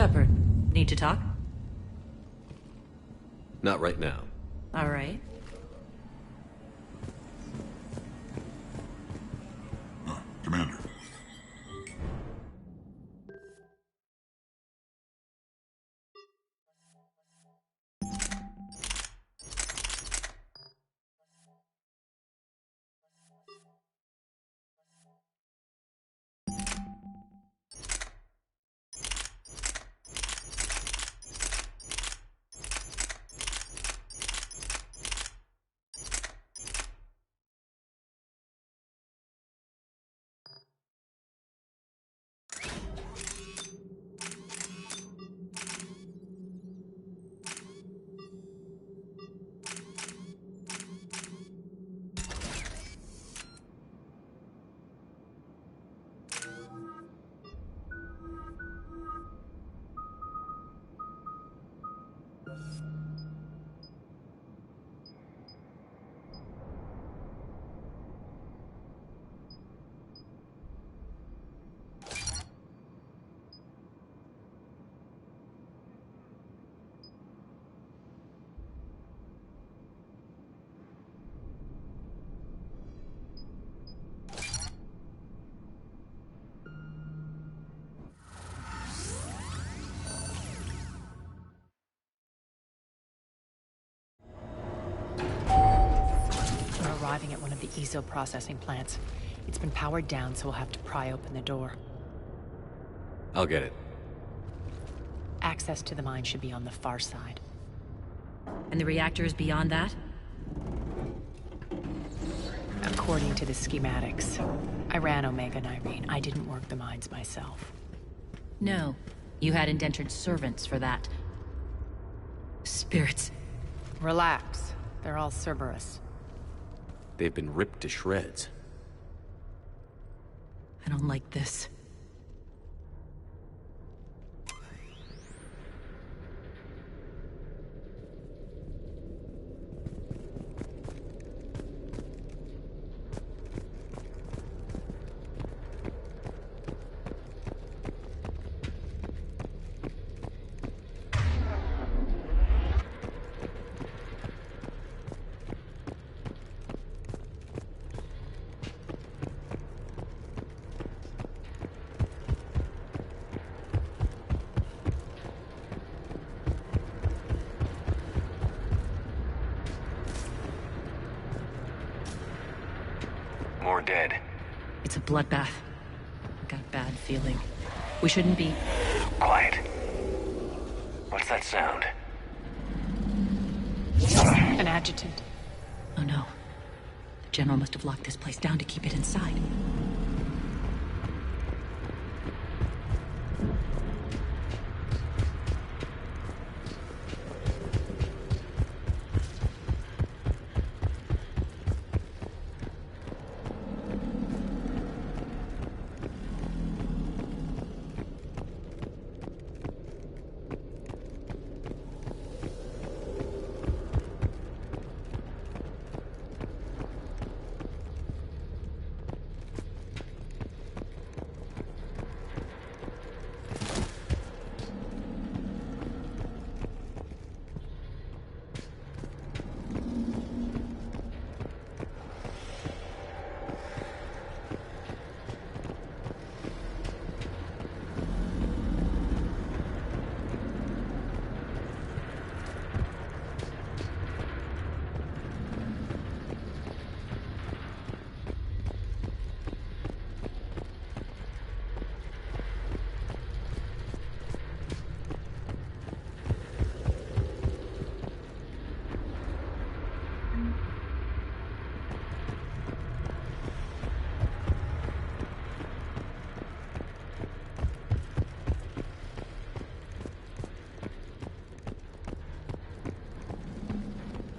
Shepard, need to talk? Not right now. All right. Commander. We're arriving at one of the ESO processing plants. It's been powered down, so we'll have to pry open the door. I'll get it. Access to the mine should be on the far side. And the reactor is beyond that? According to the schematics. I ran Omega Nyrene. I didn't work the mines myself. No. You had indentured servants for that. Spirits. Relax. They're all Cerberus. They've been ripped to shreds. I don't like this. More dead. It's a bloodbath. Got a bad feeling. We shouldn't be... Quiet. What's that sound? An adjutant. Oh no. The General must have locked this place down to keep it inside.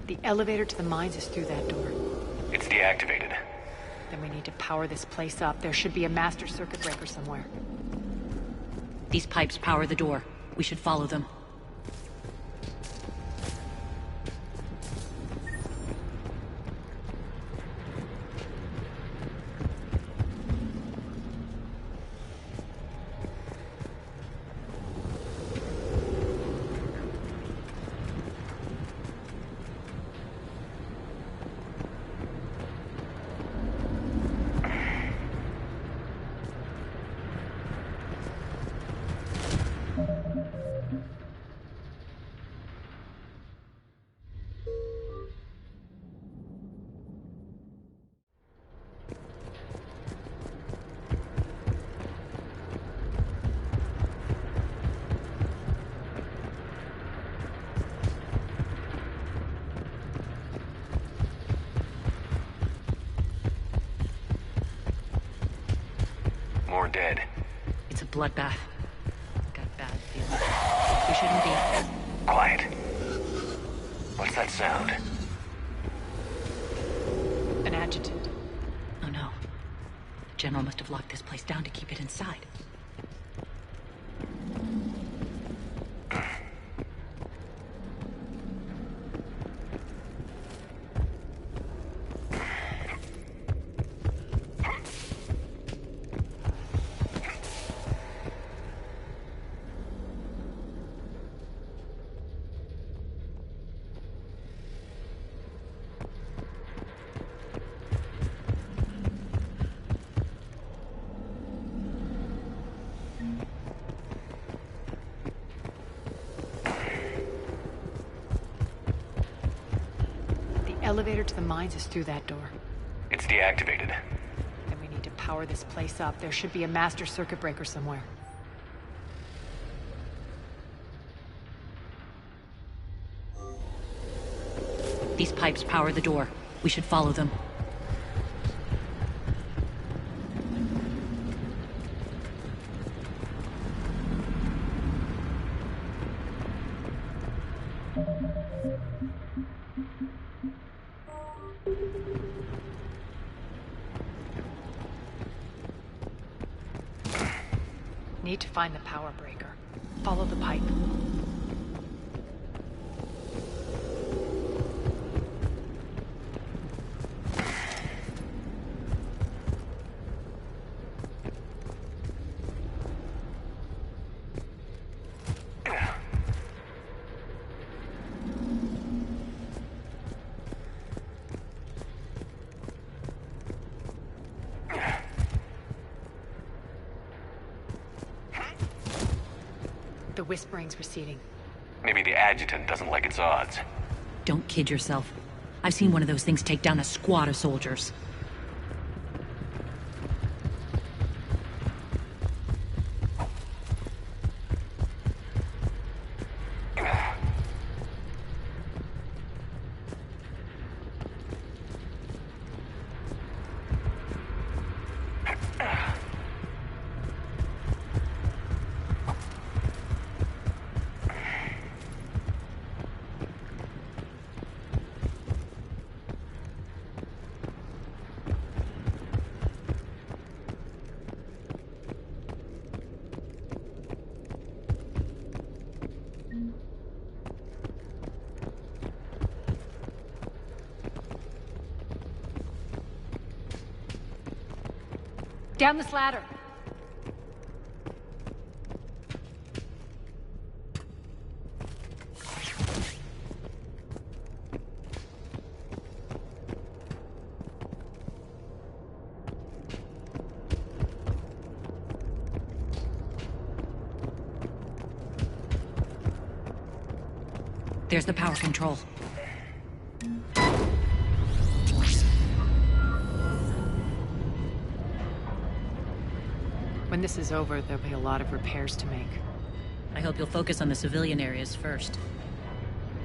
The elevator to the mines is through that door. It's deactivated. Then we need to power this place up. There should be a master circuit breaker somewhere. These pipes power the door. We should follow them. sound dead. It's a bloodbath. Got a bad feeling. We shouldn't be... Quiet. What's that sound? An adjutant. Oh no. The General must have locked this place down to keep it inside. Elevator to the mines is through that door. It's deactivated. Then we need to power this place up. There should be a master circuit breaker somewhere. These pipes power the door. We should follow them. Need to find the power breaker. Follow the pipe. The whispering's receding. Maybe the adjutant doesn't like its odds. Don't kid yourself. I've seen one of those things take down a squad of soldiers. Down this ladder. There's the power control. When this is over, there'll be a lot of repairs to make. I hope you'll focus on the civilian areas first.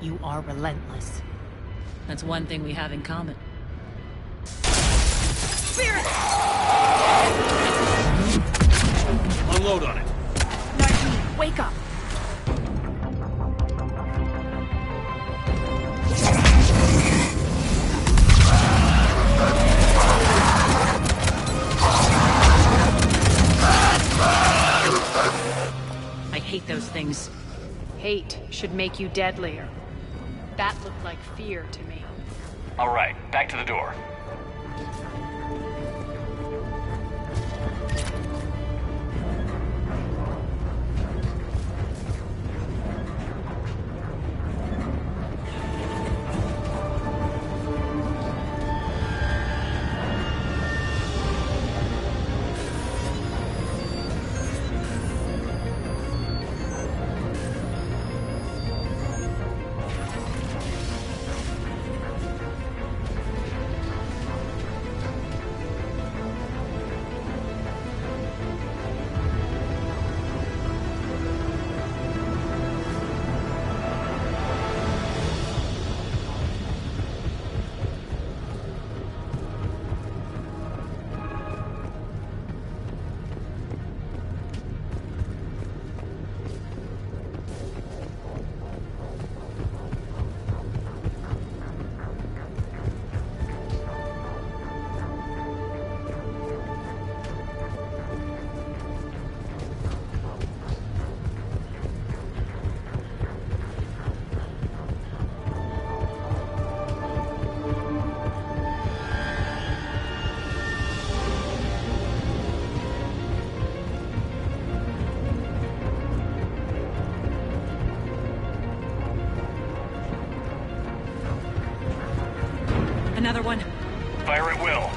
You are relentless. That's one thing we have in common. Unload on it. Nardine, wake up! I hate those things. Hate should make you deadlier. That looked like fear to me. All right, back to the door. another one. Fire at will.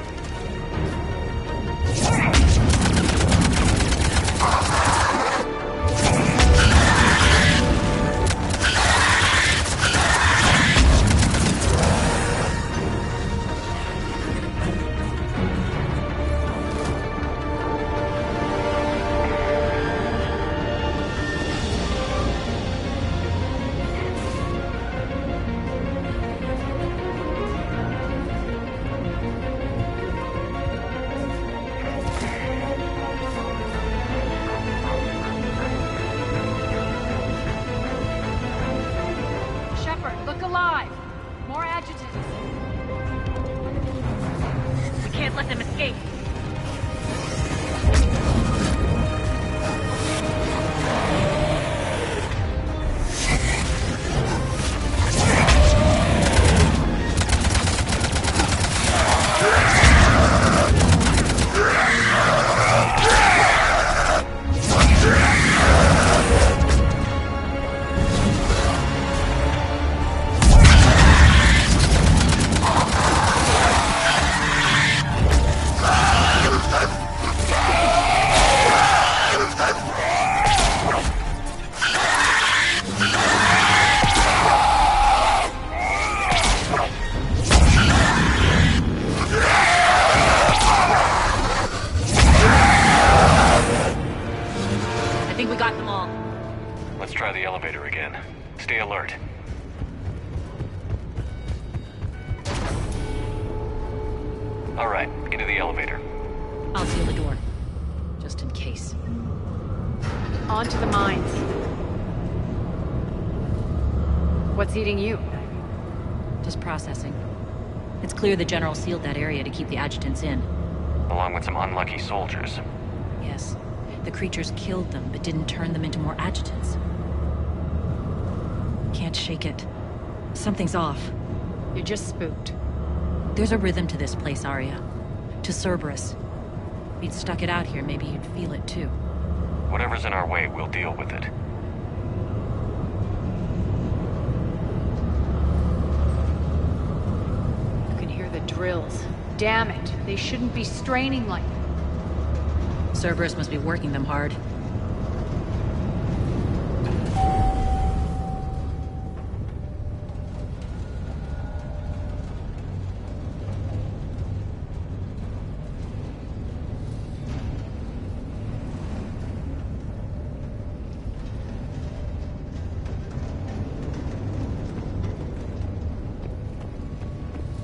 Shepard, look alive! More adjutants. We can't let them escape. I think we got them all. Let's try the elevator again. Stay alert. All right, into the elevator. I'll seal the door. Just in case. On to the mines. What's eating you? Just processing. It's clear the General sealed that area to keep the adjutants in. Along with some unlucky soldiers. Yes. The creatures killed them, but didn't turn them into more adjutants. Can't shake it. Something's off. You're just spooked. There's a rhythm to this place, Arya. To Cerberus. If you'd stuck it out here, maybe you'd feel it too. Whatever's in our way, we'll deal with it. You can hear the drills. Damn it, they shouldn't be straining like that. Cerberus must be working them hard.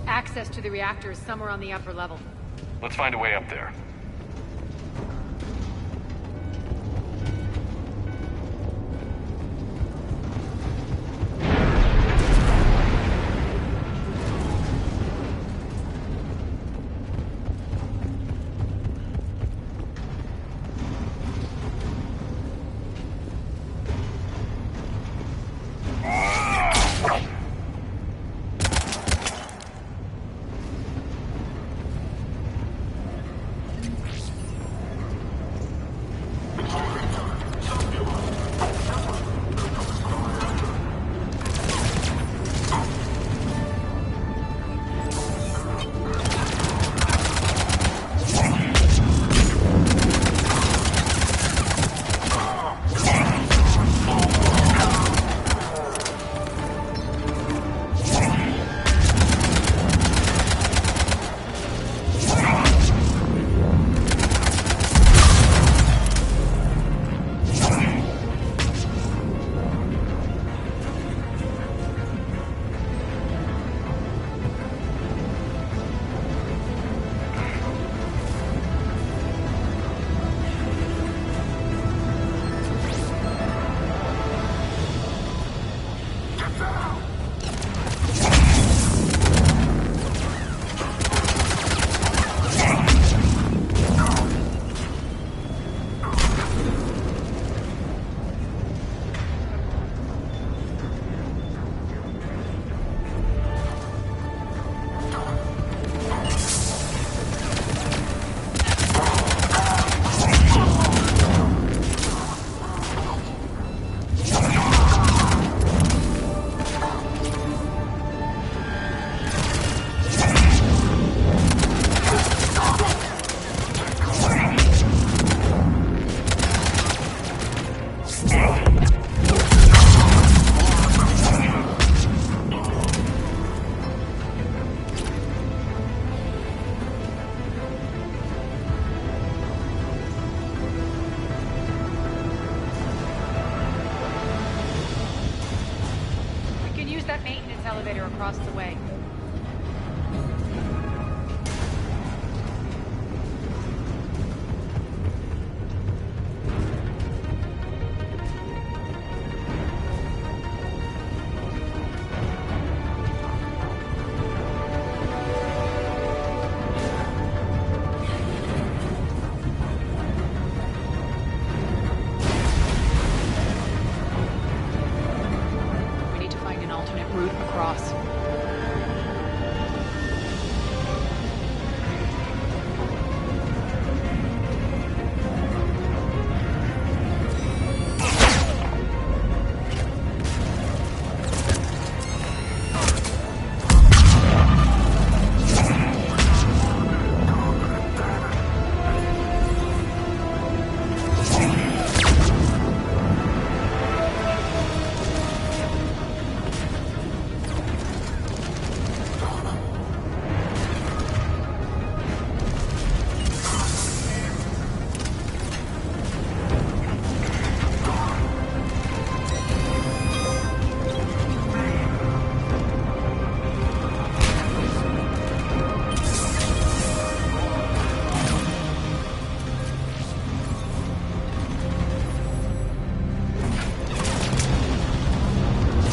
Access to the reactor is somewhere on the upper level. Let's find a way up there. that maintenance elevator across the way. We need to find an alternate route across.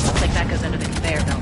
Looks like that goes under the conveyor belt.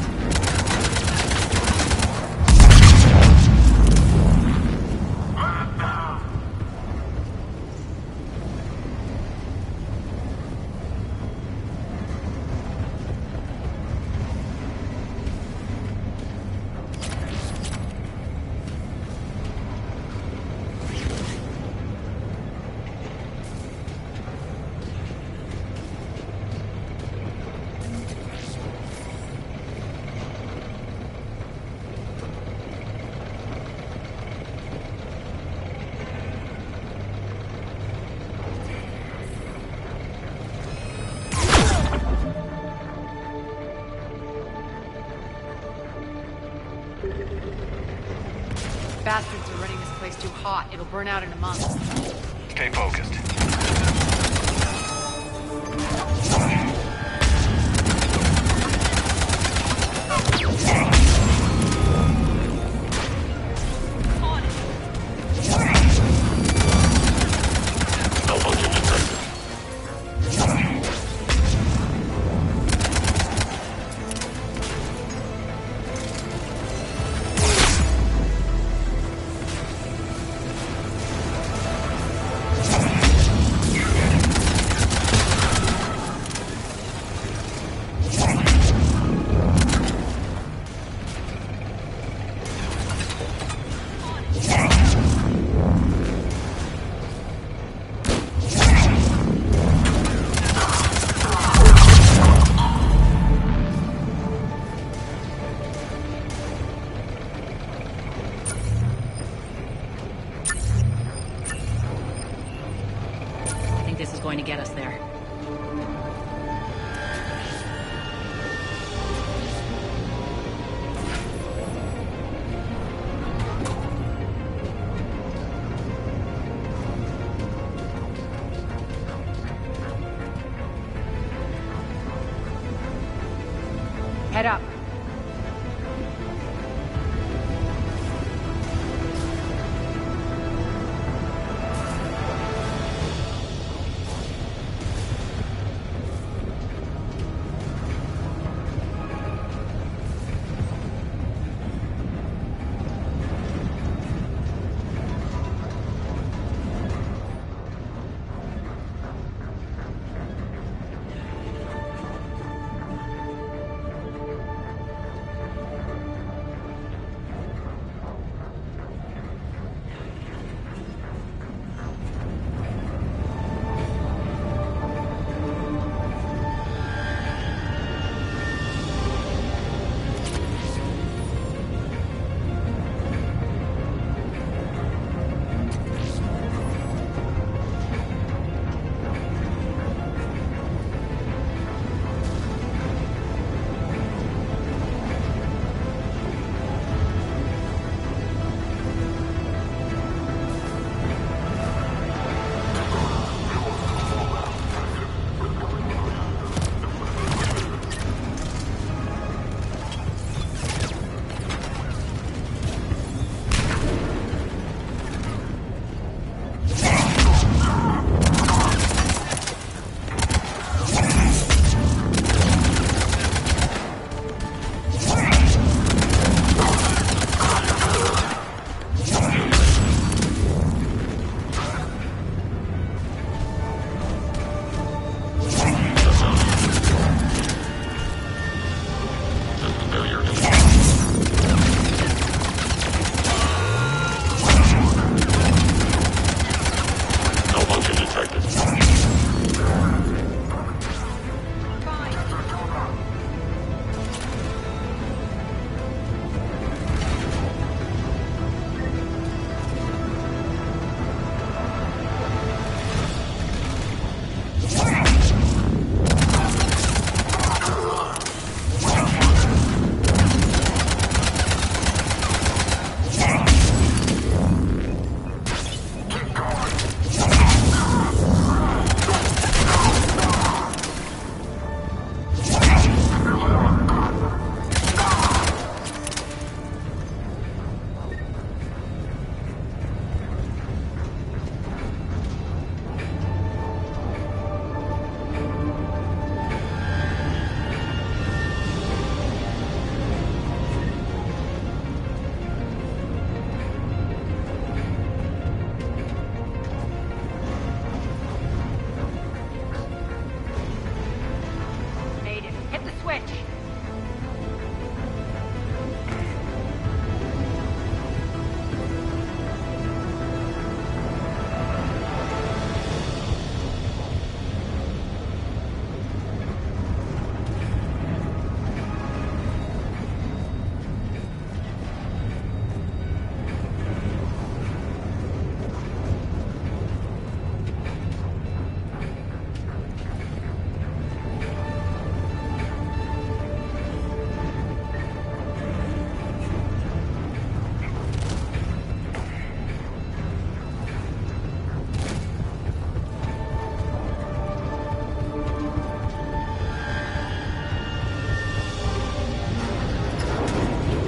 Bastards are running this place too hot. It'll burn out in a month. Stay focused. I think this is going to get us there. Head up.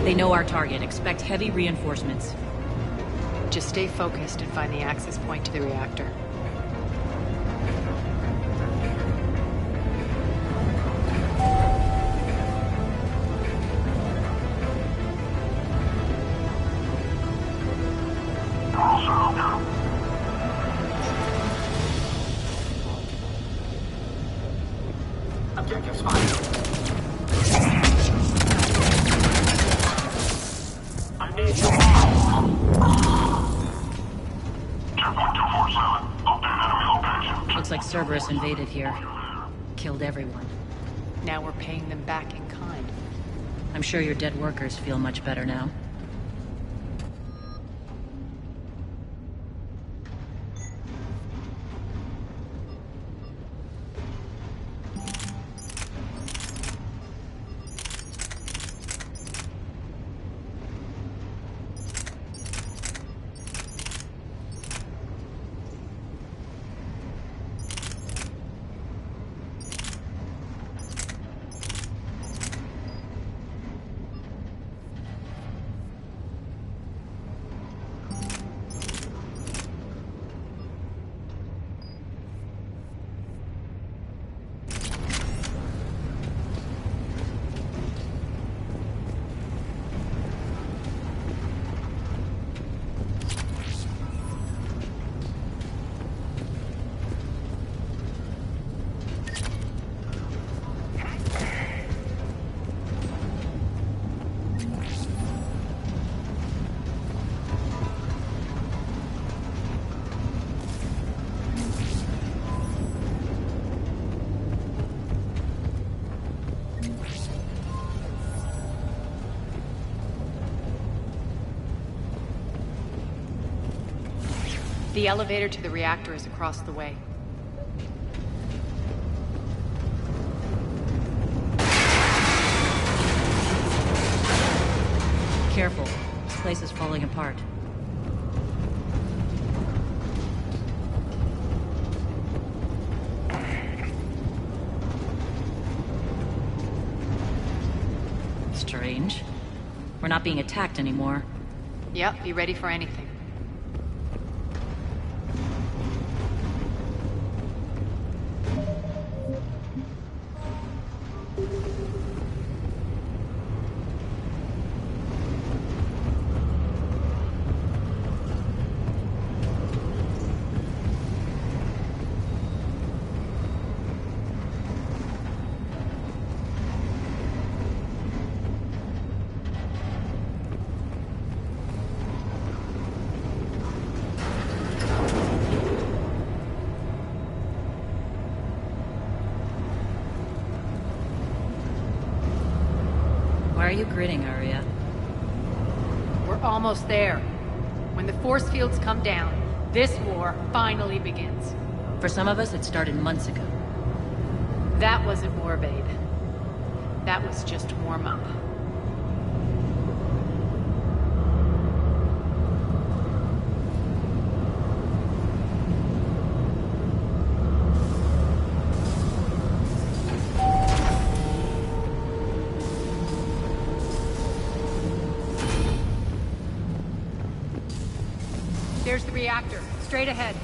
They know our target. Expect heavy reinforcements. Just stay focused and find the access point to the reactor. Objectives fired. I need your help. 10.247. Update enemy location. Looks like Cerberus invaded here. Killed everyone. Now we're paying them back in kind. I'm sure your dead workers feel much better now. The elevator to the reactor is across the way. Careful. This place is falling apart. Strange. We're not being attacked anymore. Yep, be ready for anything. Why are you grinning, Arya? We're almost there. When the force fields come down, this war finally begins. For some of us, it started months ago. That wasn't war, babe. That was just warm-up. There's the reactor, straight ahead.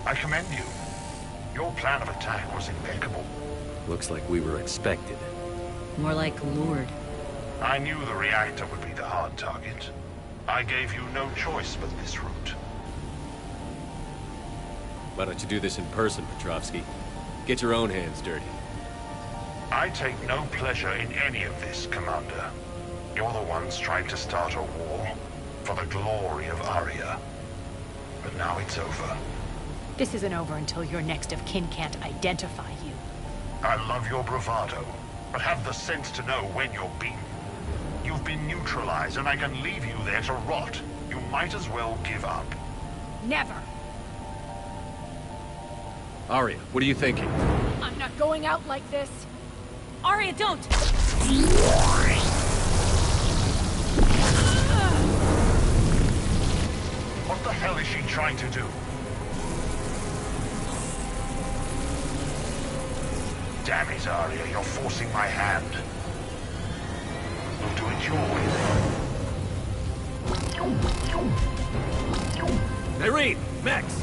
I commend you. Your plan of attack was impeccable. Looks like we were expected. More like lured. I knew the reactor would be the hard target. I gave you no choice but this route. Why don't you do this in person, Petrovsky? Get your own hands dirty. I take no pleasure in any of this, Commander. You're the ones trying to start a war. for the glory of Arya. But now it's over. This isn't over until your next of kin can't identify you. I love your bravado, but have the sense to know when you're beaten. You've been neutralized, and I can leave you there to rot. You might as well give up. Never! Arya, what are you thinking? I'm not going out like this! Arya, don't! What the hell is she trying to do? Damn it, Arya, you're forcing my hand. We'll do it your way then. Irene! Max!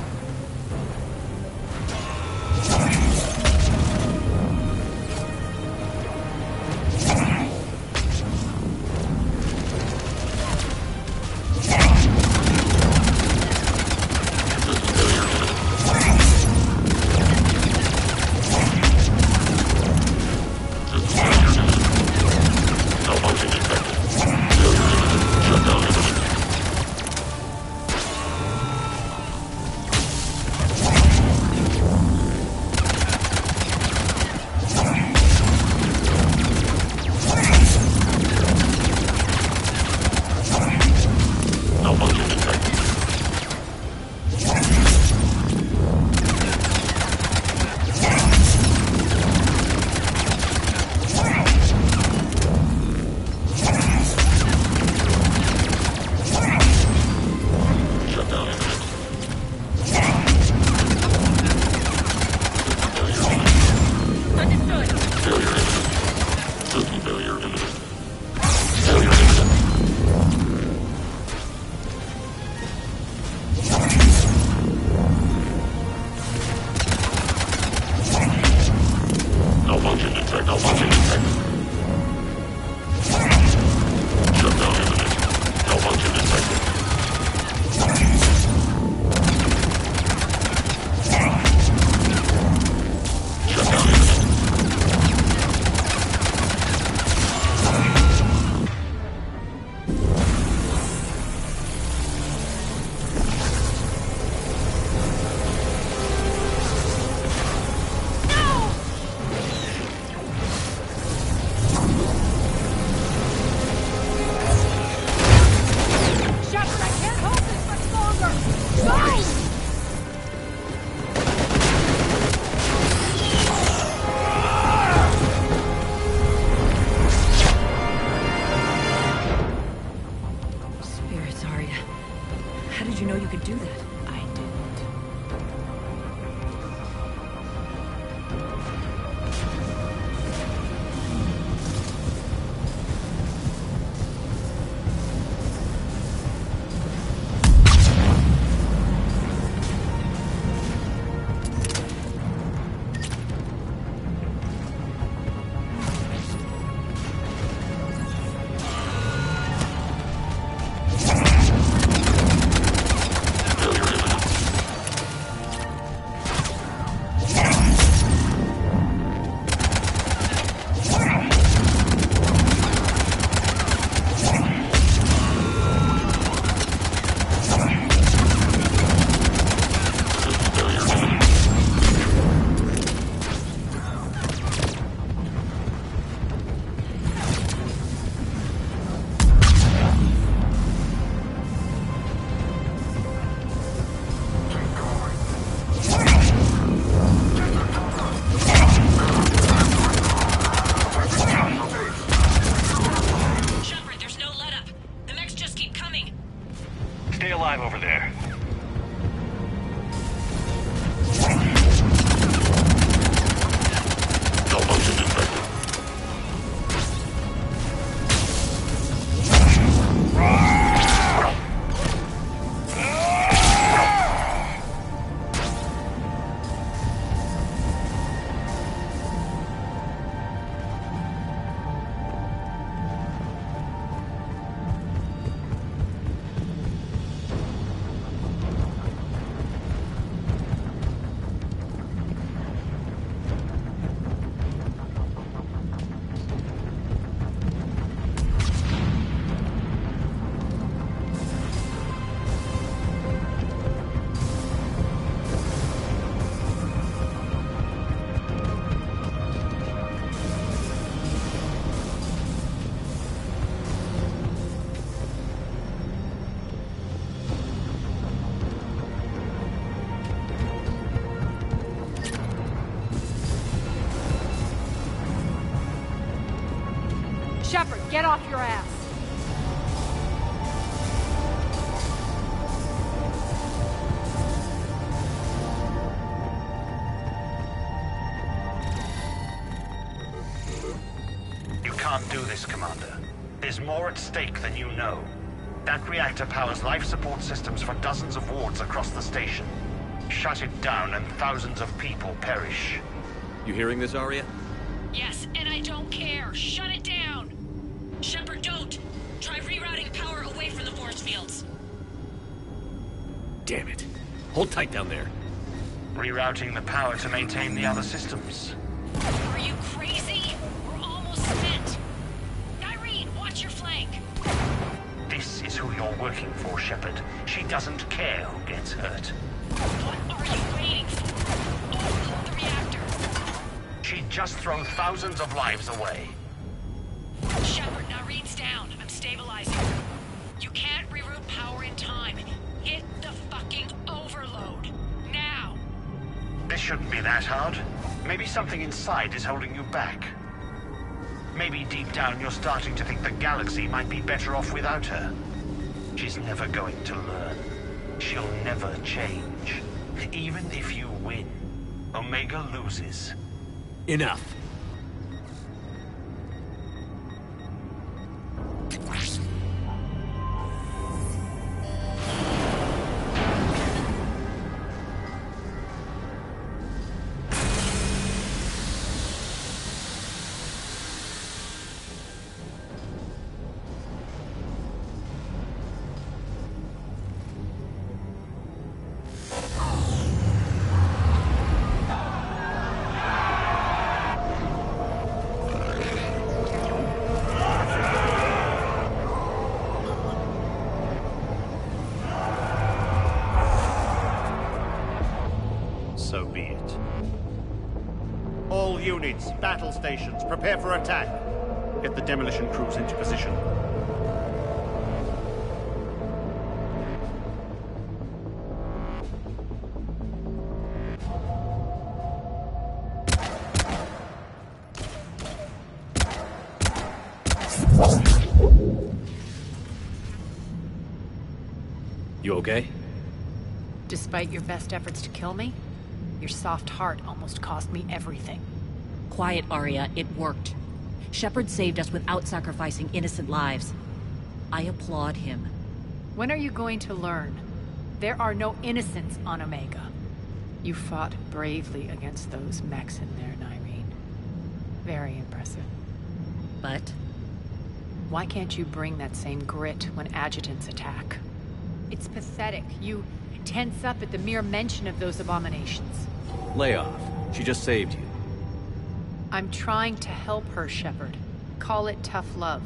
get off your ass. You can't do this, Commander. There's more at stake than you know. That reactor powers life support systems for dozens of wards across the station. Shut it down and thousands of people perish. You hearing this, Arya? Yes, and I don't care. Shut it down! Shepard, don't! Try rerouting power away from the force fields. Damn it. Hold tight down there. Rerouting the power to maintain the other systems. Are you crazy? We're almost spent. Irene, watch your flank. This is who you're working for, Shepard. She doesn't care who gets hurt. What are you waiting for? Overload the reactor. She'd just throw thousands of lives away. Shepard, Irene's down. I'm stabilizing. You can't reroute power in time. Hit the fucking overload. Now! This shouldn't be that hard. Maybe something inside is holding you back. Maybe deep down you're starting to think the galaxy might be better off without her. She's never going to learn. She'll never change. Even if you win, Omega loses. Enough. So be it. All units, battle stations, prepare for attack. Get the demolition crews into position. You okay? Despite your best efforts to kill me, your soft heart almost cost me everything. Quiet, Arya. It worked. Shepard saved us without sacrificing innocent lives. I applaud him. When are you going to learn? There are no innocents on Omega. You fought bravely against those mechs in there, Irene. Very impressive. But Why can't you bring that same grit when adjutants attack? It's pathetic. You tense up at the mere mention of those abominations. Lay off. She just saved you. I'm trying to help her, Shepard. Call it tough love.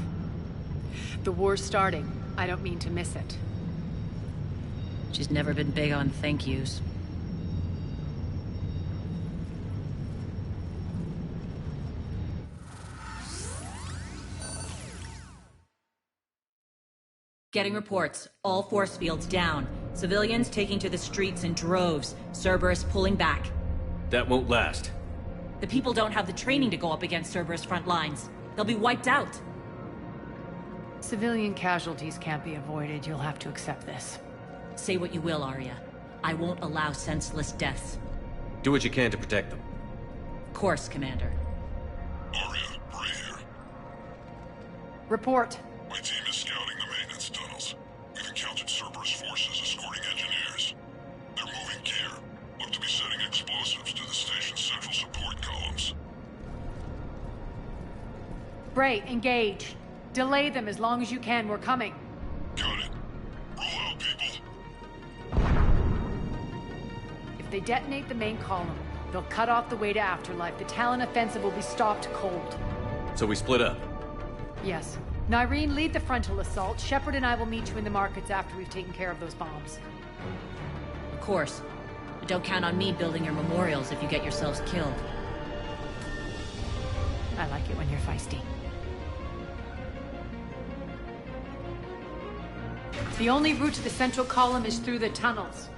The war's starting. I don't mean to miss it. she's never been big on thank yous. Getting reports. All force fields down. Civilians taking to the streets in droves. Cerberus pulling back. That won't last. The people don't have the training to go up against Cerberus front lines. They'll be wiped out. Civilian casualties can't be avoided. You'll have to accept this. Say what you will, Arya. I won't allow senseless deaths. Do what you can to protect them. Of course, Commander. Arya, Bray here. Report. My team is scouting the maintenance tunnels. We've encountered Cerberus forces escorting engineers. They're moving gear. Look to be setting explosives to the station's central support columns. Bray, engage. Delay them as long as you can. We're coming. Got it. Roll out, people. If they detonate the main column, they'll cut off the way to Afterlife. The Talon offensive will be stopped cold. So we split up. Yes. Nyreen, lead the frontal assault. Shepard and I will meet you in the markets after we've taken care of those bombs. Of course. But don't count on me building your memorials if you get yourselves killed. I like it when you're feisty. The only route to the central column is through the tunnels.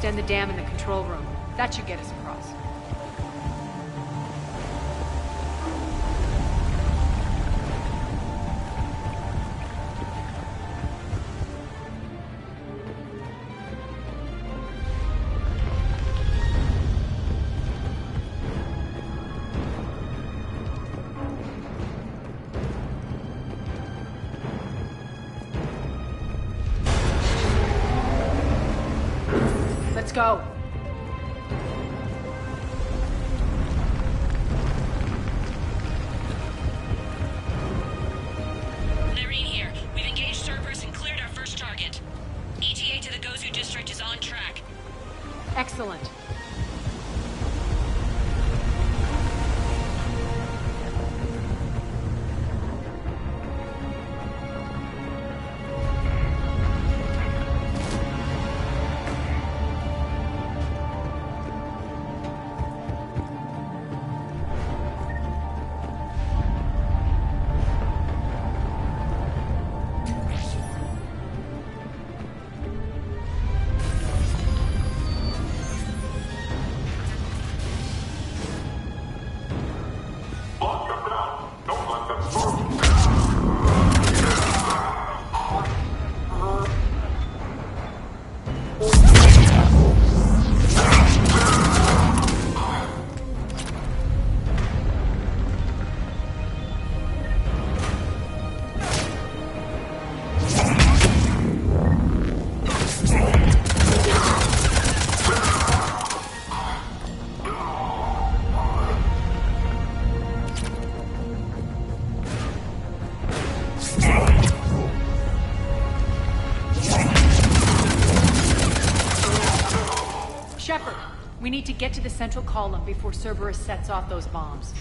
extend the dam in the control room. That should get us across. Let's go. Irene here. We've engaged Cerberus and cleared our first target. ETA to the Gozu district is on track. Excellent. Lock them down. Don't let them through. Shepard, we need to get to the central column before Cerberus sets off those bombs.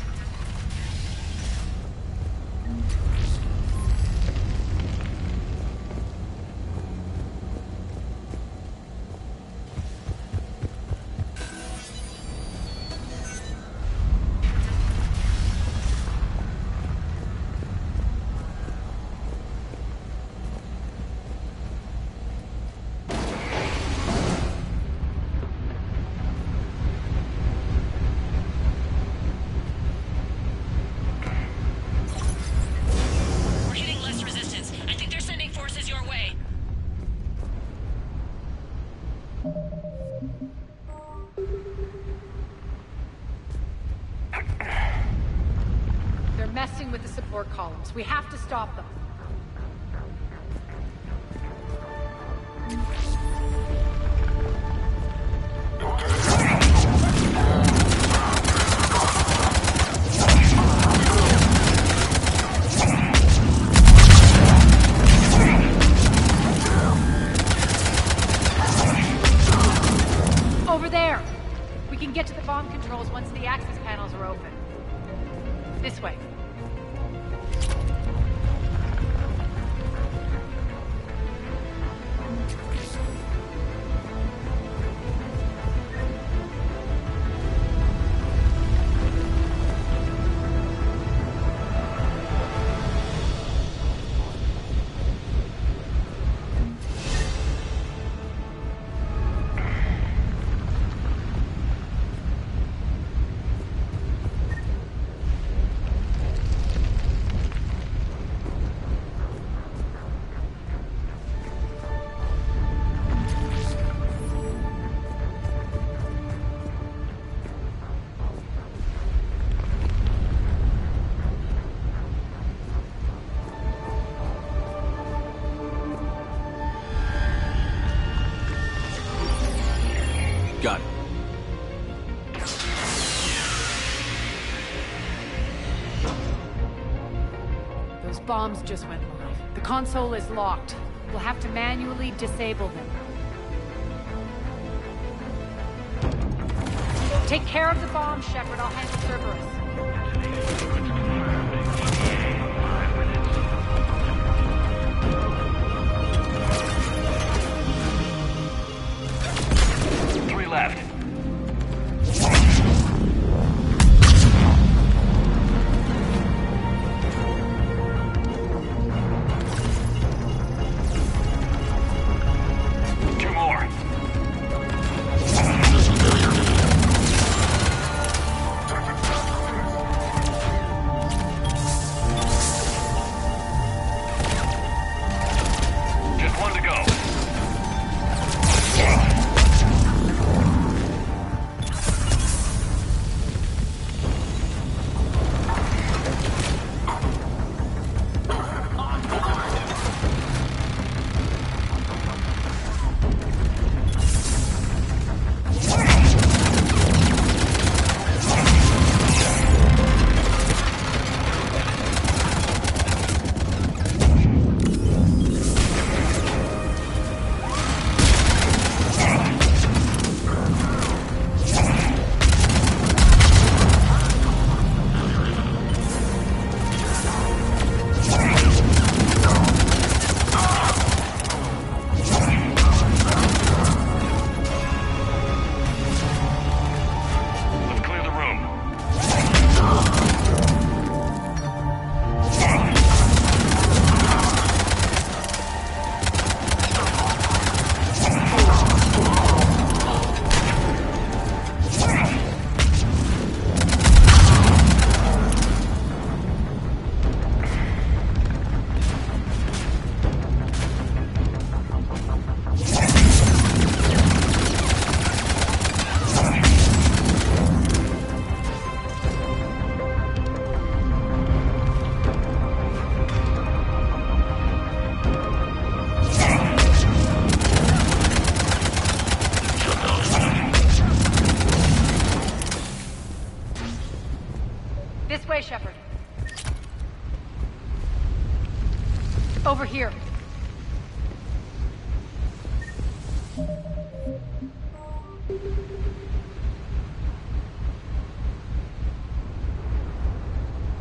We're hitting less resistance. I think they're sending forces your way. They're messing with the support columns. We have to stop them. Over there! We can get to the bomb controls once the access panels are open. This way. Got it. Those bombs just went live. The console is locked. We'll have to manually disable them. Take care of the bombs, Shepard. I'll handle Cerberus. Three left. Two more.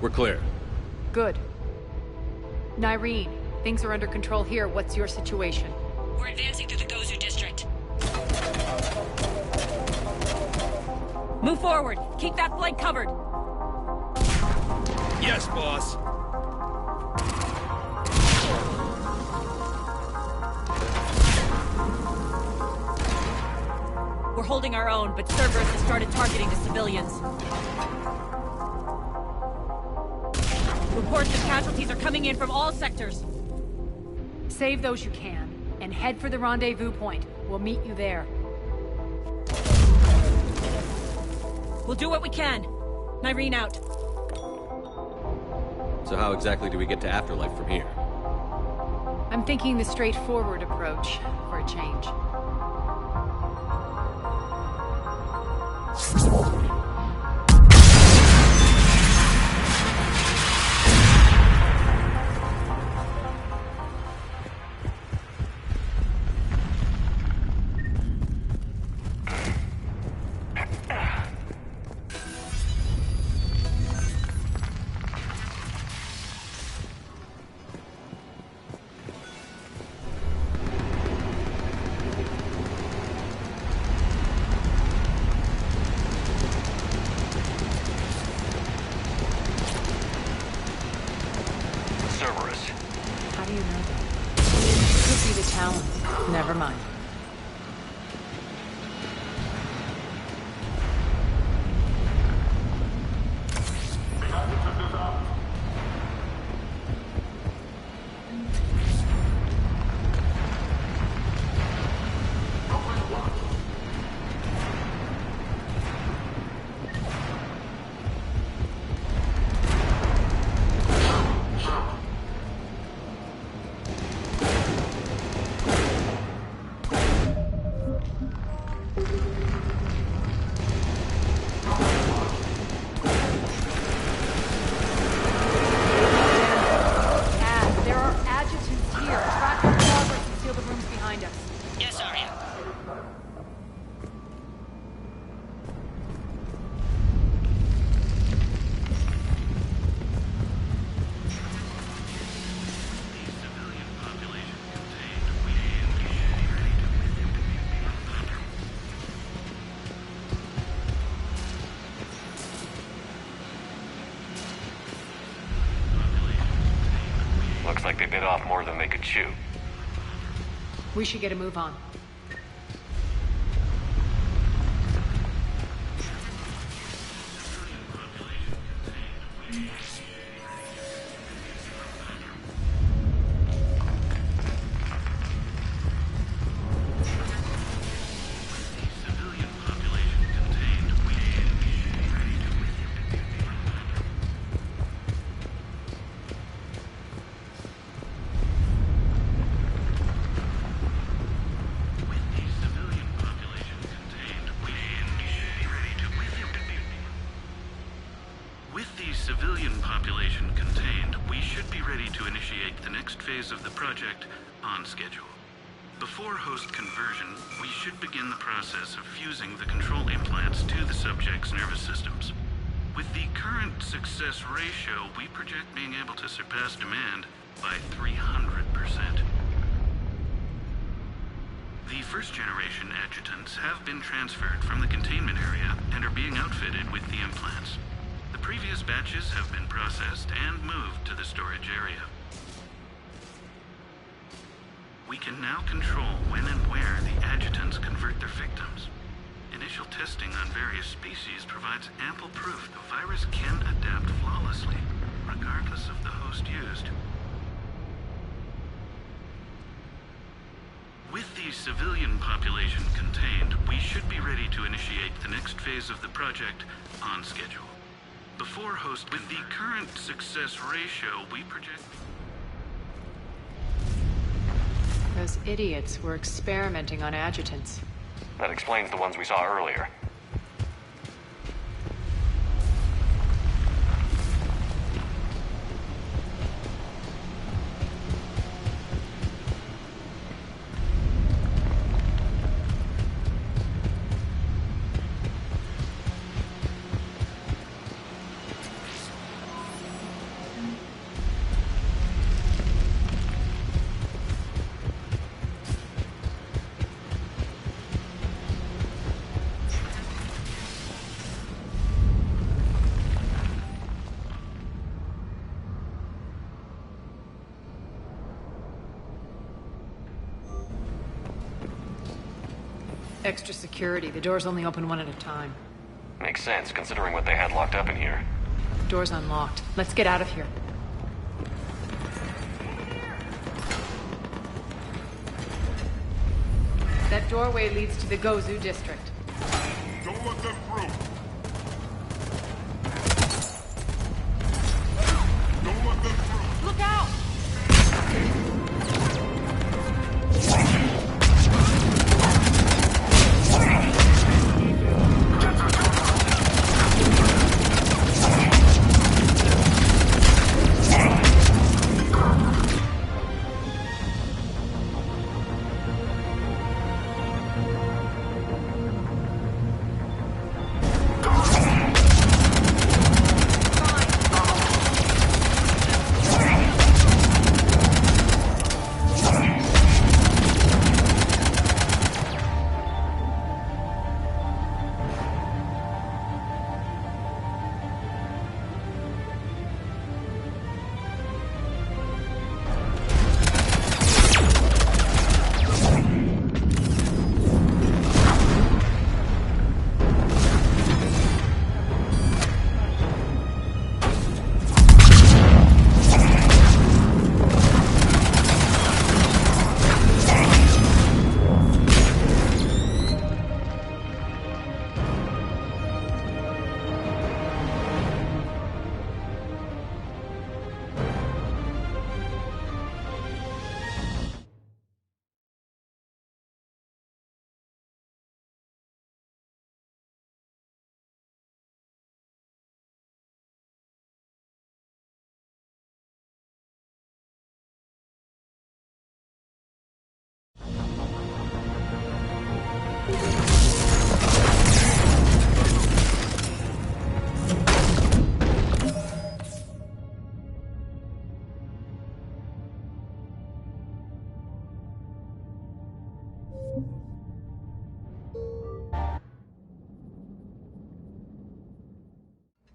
We're clear. Good. Nyreen, things are under control here. What's your situation? We're advancing through the Gozu district. Move forward. Keep that flank covered. Yes, boss. We're holding our own, but Cerberus has started targeting the civilians. Reports of casualties are coming in from all sectors. Save those you can, and head for the rendezvous point. We'll meet you there. We'll do what we can. Nyreen out. So how exactly do we get to Afterlife from here? I'm thinking the straightforward approach for a change. Cerberus. How do you know that? Could be the Talon. Never mind. There are adjutants here. Track their progress and seal the rooms behind us. Yes, Arya. Looks like they bit off more than they could chew. We should get a move on. Civilian population contained, we should be ready to initiate the next phase of the project on schedule. Before host conversion, we should begin the process of fusing the control implants to the subject's nervous systems. With the current success ratio, we project being able to surpass demand by 300%. The first-generation adjutants have been transferred from the containment area and are being outfitted with the implants. The previous batches have been processed and moved to the storage area. We can now control when and where the adjutants convert their victims. Initial testing on various species provides ample proof the virus can adapt flawlessly, regardless of the host used. With the civilian population contained, we should be ready to initiate the next phase of the project on schedule. Before host, with the current success ratio, we project... Those idiots were experimenting on adjutants. That explains the ones we saw earlier. Extra security. The doors only open one at a time. Makes sense, considering what they had locked up in here. Door's unlocked. Let's get out of here. That doorway leads to the Gozu district. Don't let them through. Don't let them through. Look out!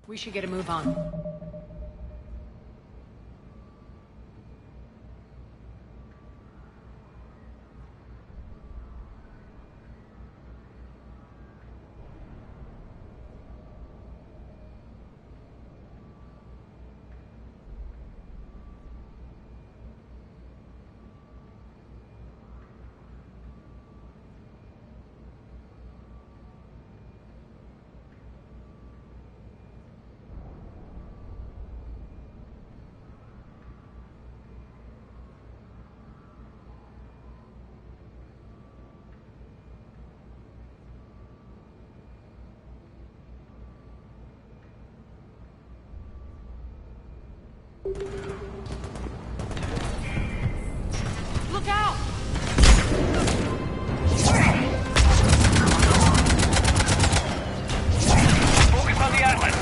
We should get a move on. Look out! Focus on the Atlas!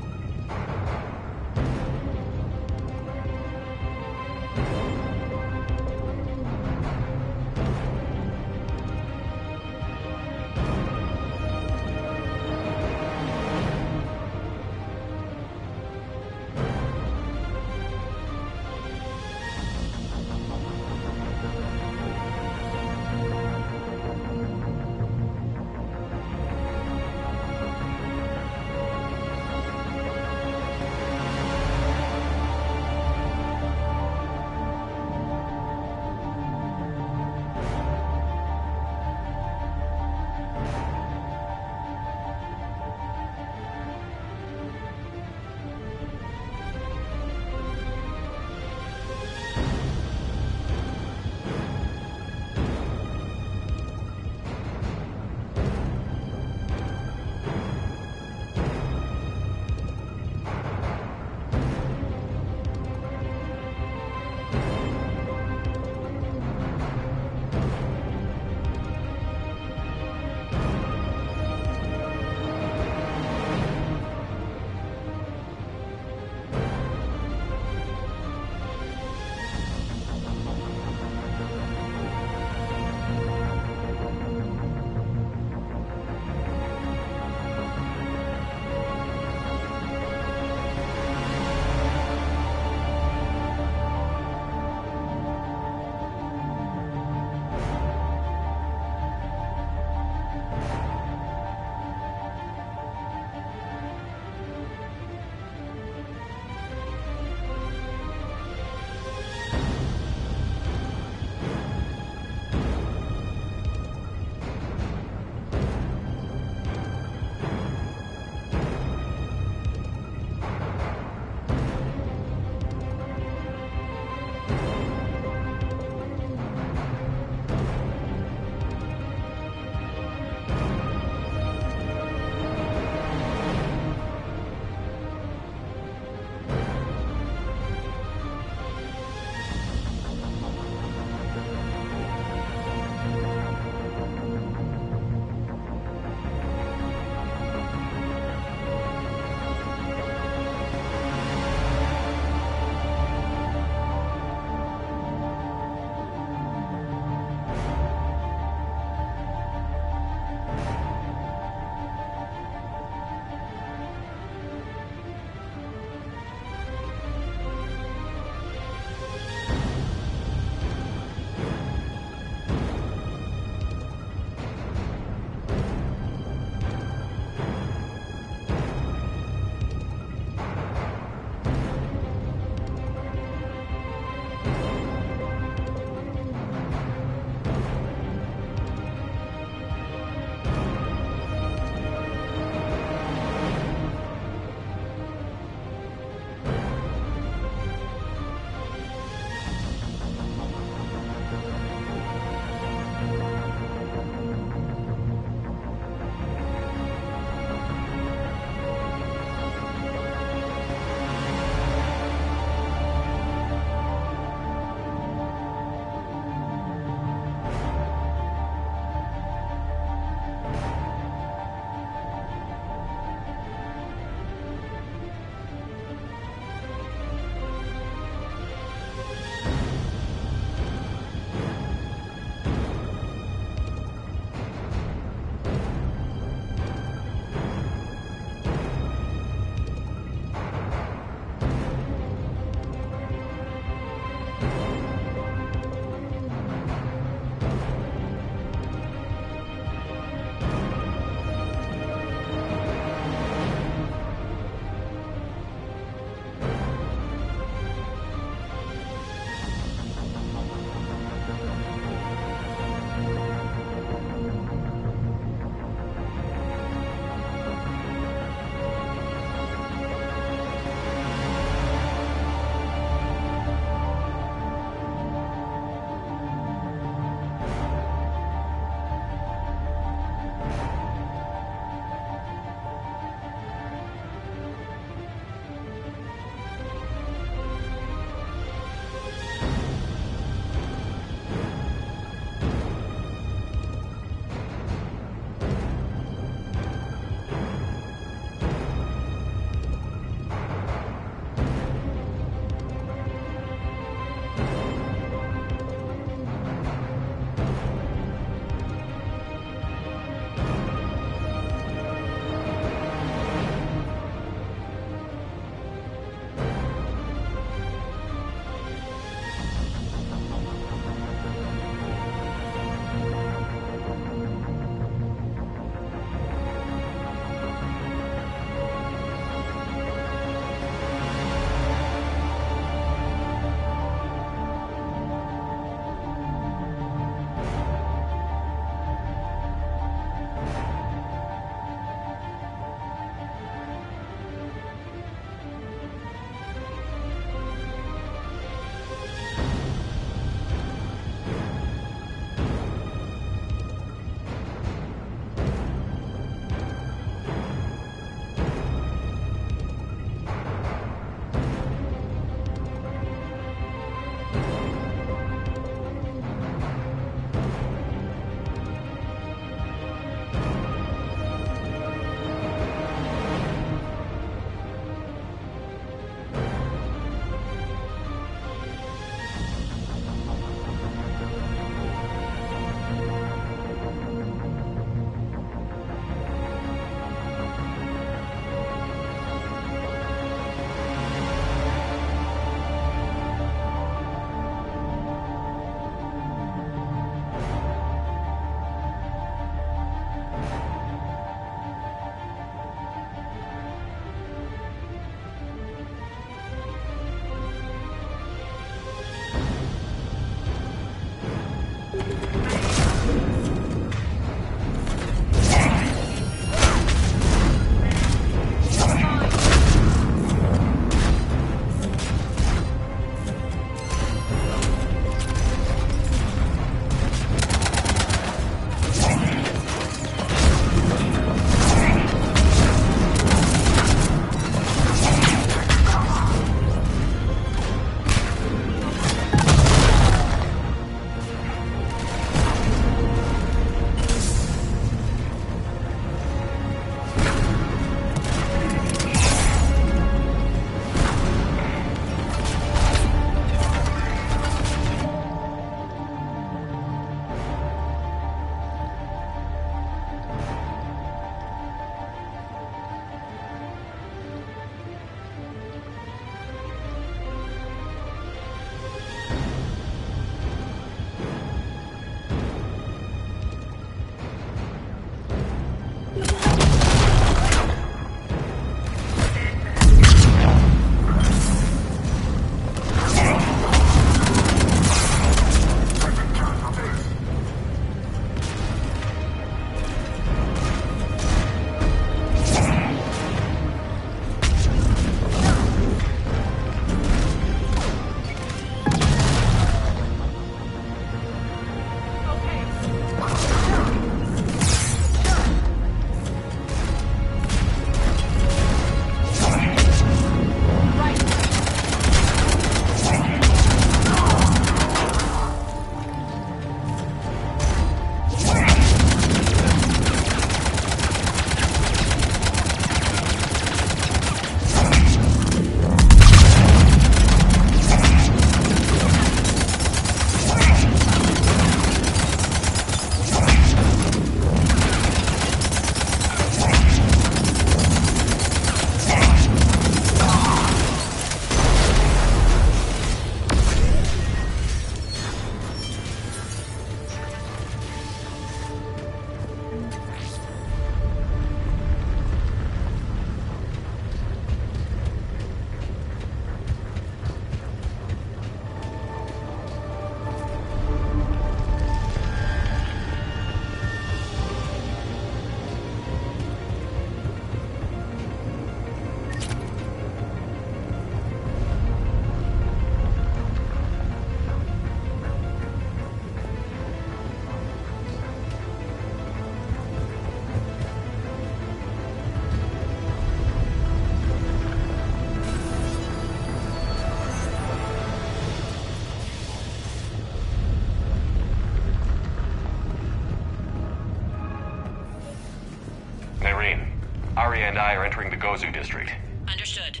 and I are entering the Gozu district. Understood.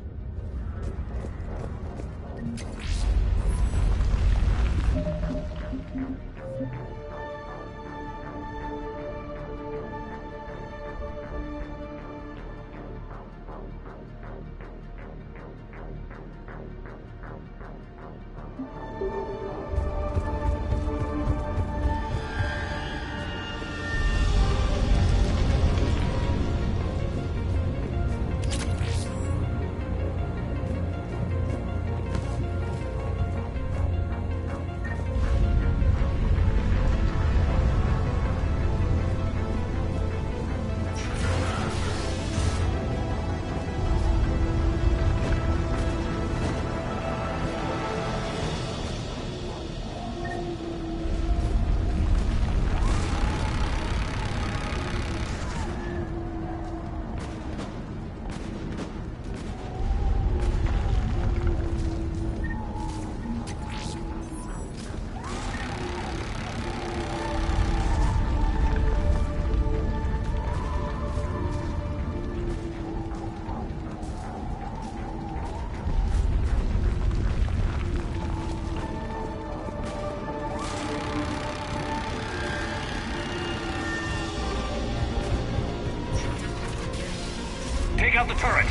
Take out the turret!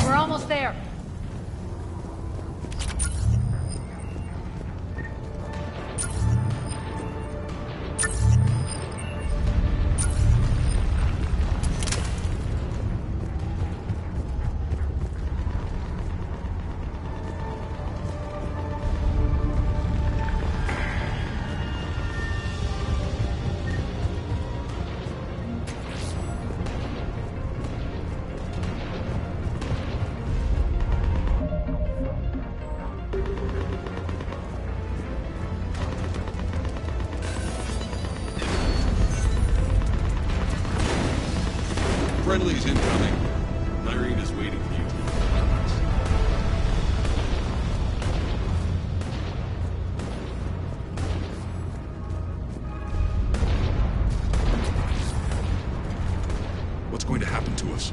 We're almost there. Friendly's incoming. Irene is waiting for you. What's going to happen to us?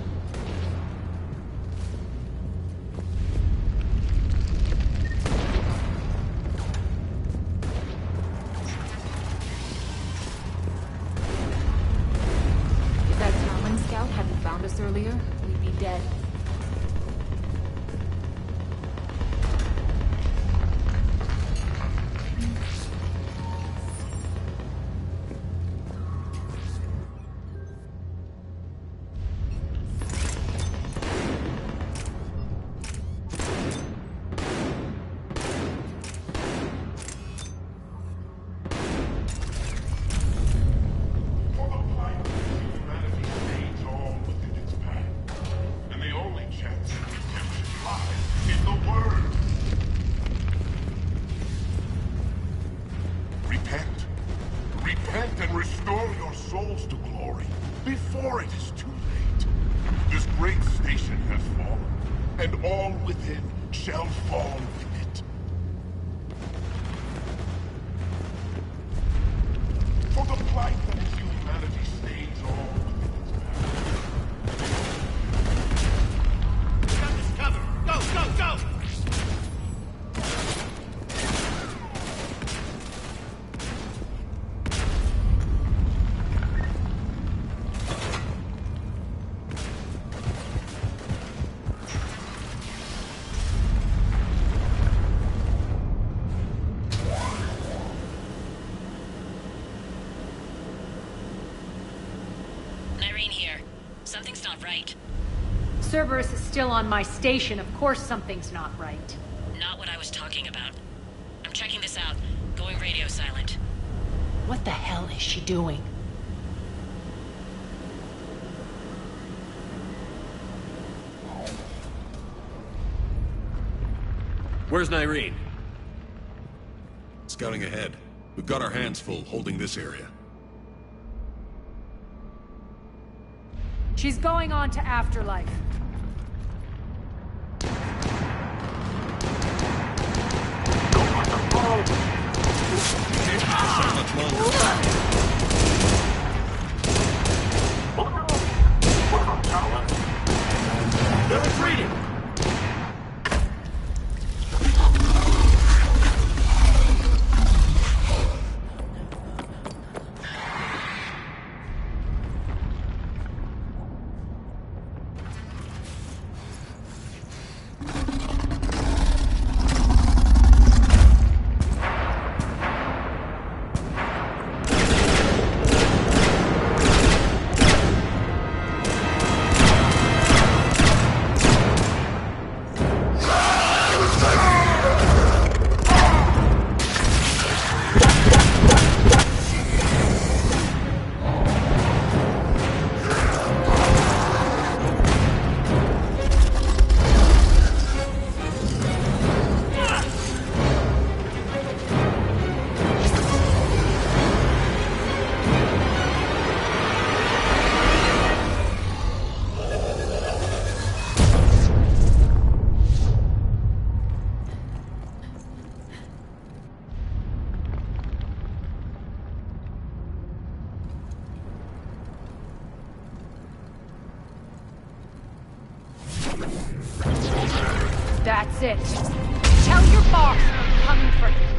If that Talon scout hadn't found us earlier, we'd be dead. For the plight of humanity stays all within its path. And the only chance of redemption lies in the Word. Repent. Repent and restore your souls to glory before it is too late. This great station has fallen, and all within shall fall with it. For the plight that is humanity stays all within its path. We got this covered. Go, go, go! Irene here. Something's not right. Cerberus is still on my station. Of course something's not right. Not what I was talking about. I'm checking this out. Going radio silent. What the hell is she doing? Where's Irene? Scouting ahead. We've got our hands full holding this area. She's going on to Afterlife. They're retreating! That's it. Tell your boss I'm coming for him.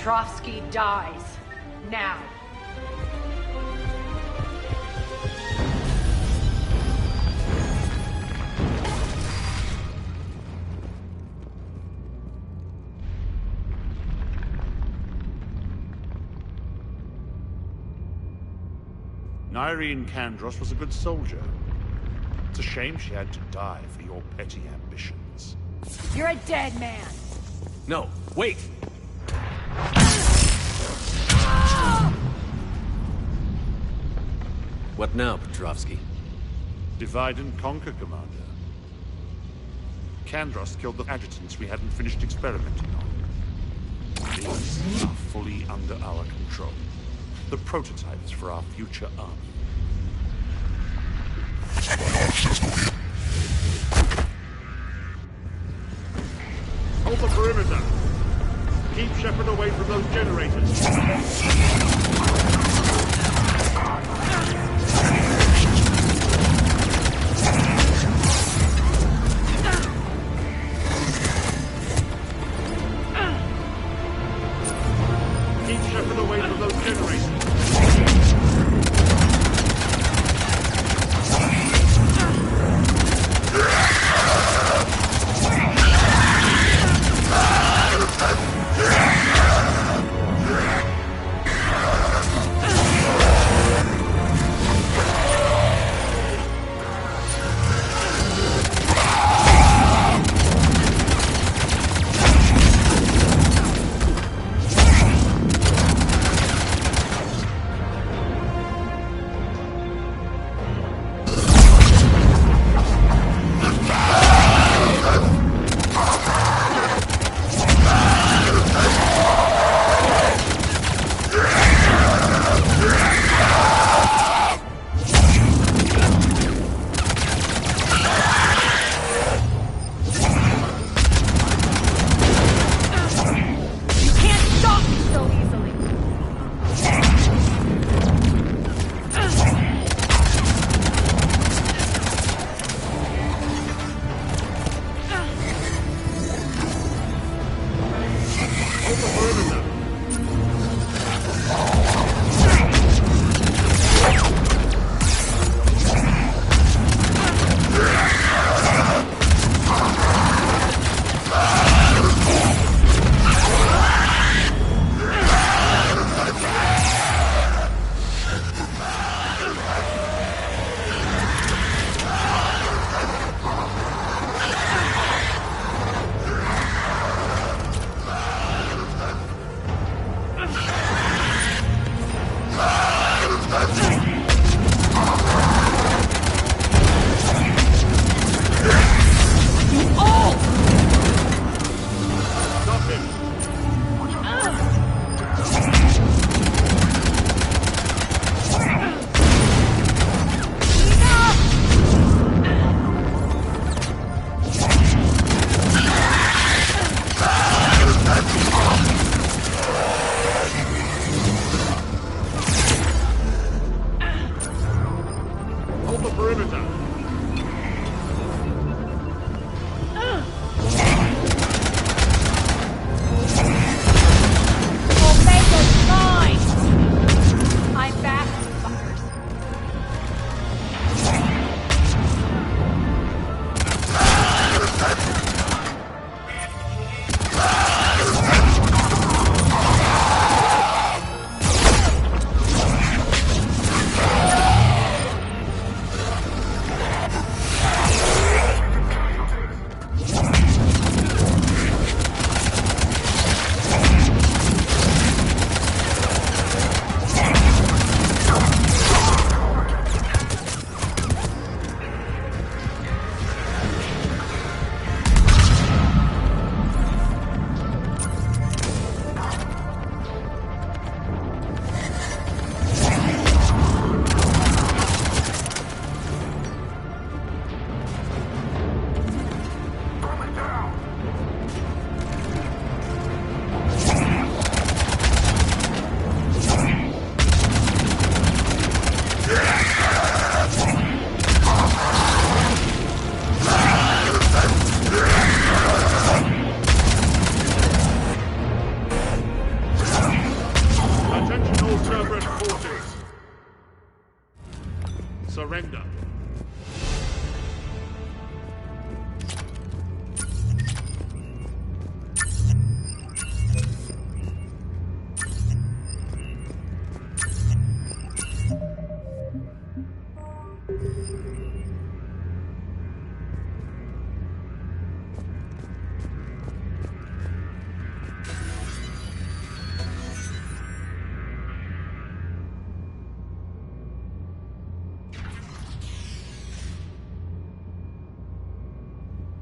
Petrovsky dies. Now. Irene Kandros was a good soldier. It's a shame she had to die for your petty ambitions. You're a dead man. No, wait! What now, Petrovsky? Divide and conquer, Commander. Kandros killed the adjutants we hadn't finished experimenting on. These are fully under our control. The prototypes for our future army. Hold the perimeter! Keep Shepard away from those generators!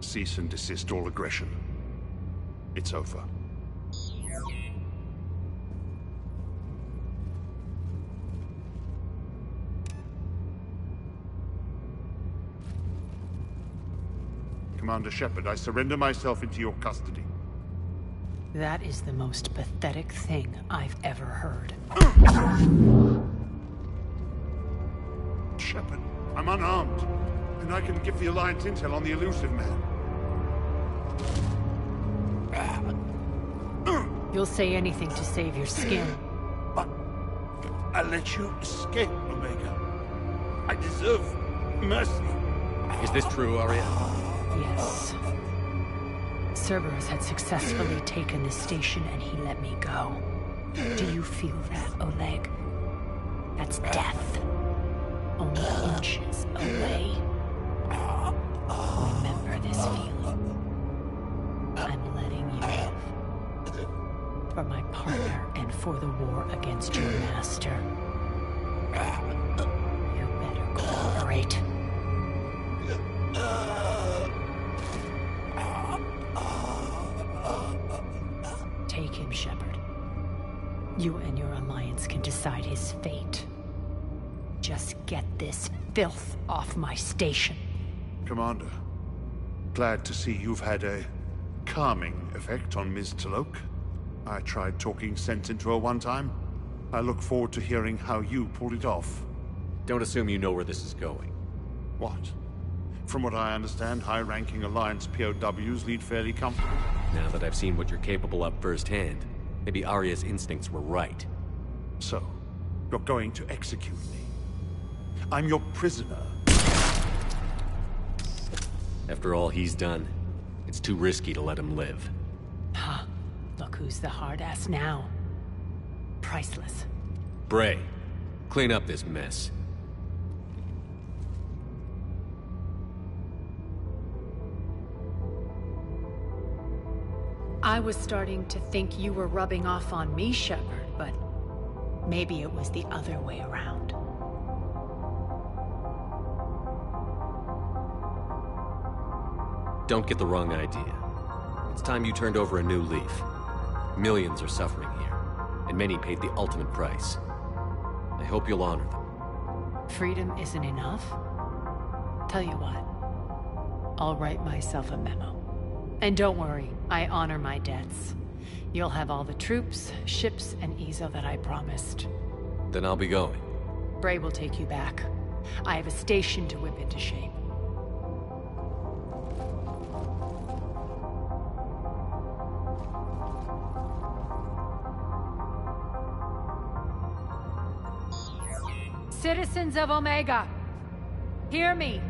Cease and desist all aggression. It's over. Commander Shepard, I surrender myself into your custody. That is the most pathetic thing I've ever heard. Shepard, I'm unarmed, and I can give the Alliance intel on the elusive man. You'll say anything to save your skin. But I let you escape, Omega. I deserve mercy. Is this true, Arya? Yes. Cerberus had successfully taken the station and he let me go. Do you feel that, Oleg? That's death. Only inches away. Remember this feeling. I'm letting you live. For my partner and for the war against your master. You better cooperate. Take him, Shepard. You and your Alliance can decide his fate. Just get this filth off my station. Commander, glad to see you've had a calming effect on Ms. Talok. I tried talking sense into her one time. I look forward to hearing how you pulled it off. Don't assume you know where this is going. What? From what I understand, high-ranking Alliance POWs lead fairly comfortable. Now that I've seen what you're capable of firsthand, maybe Arya's instincts were right. So, you're going to execute me. I'm your prisoner. After all he's done, it's too risky to let him live. Huh. Look who's the hard-ass now. Priceless. Bray, clean up this mess. I was starting to think you were rubbing off on me, Shepard, but maybe it was the other way around. Don't get the wrong idea. It's time you turned over a new leaf. Millions are suffering here, and many paid the ultimate price. I hope you'll honor them. Freedom isn't enough? Tell you what, I'll write myself a memo. And don't worry, I honor my debts. You'll have all the troops, ships, and Ezo that I promised. Then I'll be going. Bray will take you back. I have a station to whip into shape. Citizens of Omega, hear me.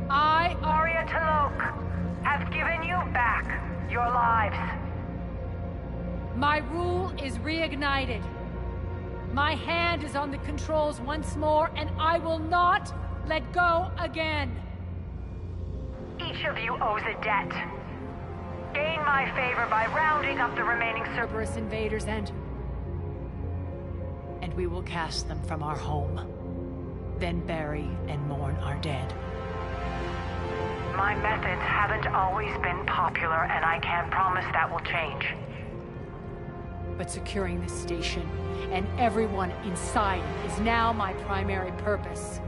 I, Arya Talok, have given you back your lives. My rule is reignited. My hand is on the controls once more, and I will not let go again. Each of you owes a debt. Gain my favor by rounding up the remaining Cerberus invaders and we will cast them from our home. Then bury and mourn our dead. My methods haven't always been popular, and I can't promise that will change. But securing this station and everyone inside it is now my primary purpose.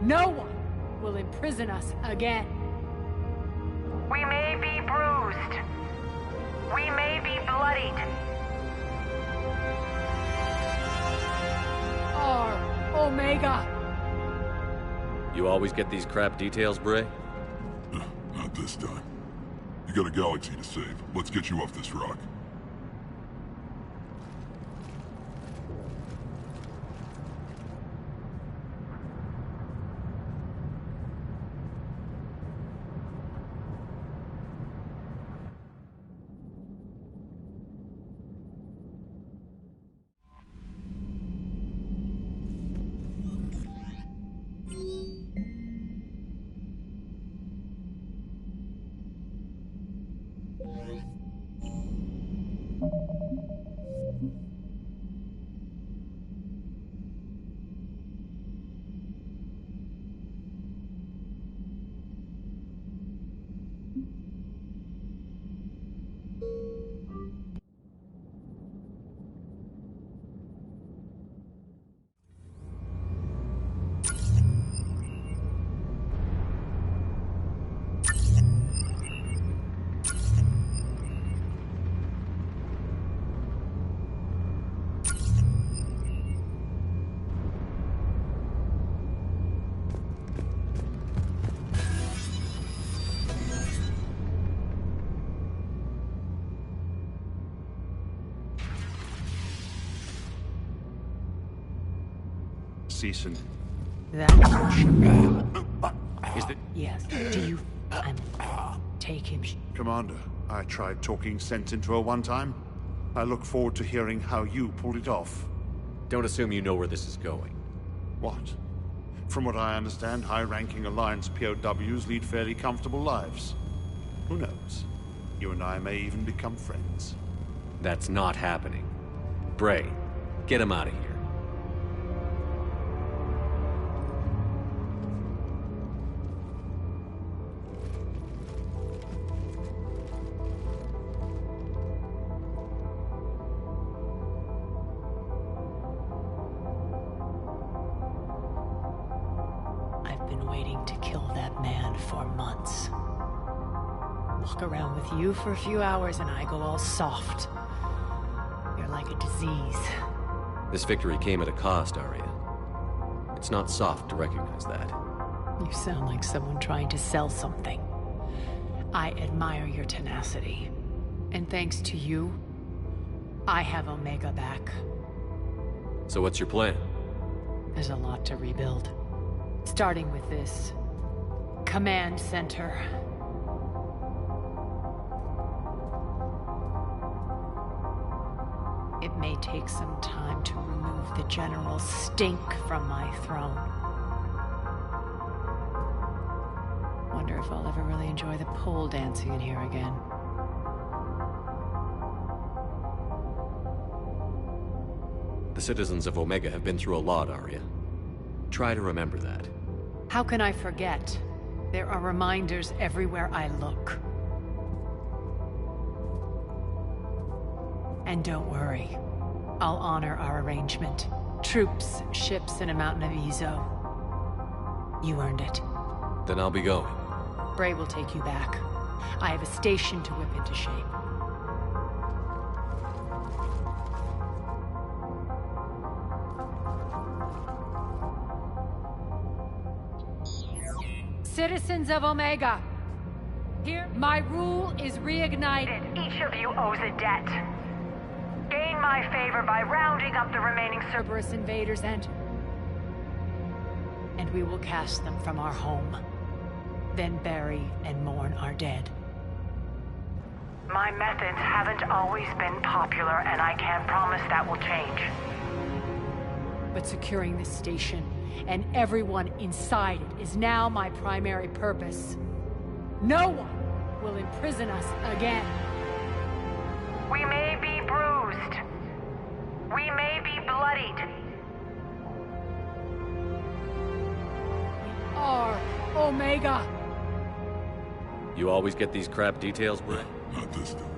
No one will imprison us again. We may be bruised. We may be bloodied. Our Omega. You always get these crap details, Bray? Not this time. You got a galaxy to save. Let's get you off this rock. ceasing. That's for sure. Is it? Yes. Do you... take him... Commander, I tried talking sense into her one time. I look forward to hearing how you pulled it off. Don't assume you know where this is going. What? From what I understand, high-ranking Alliance POWs lead fairly comfortable lives. Who knows? You and I may even become friends. That's not happening. Bray, get him out of here. I've been waiting to kill that man for months. Walk around with you for a few hours and I go all soft. You're like a disease. This victory came at a cost, Arya. It's not soft to recognize that. You sound like someone trying to sell something. I admire your tenacity. And thanks to you, I have Omega back. So what's your plan? There's a lot to rebuild. Starting with this command center. It may take some time to remove the general stink from my throne. Wonder if I'll ever really enjoy the pole dancing in here again. The citizens of Omega have been through a lot, Arya. Try to remember that. How can I forget? There are reminders everywhere I look. And don't worry. I'll honor our arrangement. Troops, ships, and a mountain of Ezo. You earned it. Then I'll be going. Bray will take you back. I have a station to whip into shape. Citizens of Omega, here, my rule is reignited. Each of you owes a debt. Gain my favor by rounding up the remaining Cerberus invaders and we will cast them from our home. Then bury and mourn our dead. My methods haven't always been popular, and I can't promise that will change. But securing this station and everyone inside it is now my primary purpose. No one will imprison us again. We may be bruised. We may be bloodied. We are Omega. You always get these crap details, Bray? Not this time.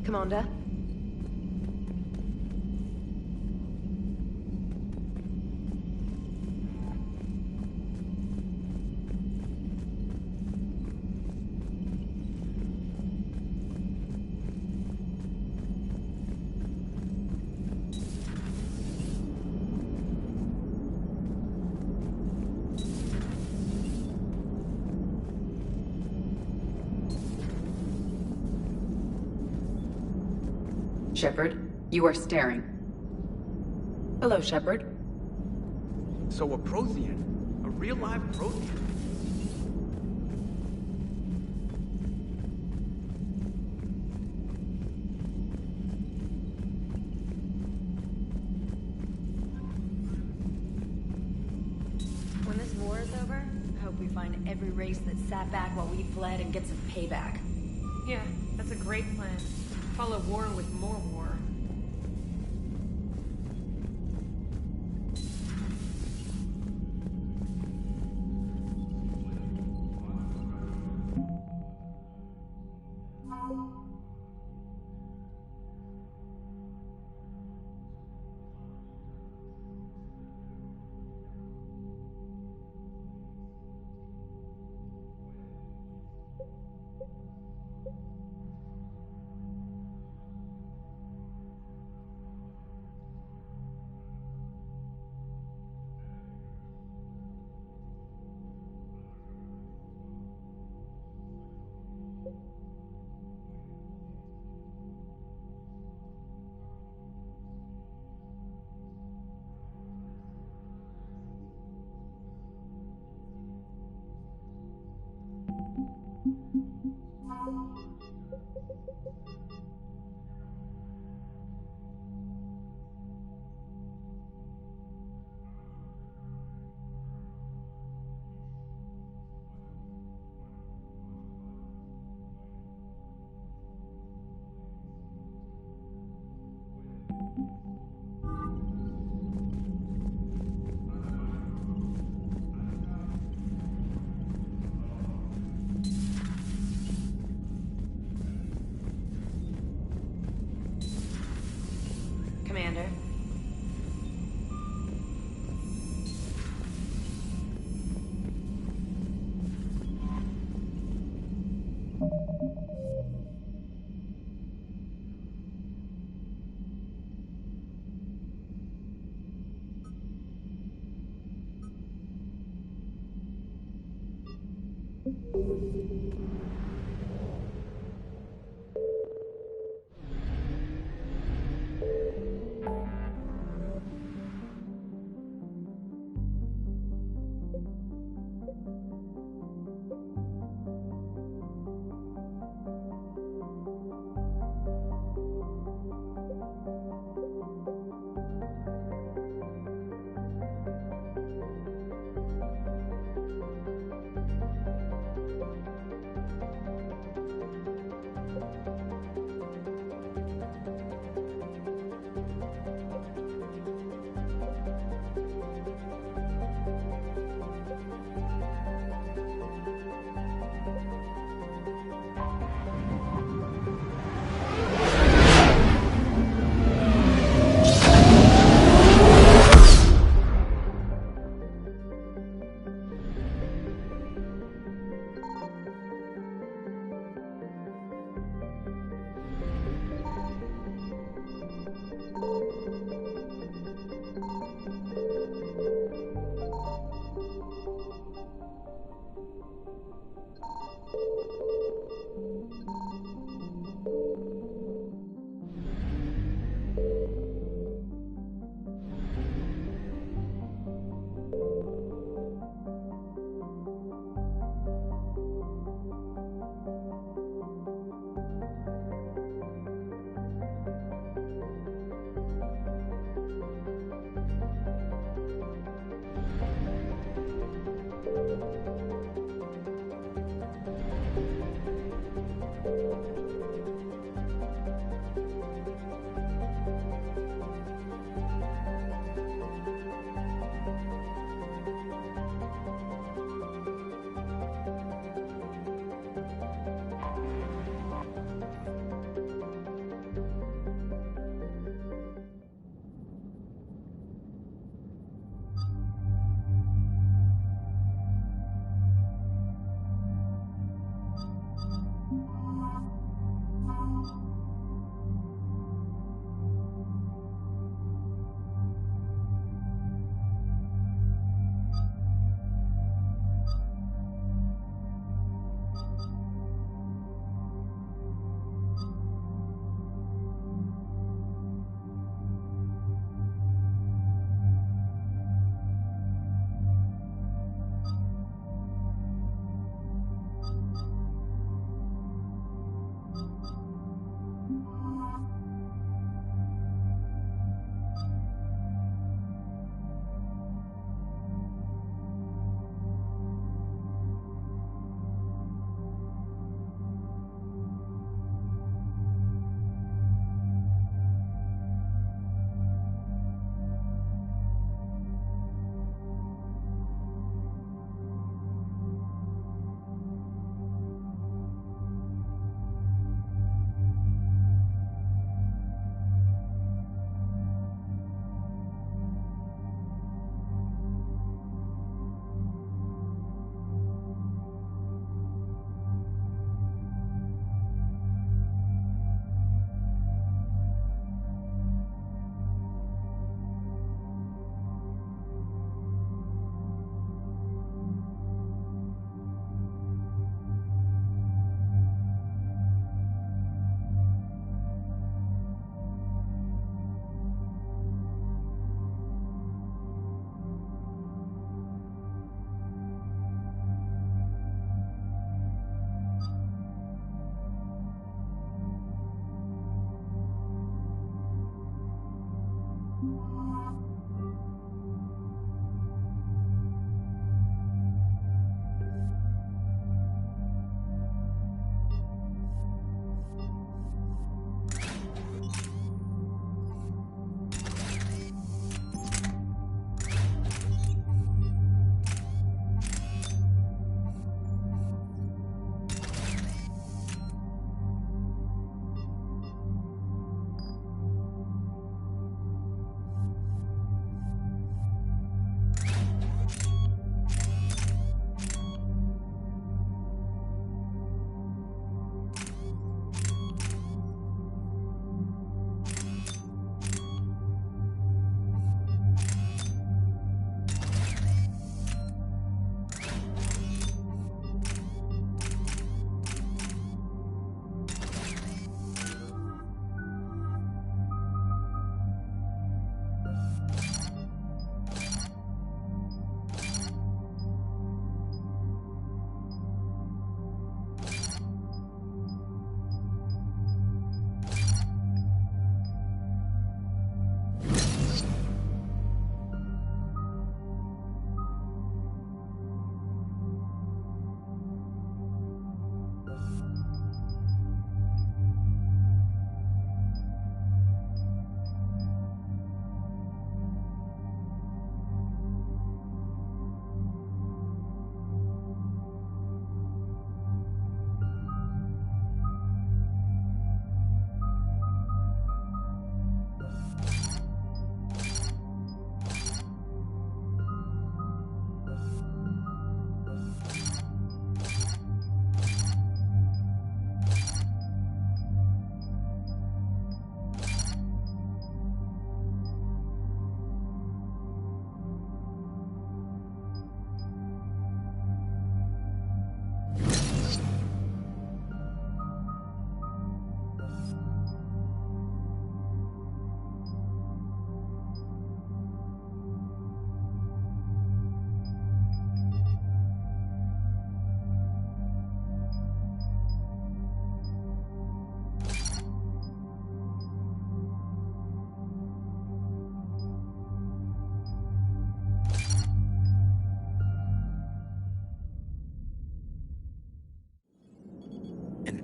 Commander? Shepard, you are staring. Hello, Shepard. So a Prothean. A real live Prothean. When this war is over, I hope we find every race that sat back while we fled and get some payback. Yeah, that's a great plan. Follow war with more war.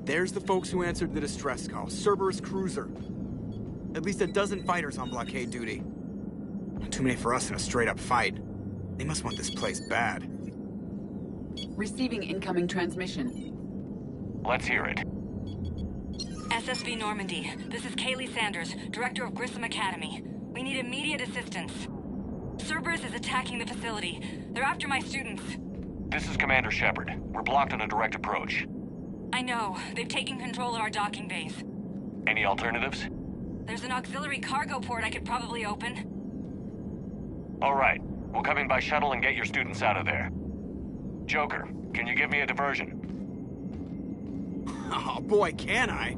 There's the folks who answered the distress call. Cerberus cruiser. At least a dozen fighters on blockade duty. Too many for us in a straight-up fight. They must want this place bad. Receiving incoming transmission. Let's hear it. SSV Normandy. This is Kaylee Sanders, Director of Grissom Academy. We need immediate assistance. Cerberus is attacking the facility. They're after my students. This is Commander Shepard. We're blocked on a direct approach. I know. They've taken control of our docking bays. Any alternatives? There's an auxiliary cargo port I could probably open. All right. We'll come in by shuttle and get your students out of there. Joker, can you give me a diversion? Oh boy, can I?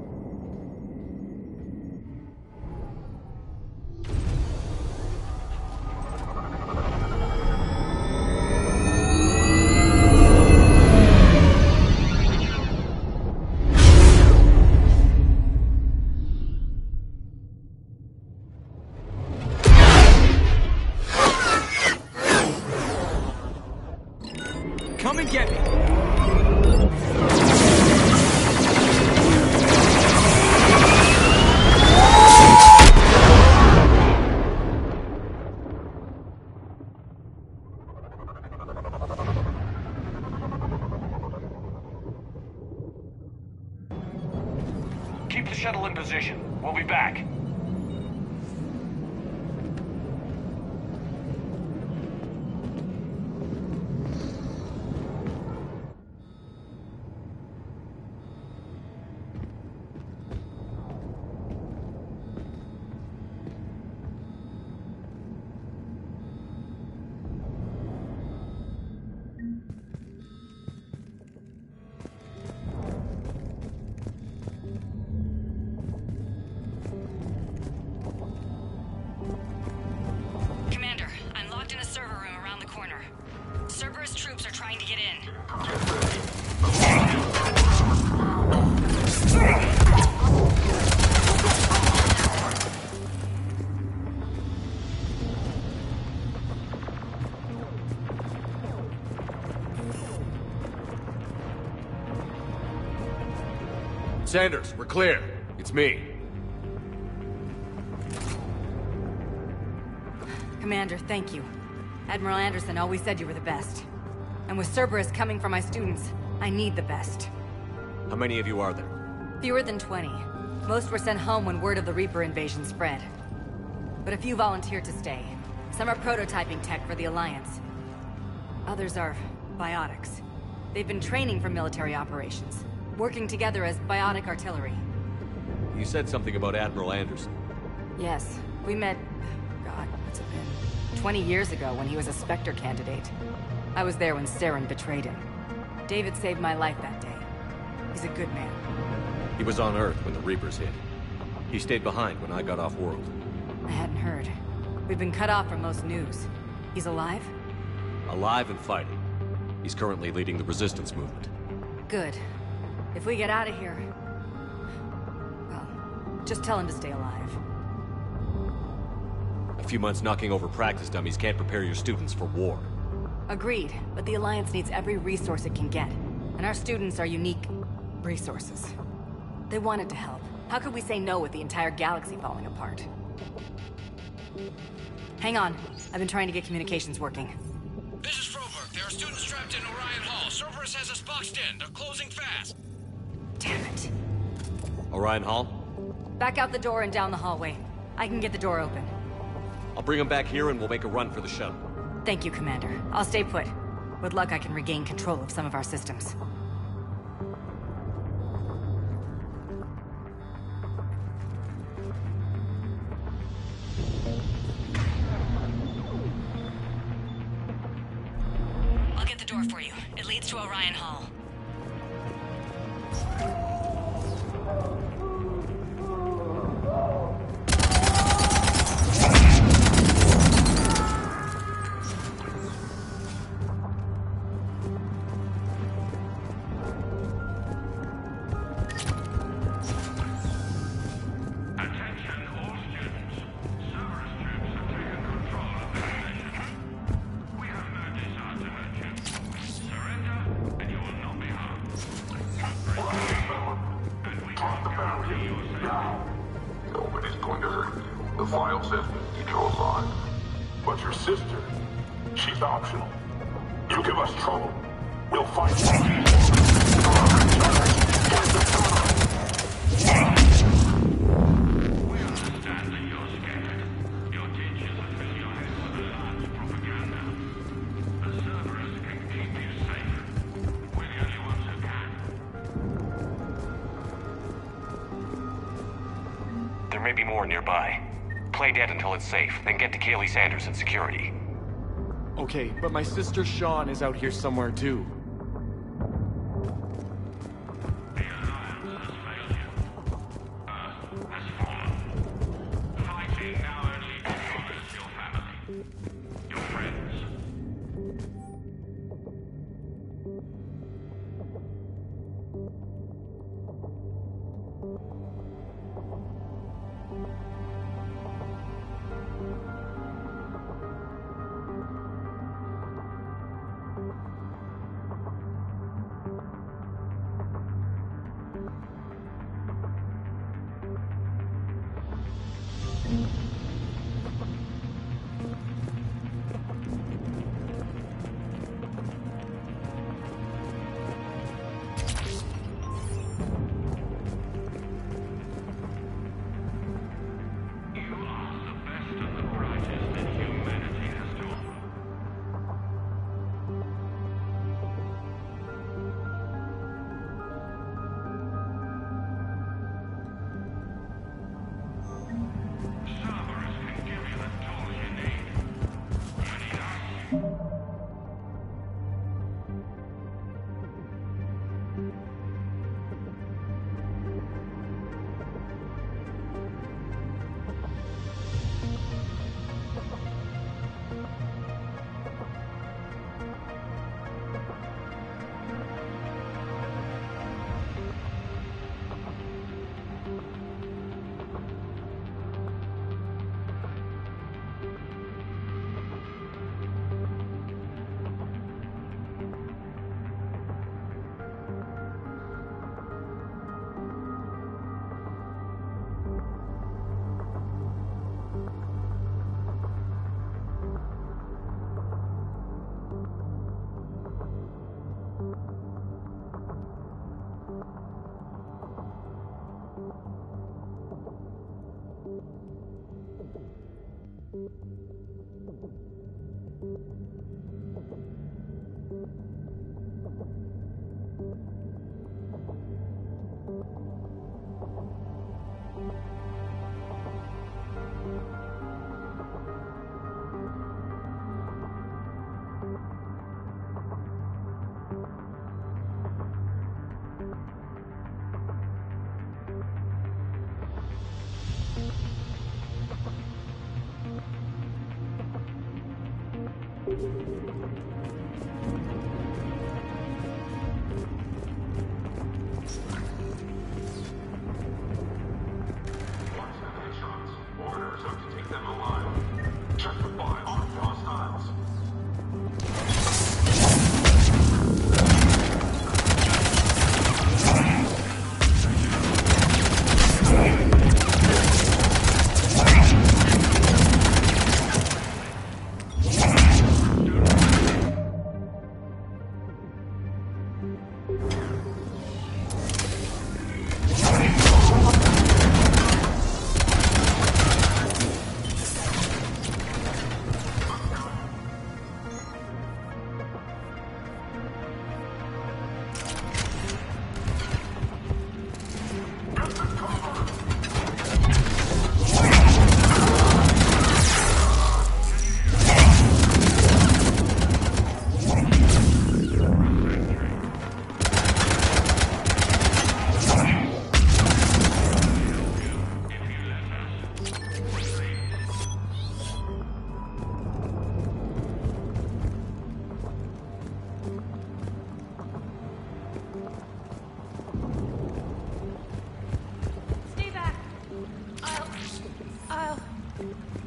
Come and get me! Keep the shuttle in position. We'll be back. Cerberus troops are trying to get in. Sanders, we're clear. It's me. Commander, thank you. Admiral Anderson always said you were the best. And with Cerberus coming for my students, I need the best. How many of you are there? Fewer than 20. Most were sent home when word of the Reaper invasion spread. But a few volunteered to stay. Some are prototyping tech for the Alliance. Others are biotics. They've been training for military operations, working together as biotic artillery. You said something about Admiral Anderson. Yes, we met... God, what's it been? 20 years ago when he was a Spectre candidate. I was there when Saren betrayed him. David saved my life that day. He's a good man. He was on Earth when the Reapers hit. He stayed behind when I got off-world. I hadn't heard. We've been cut off from most news. He's alive? Alive and fighting. He's currently leading the resistance movement. Good. If we get out of here... well, just tell him to stay alive. A few months knocking over practice dummies can't prepare your students for war. Agreed, but the Alliance needs every resource it can get. And our students are unique resources. They wanted to help. How could we say no with the entire galaxy falling apart? Hang on. I've been trying to get communications working. This is Froberg. There are students trapped in Orion Hall. Cerberus has us boxed in. They're closing fast. Damn it. Orion Hall? Back out the door and down the hallway. I can get the door open. I'll bring them back here and we'll make a run for the shuttle. Thank you, Commander. I'll stay put. With luck, I can regain control of some of our systems. I'll get the door for you. It leads to Orion Hall. And you will not file says you drove on. But your sister, she's optional. You give us trouble, we'll fight you. There may be more nearby. Play dead until it's safe, then get to Kaylee Sanders and security. Okay, but my sister Sean is out here somewhere too.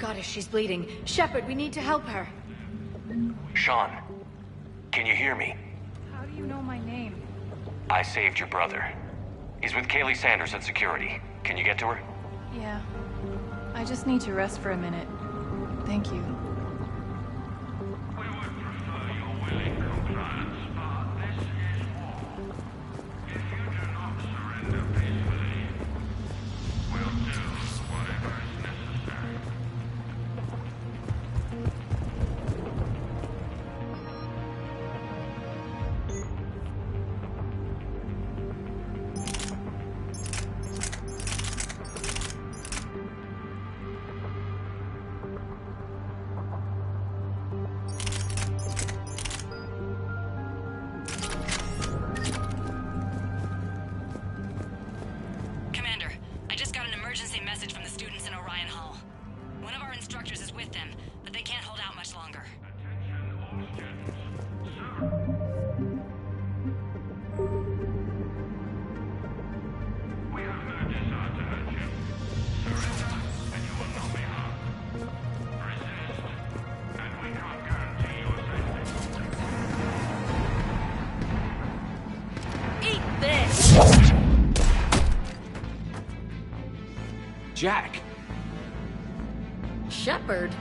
Goddess, she's bleeding. Shepard, we need to help her. Sean, can you hear me? How do you know my name? I saved your brother. He's with Kaylee Sanders at security. Can you get to her? Yeah. I just need to rest for a minute. Thank you. Commander, I just got an emergency message from the students in Orion Hall. One of our instructors is with them, but they can't hold out much longer. Eat this! Jack! Shepard?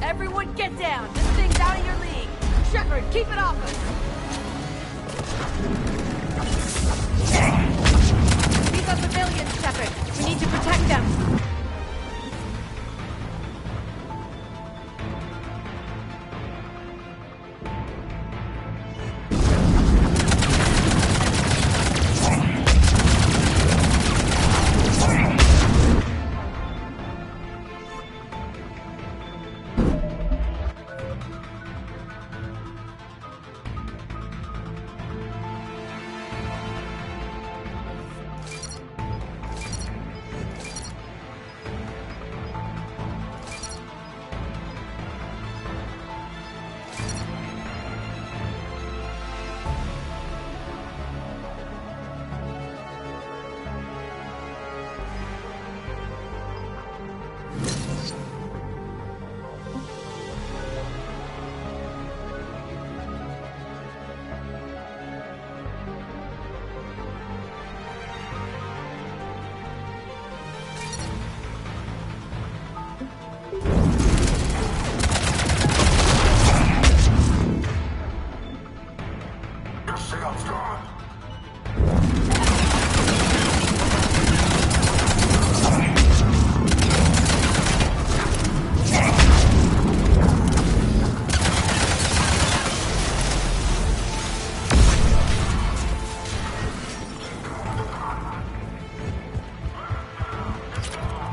Everyone get down! This thing's out of your league! Shepard, keep it off us! These are civilians, Shepard. We need to protect them.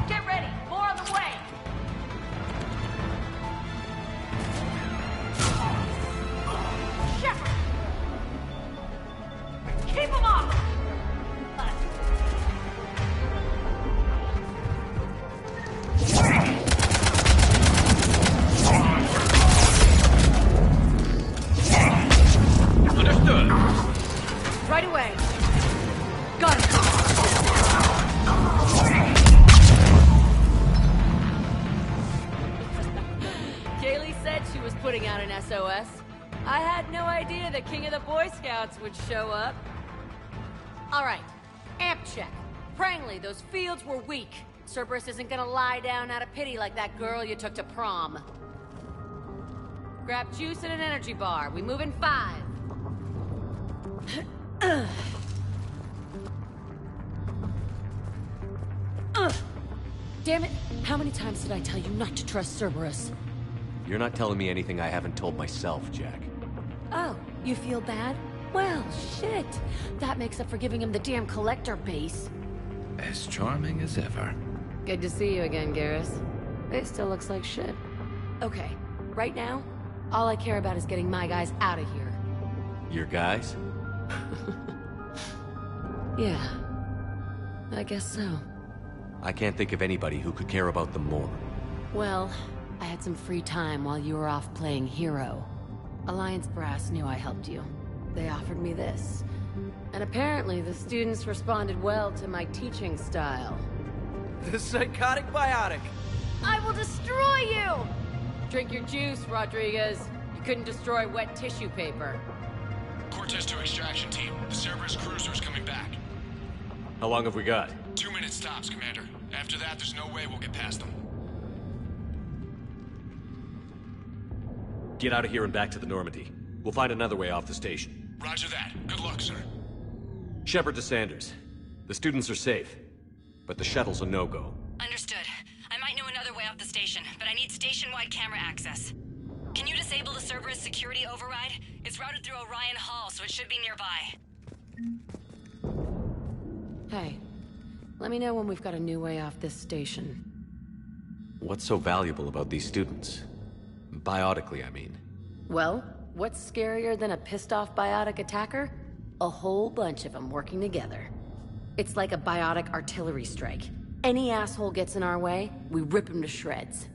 Get ready! More on the way! Shepard! Keep them off! Understood. Right away. Got it. Kaylee said she was putting out an SOS. I had no idea the king of the Boy Scouts would show up. All right, amp check. Prangley, those fields were weak. Cerberus isn't gonna lie down out of pity like that girl you took to prom. Grab juice and an energy bar. We move in 5. Damn it! How many times did I tell you not to trust Cerberus? You're not telling me anything I haven't told myself, Jack. Oh, you feel bad? Well, shit. That makes up for giving him the damn collector base. As charming as ever. Good to see you again, Garrus. It still looks like shit. Okay, right now, all I care about is getting my guys out of here. Your guys? Yeah. I guess so. I can't think of anybody who could care about them more. Well, I had some free time while you were off playing hero. Alliance brass knew I helped you. They offered me this. And apparently the students responded well to my teaching style. The psychotic biotic! I will destroy you! Drink your juice, Rodriguez. You couldn't destroy wet tissue paper. Cortez to extraction team. The Cerberus cruiser is coming back. How long have we got? 2 minutes tops, Commander. After that, there's no way we'll get past them. Get out of here and back to the Normandy. We'll find another way off the station. Roger that. Good luck, sir. Shepard to Sanders. The students are safe, but the shuttle's a no-go. Understood. I might know another way off the station, but I need station-wide camera access. Can you disable the Cerberus security override? It's routed through Orion Hall, so it should be nearby. Hey, let me know when we've got a new way off this station. What's so valuable about these students? Biotically, I mean. Well, what's scarier than a pissed-off biotic attacker? A whole bunch of them working together. It's like a biotic artillery strike. Any asshole gets in our way, we rip him to shreds.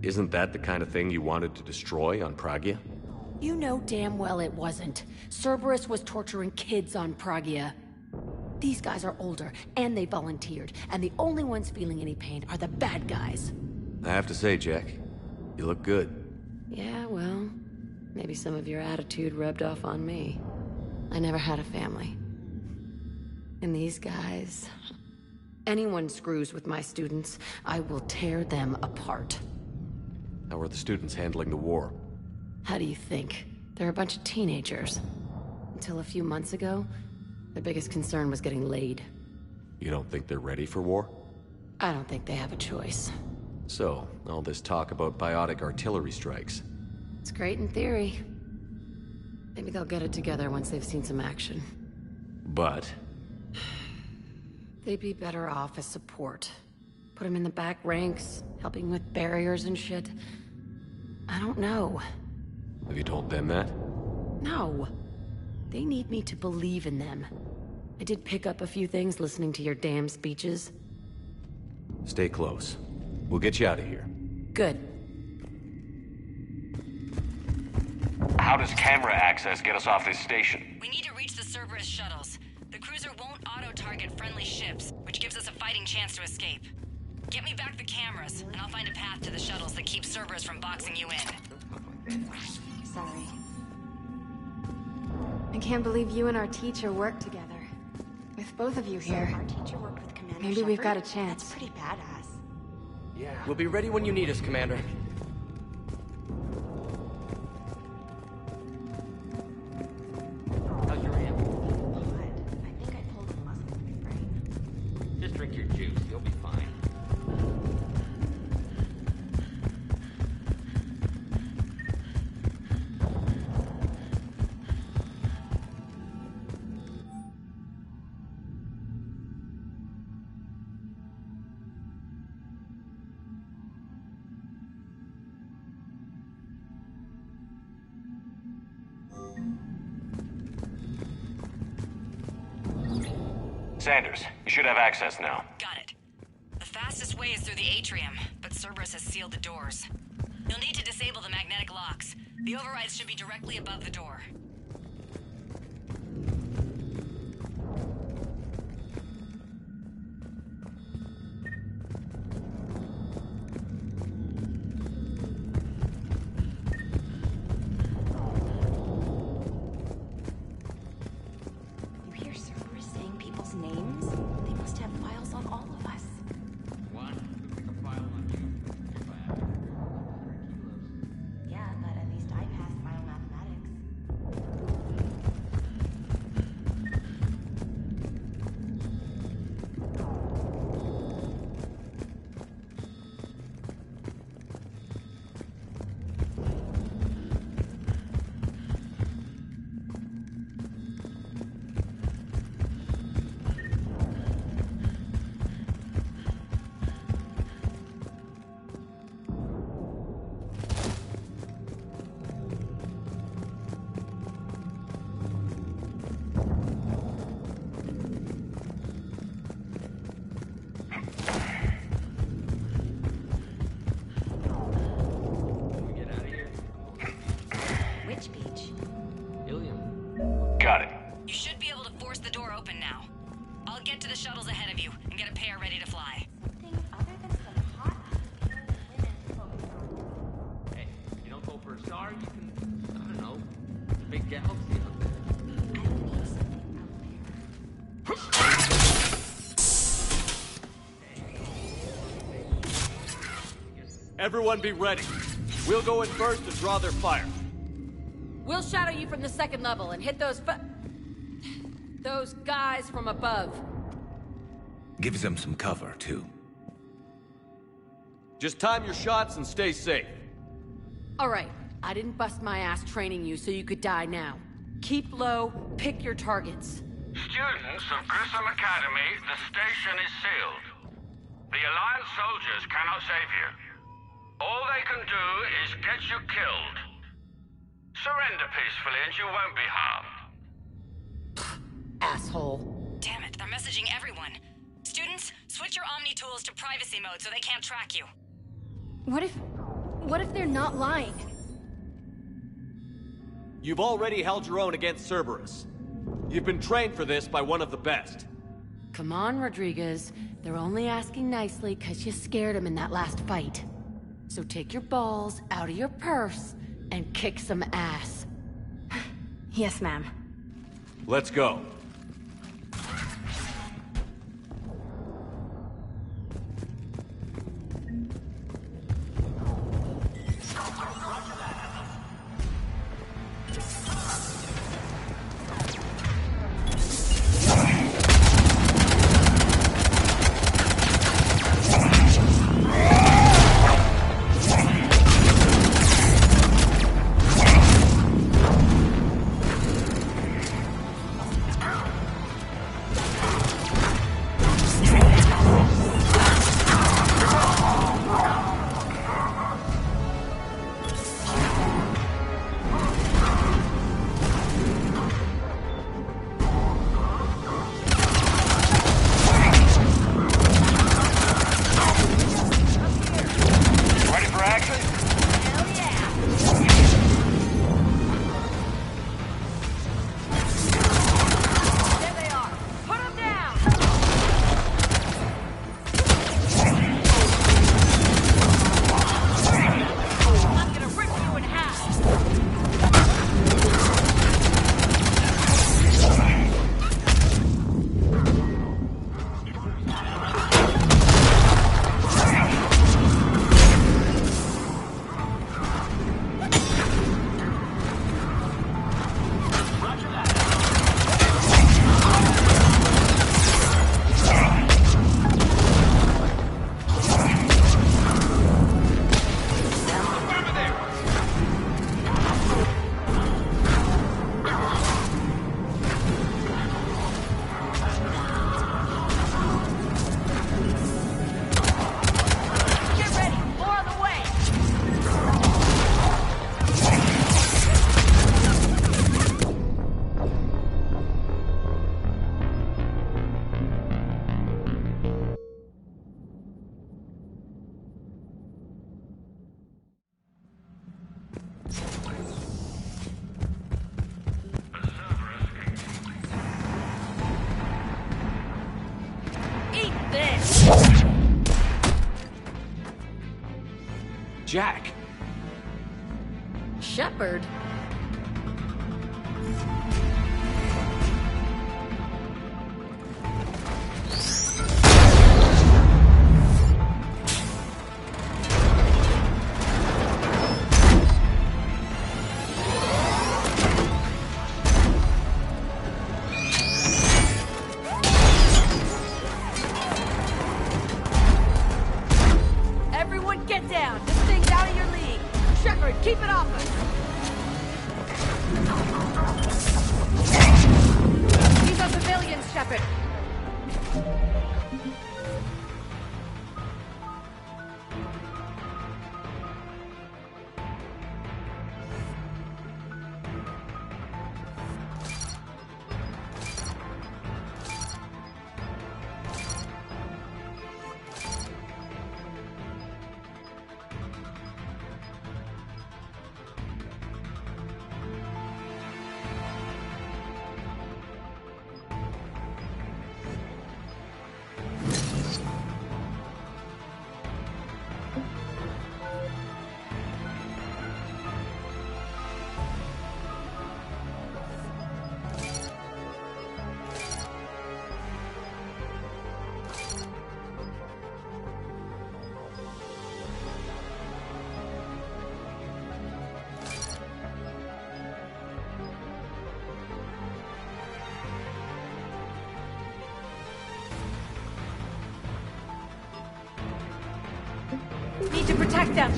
Isn't that the kind of thing you wanted to destroy on Pragia? You know damn well it wasn't. Cerberus was torturing kids on Pragia. These guys are older, and they volunteered, and the only ones feeling any pain are the bad guys. I have to say, Jack, you look good. Yeah, well, maybe some of your attitude rubbed off on me. I never had a family. And these guys... Anyone screws with my students, I will tear them apart. How are the students handling the war? How do you think? They're a bunch of teenagers. Until a few months ago, their biggest concern was getting laid. You don't think they're ready for war? I don't think they have a choice. So, all this talk about biotic artillery strikes. It's great in theory. Maybe they'll get it together once they've seen some action. But? They'd be better off as support. Put them in the back ranks, helping with barriers and shit. I don't know. Have you told them that? No. They need me to believe in them. I did pick up a few things listening to your damn speeches. Stay close. We'll get you out of here. Good. How does camera access get us off this station? We need to reach the Cerberus shuttles. The cruiser won't auto-target friendly ships, which gives us a fighting chance to escape. Get me back the cameras, and I'll find a path to the shuttles that keep Cerberus from boxing you in. Sorry. I can't believe you and our teacher work together. With both of you here. Our teacher worked with Commander Maybe we've got a Shepard? chance. That's pretty badass. Yeah. We'll be ready when you need us, Commander. How's your hand? I think I pulled a muscle in my brain. Just drink your juice. You'll be fine. Sanders, you should have access now. Got it. The fastest way is through the atrium, but Cerberus has sealed the doors. You'll need to disable the magnetic locks. The overrides should be directly above the door. You hear Cerberus saying people's names? They must have files on all of us. One, pick a file on you. If I have Yeah, but at least I passed biomathematics. Everyone be ready. We'll go in first and draw their fire. We'll shadow you from the second level and hit those guys from above. Gives them some cover, too. Just time your shots and stay safe. All right, I didn't bust my ass training you so you could die now. Keep low, pick your targets. Students of Grissom Academy, the station is sealed. The Alliance soldiers cannot save you. All they can do is get you killed. Surrender peacefully and you won't be harmed. Asshole. Damn it, they're messaging everyone. Students, switch your Omni tools to privacy mode so they can't track you. What if they're not lying? You've already held your own against Cerberus. You've been trained for this by one of the best. Come on, Rodriguez. They're only asking nicely because you scared them in that last fight. So take your balls out of your purse and kick some ass. Yes, ma'am. Let's go. Jack! Shepard? Everyone get down! This thing's out of your league! Shepard, keep it off us! These are civilians, Shepard! Need to protect them.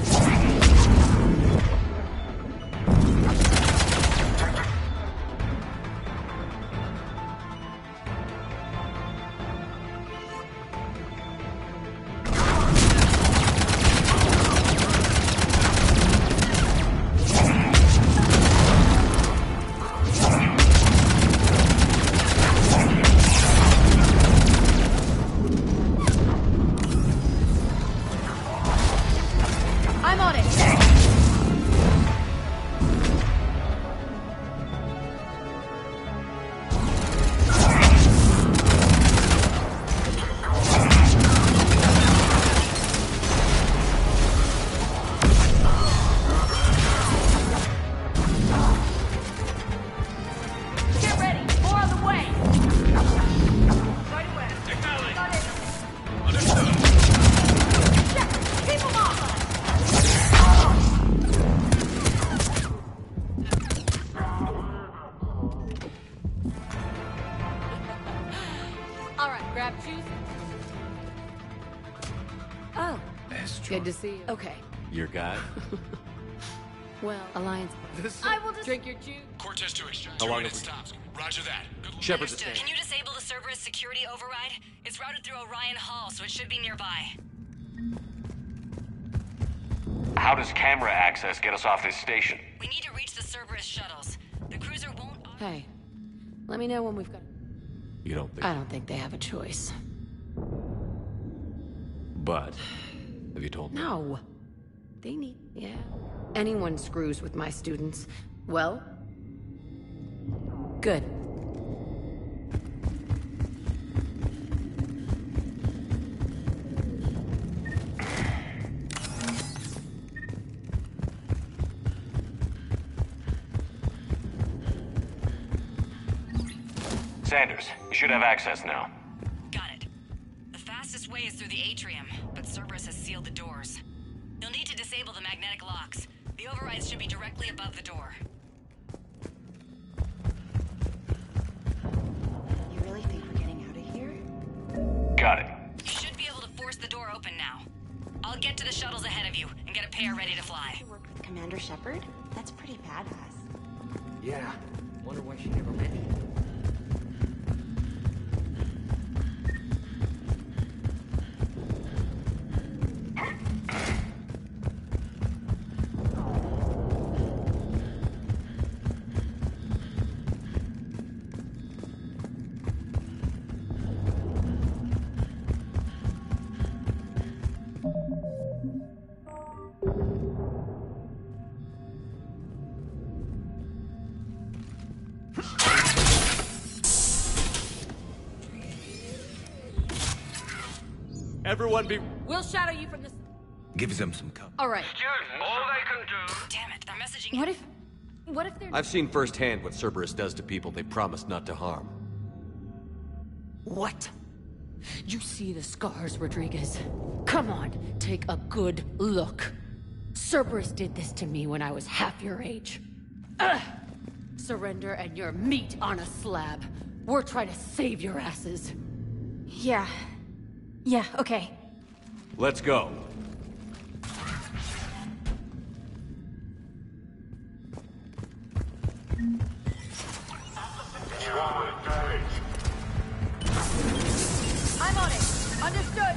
I'm on it. Get ready. More on the way. Right away. Got it. Shepard, keep them off. All right, grab shoes. Oh, good to see you. Okay. Your guy? Well, Alliance. I will just drink your juice. Cortez to extract. How long 2 minutes have we- stops. Roger that. Good luck. Shepard, Understood. Can you disable the Cerberus security override? It's routed through Orion Hall, so it should be nearby. How does camera access get us off this station? We need to reach the Cerberus shuttles. The cruiser won't... Hey, let me know when we've got. You don't think? I don't think they have a choice. But have you told them? No. They need. Yeah. Anyone screws with my students. Well. Good. Sanders, you should have access now. Got it. The fastest way is through the atrium, but Cerberus has sealed the doors. You'll need to disable the magnetic locks. The overrides should be directly above the door. You really think we're getting out of here? Got it. You should be able to force the door open now. I'll get to the shuttles ahead of you and get a pair ready to fly. You work with Commander Shepard? That's pretty badass. Yeah. Wonder why she never mentioned it. Everyone be... We'll shadow you from this. Gives them some cover. All right. Students, all they can do... Damn it, they're messaging What if they're... I've seen firsthand what Cerberus does to people they promised not to harm. What? You see the scars, Rodriguez? Come on, take a good look. Cerberus did this to me when I was half your age. Ugh! Surrender and you're meat on a slab. We're trying to save your asses. Yeah. Yeah, okay. Let's go. I'm on it. Understood.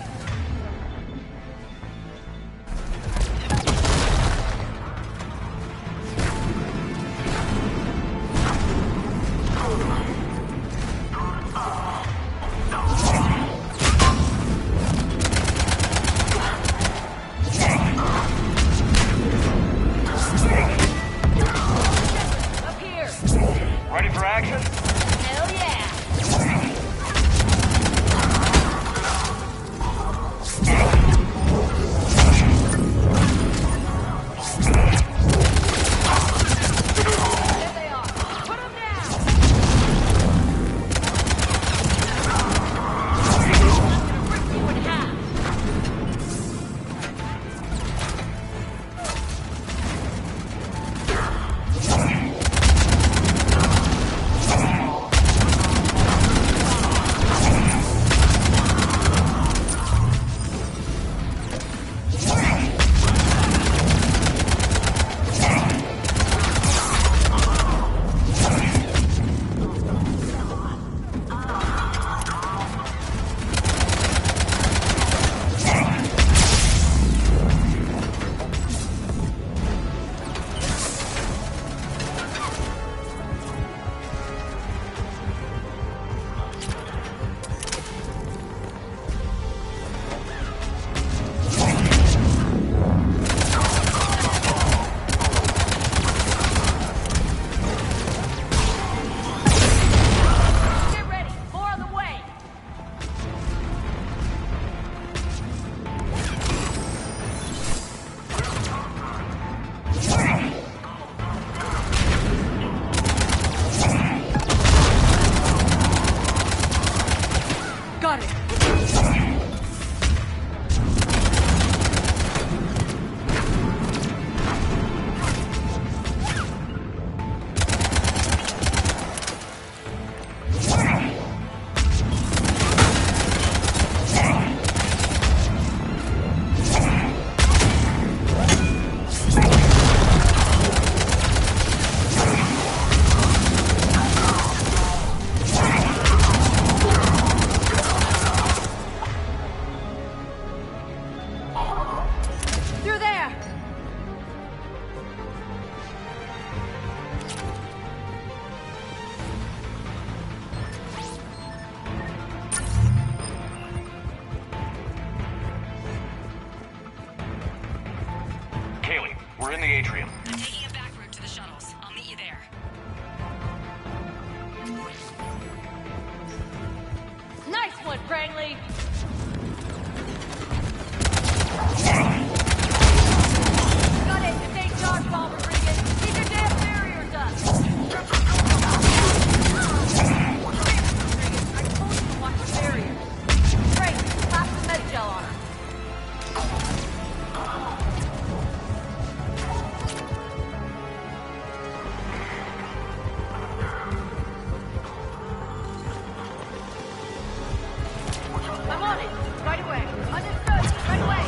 We're in the atrium. I'm taking a back route to the shuttles. I'll meet you there. Nice one, Prangley! Got it! If they dodgeball, Rodriguez, keep your damn barriers up! Rodriguez, I told you to watch the barriers. Great, slap some med gel on her. I'm on it! Right away! Understood! Right away!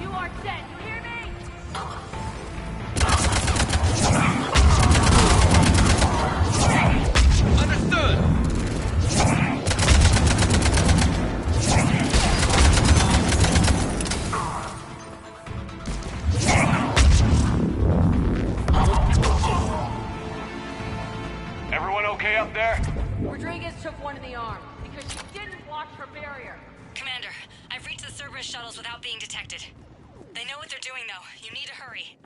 You are dead! You hear me? Understood! Everyone okay up there? Rodriguez took one in the arm because she didn't watch her barrier. Commander, I've reached the Cerberus shuttles without being detected. They know what they're doing, though. You need to hurry.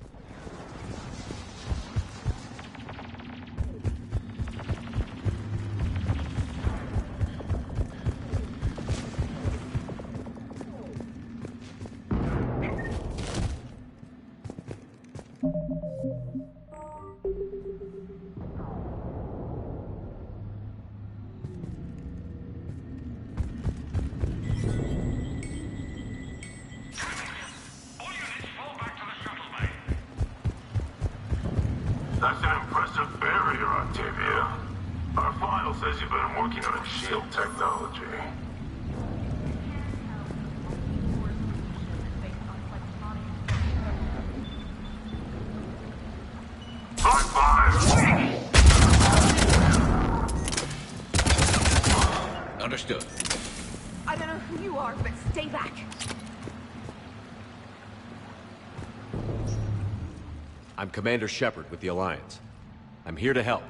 That's an impressive barrier, Octavia. Our file says you've been working on shield technology. Understood. I don't know who you are, but stay back. I'm Commander Shepard with the Alliance. I'm here to help.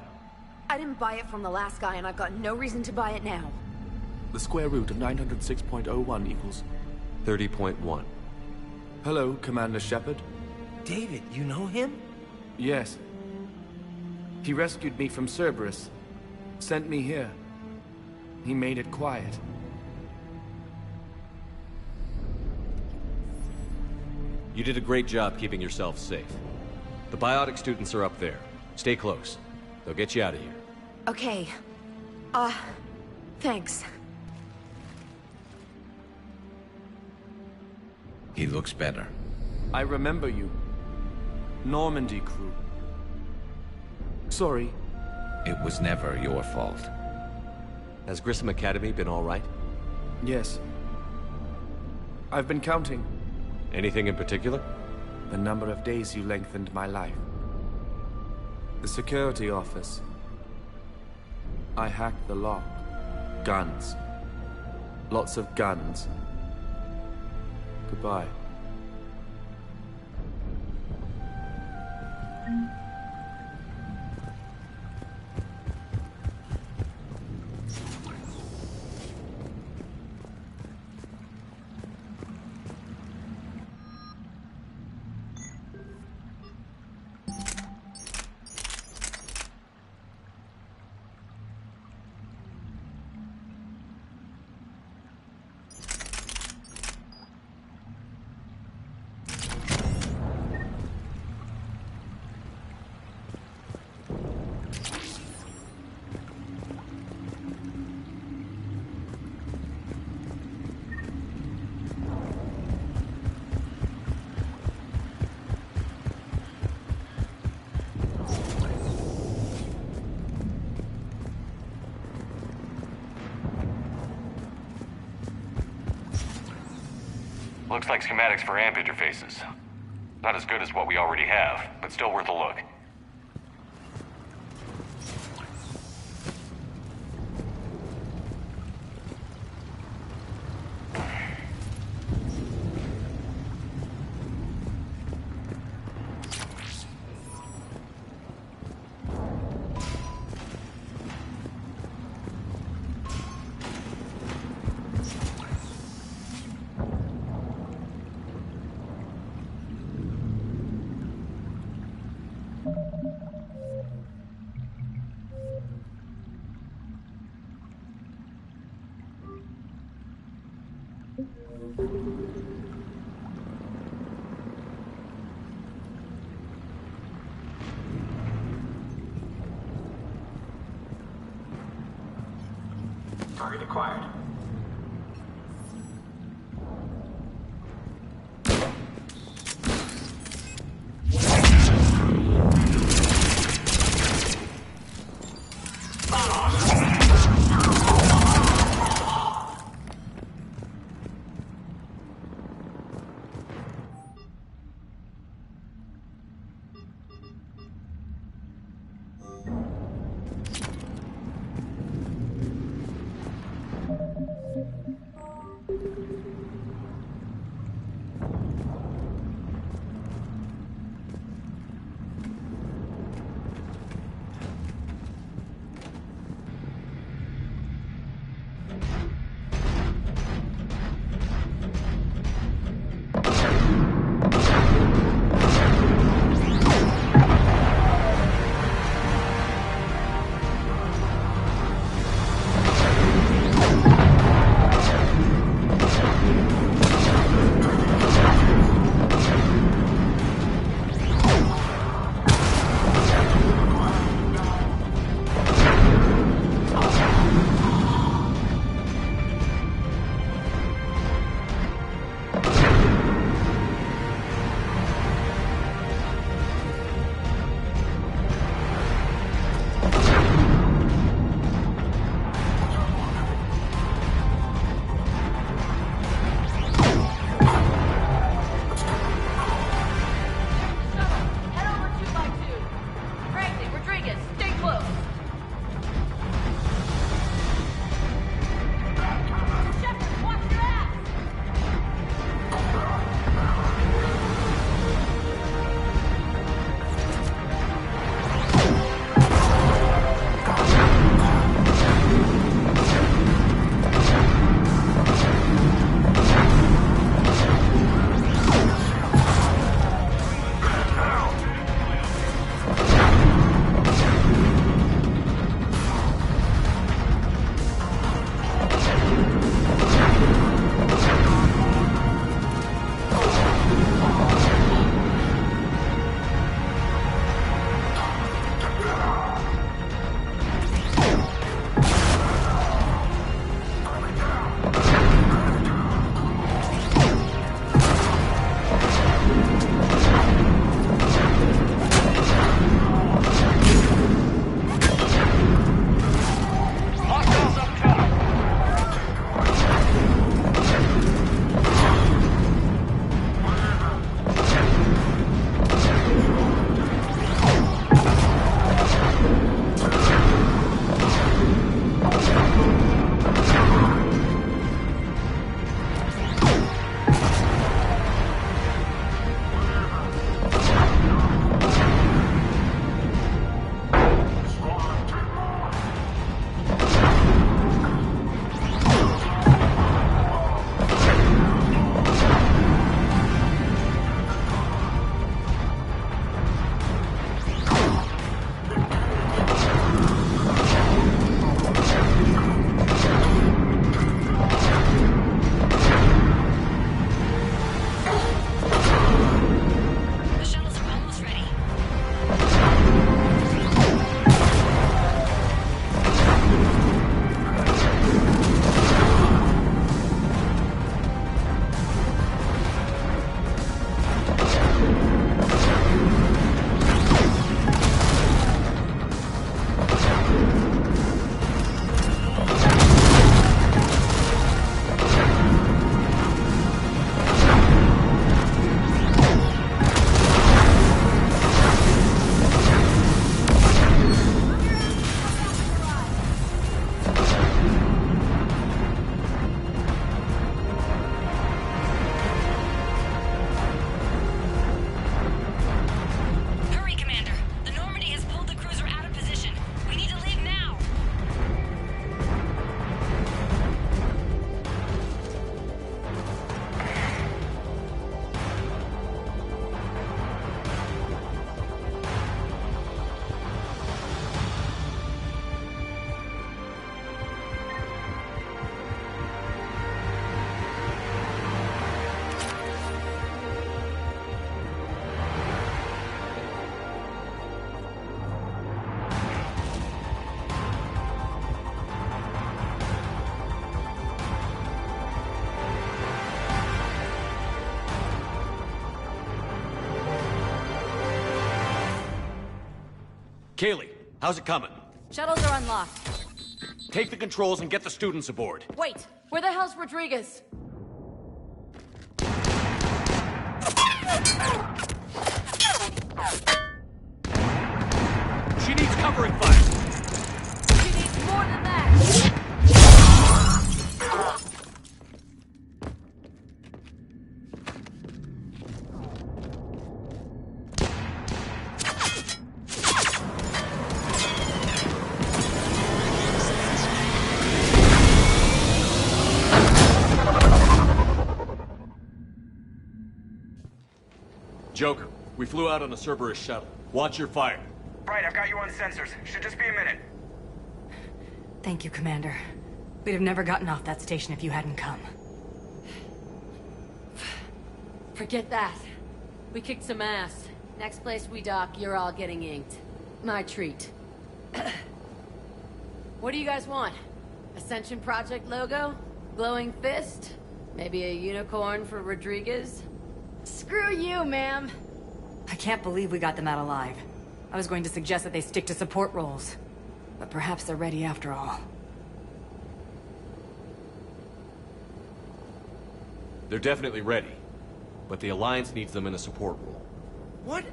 I didn't buy it from the last guy, and I've got no reason to buy it now. The square root of 906.01 equals... 30.1. Hello, Commander Shepard. David, you know him? Yes. He rescued me from Cerberus. Sent me here. He made it quiet. You did a great job keeping yourself safe. The biotic students are up there. Stay close. They'll get you out of here. Okay. Thanks. He looks better. I remember you. Normandy crew. Sorry. It was never your fault. Has Grissom Academy been all right? Yes. I've been counting. Anything in particular? The number of days you lengthened my life. The security office. I hacked the lock. Guns. Lots of guns. Goodbye. Looks like schematics for amp interfaces. Not as good as what we already have, but still worth a look. Target acquired. Kaylee, how's it coming? Shuttles are unlocked. Take the controls and get the students aboard. Wait, where the hell's Rodriguez? She needs covering fire. She needs more than that. Joker, we flew out on a Cerberus shuttle. Watch your fire. Right, I've got you on sensors. Should just be a minute. Thank you, Commander. We'd have never gotten off that station if you hadn't come. Forget that. We kicked some ass. Next place we dock, you're all getting inked. My treat. What do you guys want? Ascension Project logo? Glowing fist? Maybe a unicorn for Rodriguez? Screw you, ma'am! I can't believe we got them out alive. I was going to suggest that they stick to support roles. But perhaps they're ready after all. They're definitely ready. But the Alliance needs them in a support role. What?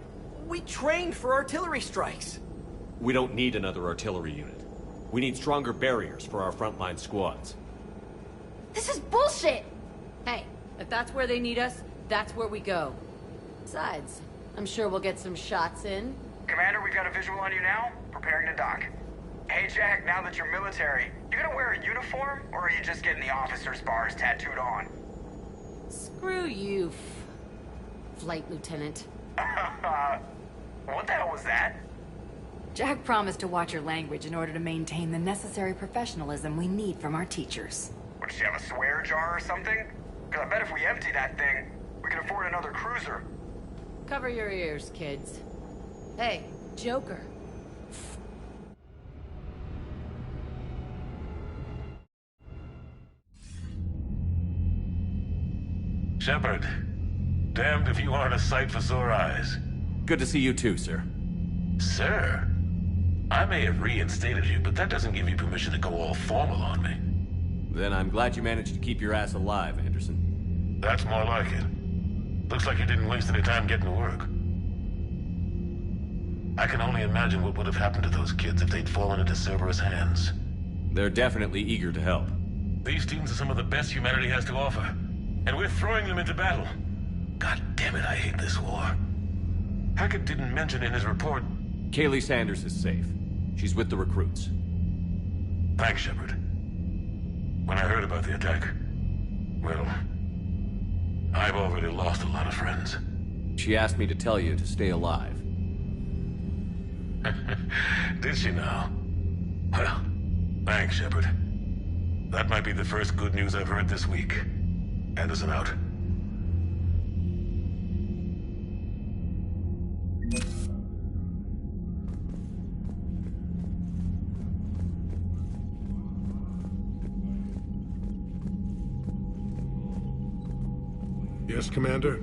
We trained for artillery strikes. We don't need another artillery unit. We need stronger barriers for our frontline squads. This is bullshit! Hey, if that's where they need us, that's where we go. Besides, I'm sure we'll get some shots in. Commander, we've got a visual on you now. Preparing to dock. Hey, Jack, now that you're military, you gonna wear a uniform, or are you just getting the officer's bars tattooed on? Screw you, Flight Lieutenant. What the hell was that? Jack promised to watch your language in order to maintain the necessary professionalism we need from our teachers. Would she have a swear jar or something? Because I bet if we empty that thing, we can afford another cruiser. Cover your ears, kids. Hey, Joker. Shepard, damned if you aren't a sight for sore eyes. Good to see you too, sir. Sir? I may have reinstated you, but that doesn't give you permission to go all formal on me. Then I'm glad you managed to keep your ass alive, Anderson. That's more like it. Looks like you didn't waste any time getting to work. I can only imagine what would have happened to those kids if they'd fallen into Cerberus' hands. They're definitely eager to help. These students are some of the best humanity has to offer. And we're throwing them into battle. God damn it, I hate this war. Hackett didn't mention in his report... Kaylee Sanders is safe. She's with the recruits. Thanks, Shepard. When I heard about the attack, well, I've already lost a lot of friends. She asked me to tell you to stay alive. Did she now? Well, thanks, Shepard. That might be the first good news I've heard this week. Anderson out. Yes, Commander?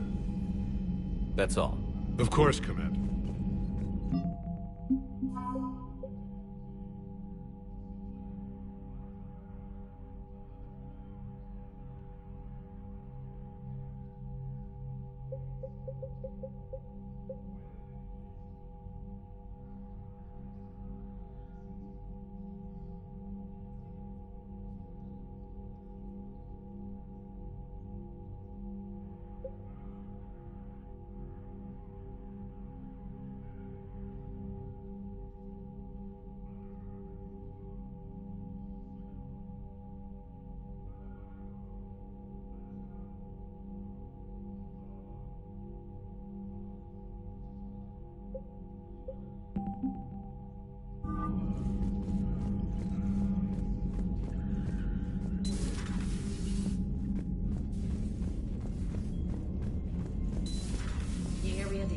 That's all. Of course, Commander.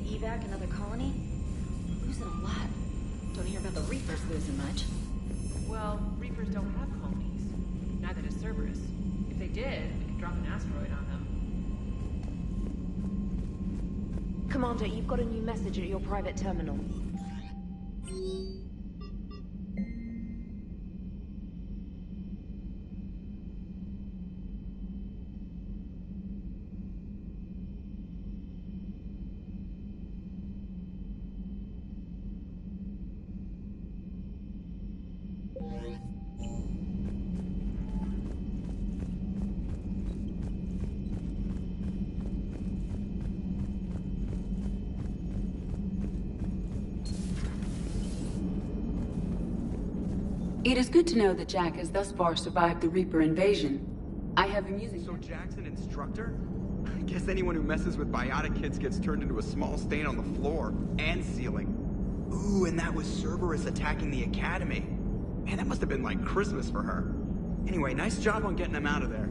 Evac another colony? We're losing a lot. Don't hear about the Reapers losing much. Well, Reapers don't have colonies. Neither does Cerberus. If they did, we could drop an asteroid on them. Commander, you've got a new message at your private terminal. It is good to know that Jack has thus far survived the Reaper invasion. I have him using... So Jack's an instructor? I guess anyone who messes with biotic kids gets turned into a small stain on the floor and ceiling. Ooh, and that was Cerberus attacking the Academy. Man, that must have been like Christmas for her. Anyway, nice job on getting them out of there.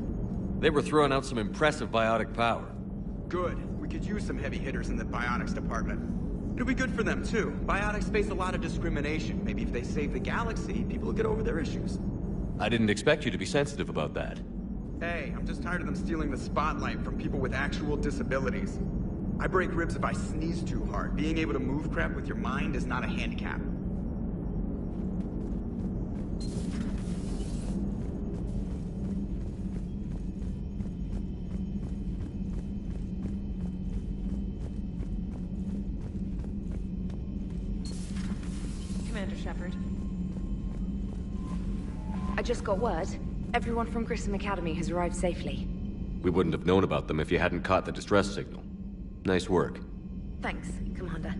They were throwing out some impressive biotic power. Good. We could use some heavy hitters in the biotics department. It'll be good for them, too. Biotics face a lot of discrimination. Maybe if they save the galaxy, people will get over their issues. I didn't expect you to be sensitive about that. Hey, I'm just tired of them stealing the spotlight from people with actual disabilities. I break ribs if I sneeze too hard. Being able to move crap with your mind is not a handicap. Commander Shepard. I just got word. Everyone from Grissom Academy has arrived safely. We wouldn't have known about them if you hadn't caught the distress signal. Nice work. Thanks, Commander.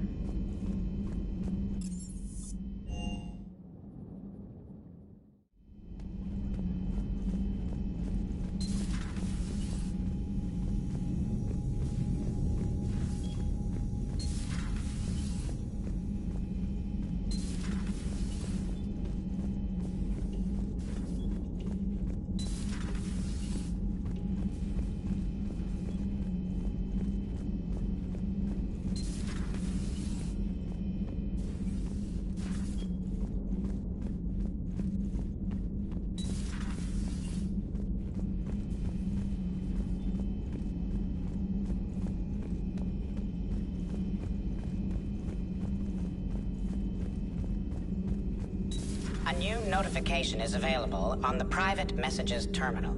A new notification is available on the private messages terminal.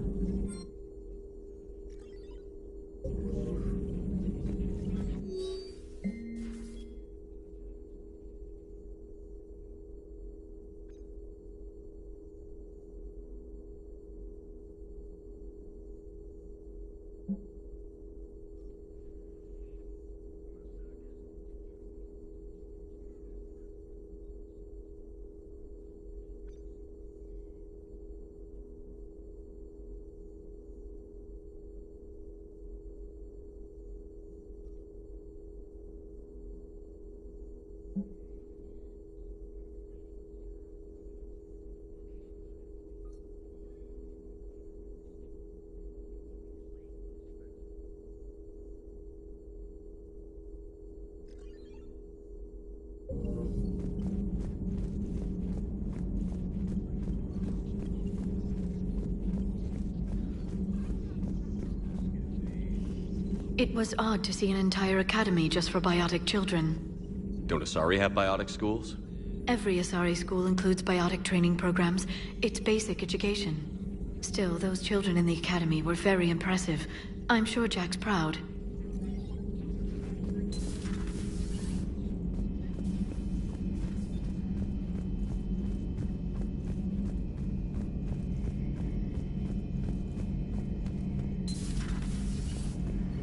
It was odd to see an entire academy just for biotic children. Don't Asari have biotic schools? Every Asari school includes biotic training programs. It's basic education. Still, those children in the academy were very impressive. I'm sure Jack's proud.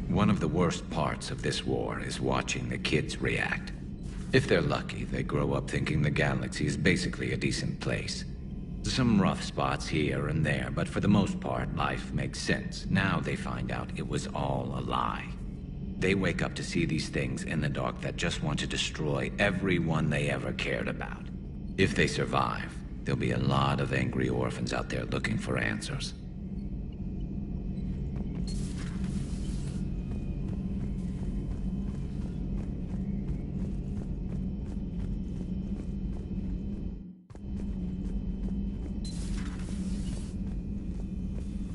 One of the worst parts of this war is watching the kids react. If they're lucky, they grow up thinking the galaxy is basically a decent place. Some rough spots here and there, but for the most part, life makes sense. Now they find out it was all a lie. They wake up to see these things in the dark that just want to destroy everyone they ever cared about. If they survive, there'll be a lot of angry orphans out there looking for answers.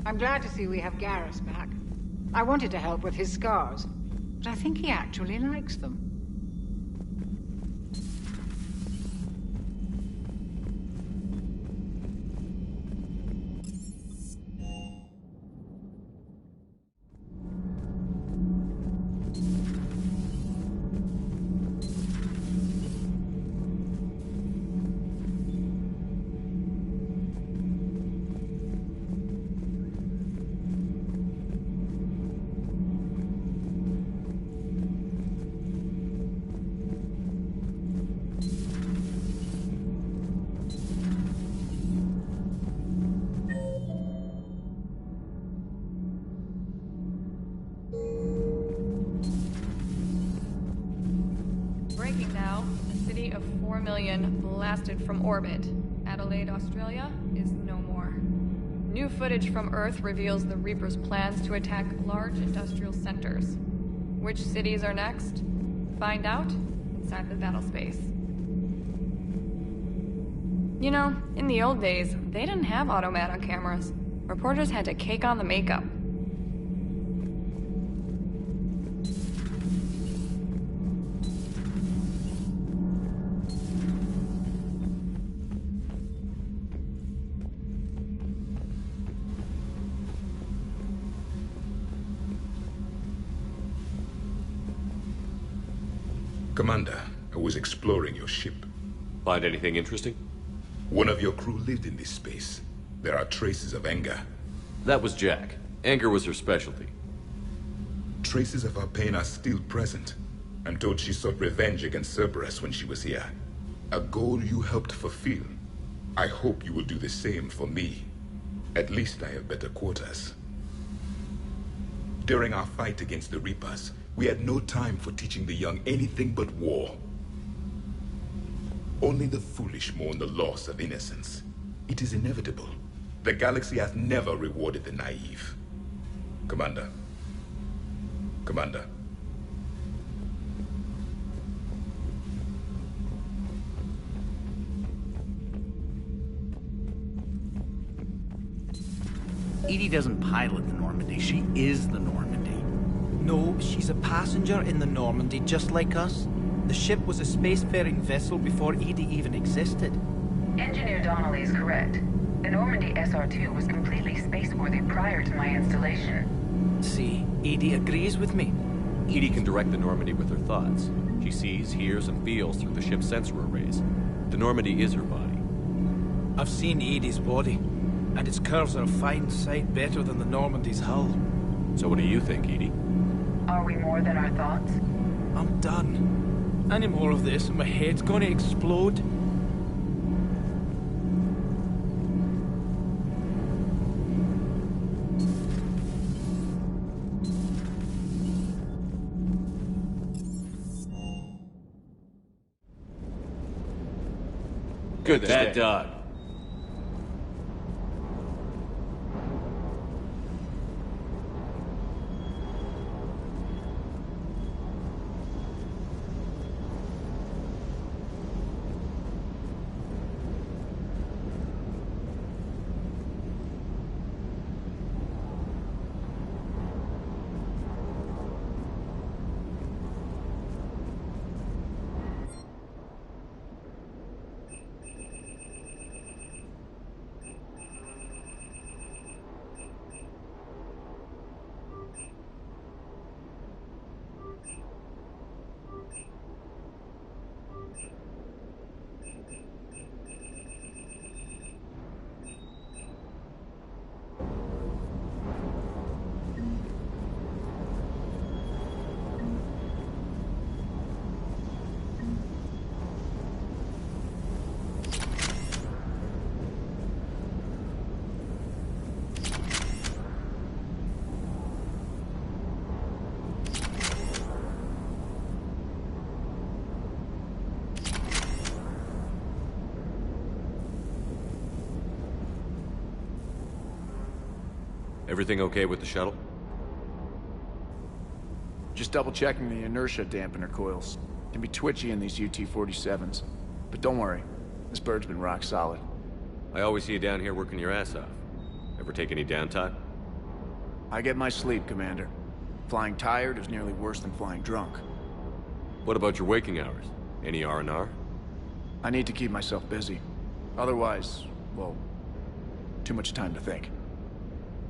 I'm glad to see we have Garrus back. I wanted to help with his scars, but I think he actually likes them. 4 million blasted from orbit. Adelaide, Australia is no more. New footage from Earth reveals the Reaper's plans to attack large industrial centers. Which cities are next? Find out inside the battle space. You know, in the old days, they didn't have automata cameras. Reporters had to cake on the makeup. Commander, I was exploring your ship. Find anything interesting? One of your crew lived in this space. There are traces of anger. That was Jack. Anger was her specialty. Traces of her pain are still present. I'm told she sought revenge against Cerberus when she was here. A goal you helped fulfill. I hope you will do the same for me. At least I have better quarters. During our fight against the Reapers, we had no time for teaching the young anything but war. Only the foolish mourn the loss of innocence. It is inevitable. The galaxy has never rewarded the naive. Commander. Commander. Edie doesn't pilot the Normandy, she is the Normandy. No, she's a passenger in the Normandy, just like us. The ship was a spacefaring vessel before Edie even existed. Engineer Donnelly is correct. The Normandy SR-2 was completely spaceworthy prior to my installation. See, Edie agrees with me. Edie can direct the Normandy with her thoughts. She sees, hears, and feels through the ship's sensor arrays. The Normandy is her body. I've seen Edie's body, and its curves are a fine sight better than the Normandy's hull. So what do you think, Edie? Are we more than our thoughts? I'm done. Any more of this and my head's gonna explode. Good bad dog. Everything okay with the shuttle? Just double-checking the inertia dampener coils. Can be twitchy in these UT-47s. But don't worry, this bird's been rock solid. I always see you down here working your ass off. Ever take any downtime? I get my sleep, Commander. Flying tired is nearly worse than flying drunk. What about your waking hours? Any R&R? I need to keep myself busy. Otherwise, well, too much time to think.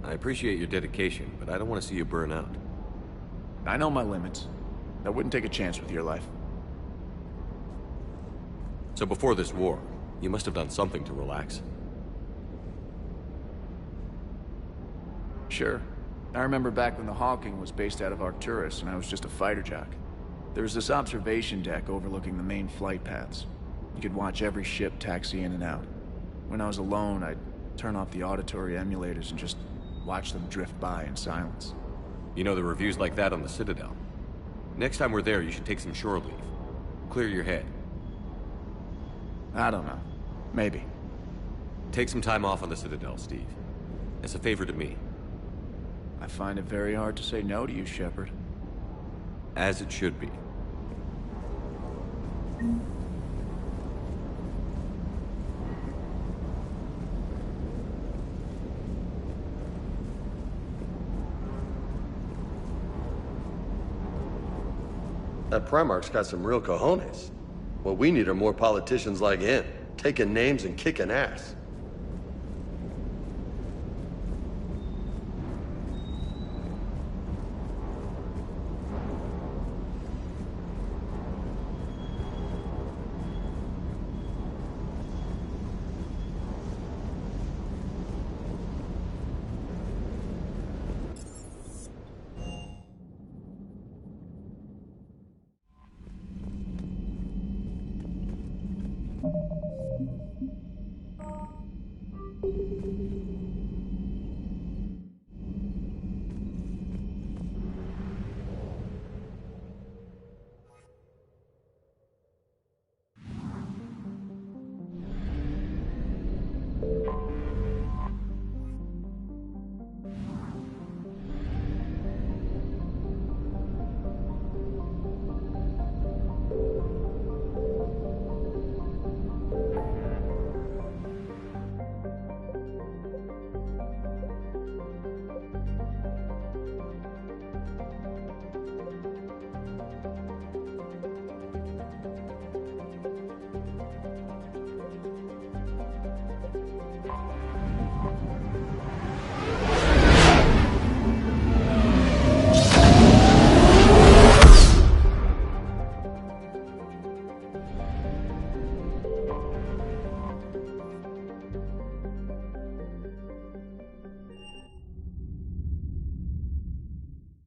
I appreciate your dedication, but I don't want to see you burn out. I know my limits. I wouldn't take a chance with your life. So before this war, you must have done something to relax. Sure. I remember back when the Hawking was based out of Arcturus and I was just a fighter jock. There was this observation deck overlooking the main flight paths. You could watch every ship taxi in and out. When I was alone, I'd turn off the auditory emulators and just watch them drift by in silence. You know, the reviews like that on the Citadel. Next time we're there, you should take some shore leave. Clear your head. I don't know. Maybe. Take some time off on the Citadel, Steve. As a favor to me. I find it very hard to say no to you, Shepard. As it should be. That Primarch's got some real cojones. What we need are more politicians like him, taking names and kicking ass.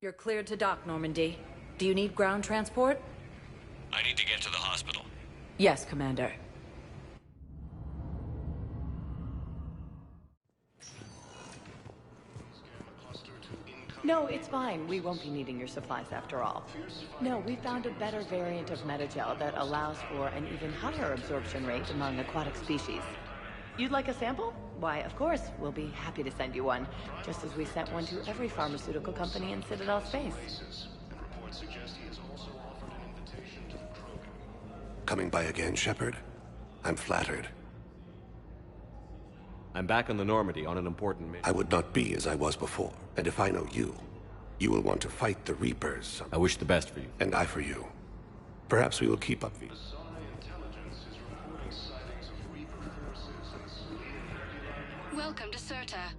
You're cleared to dock, Normandy. Do you need ground transport? I need to get to the hospital. Yes, Commander. No, it's fine. We won't be needing your supplies after all. No, we found a better variant of metagel that allows for an even higher absorption rate among aquatic species. You'd like a sample? Why, of course, we'll be happy to send you one, just as we sent one to every pharmaceutical company in Citadel space. Coming by again, Shepard? I'm flattered. I'm back on the Normandy on an important mission. I would not be as I was before, and if I know you, you will want to fight the Reapers. I wish the best for you. And I for you. Perhaps we will keep up the... Welcome to Serta.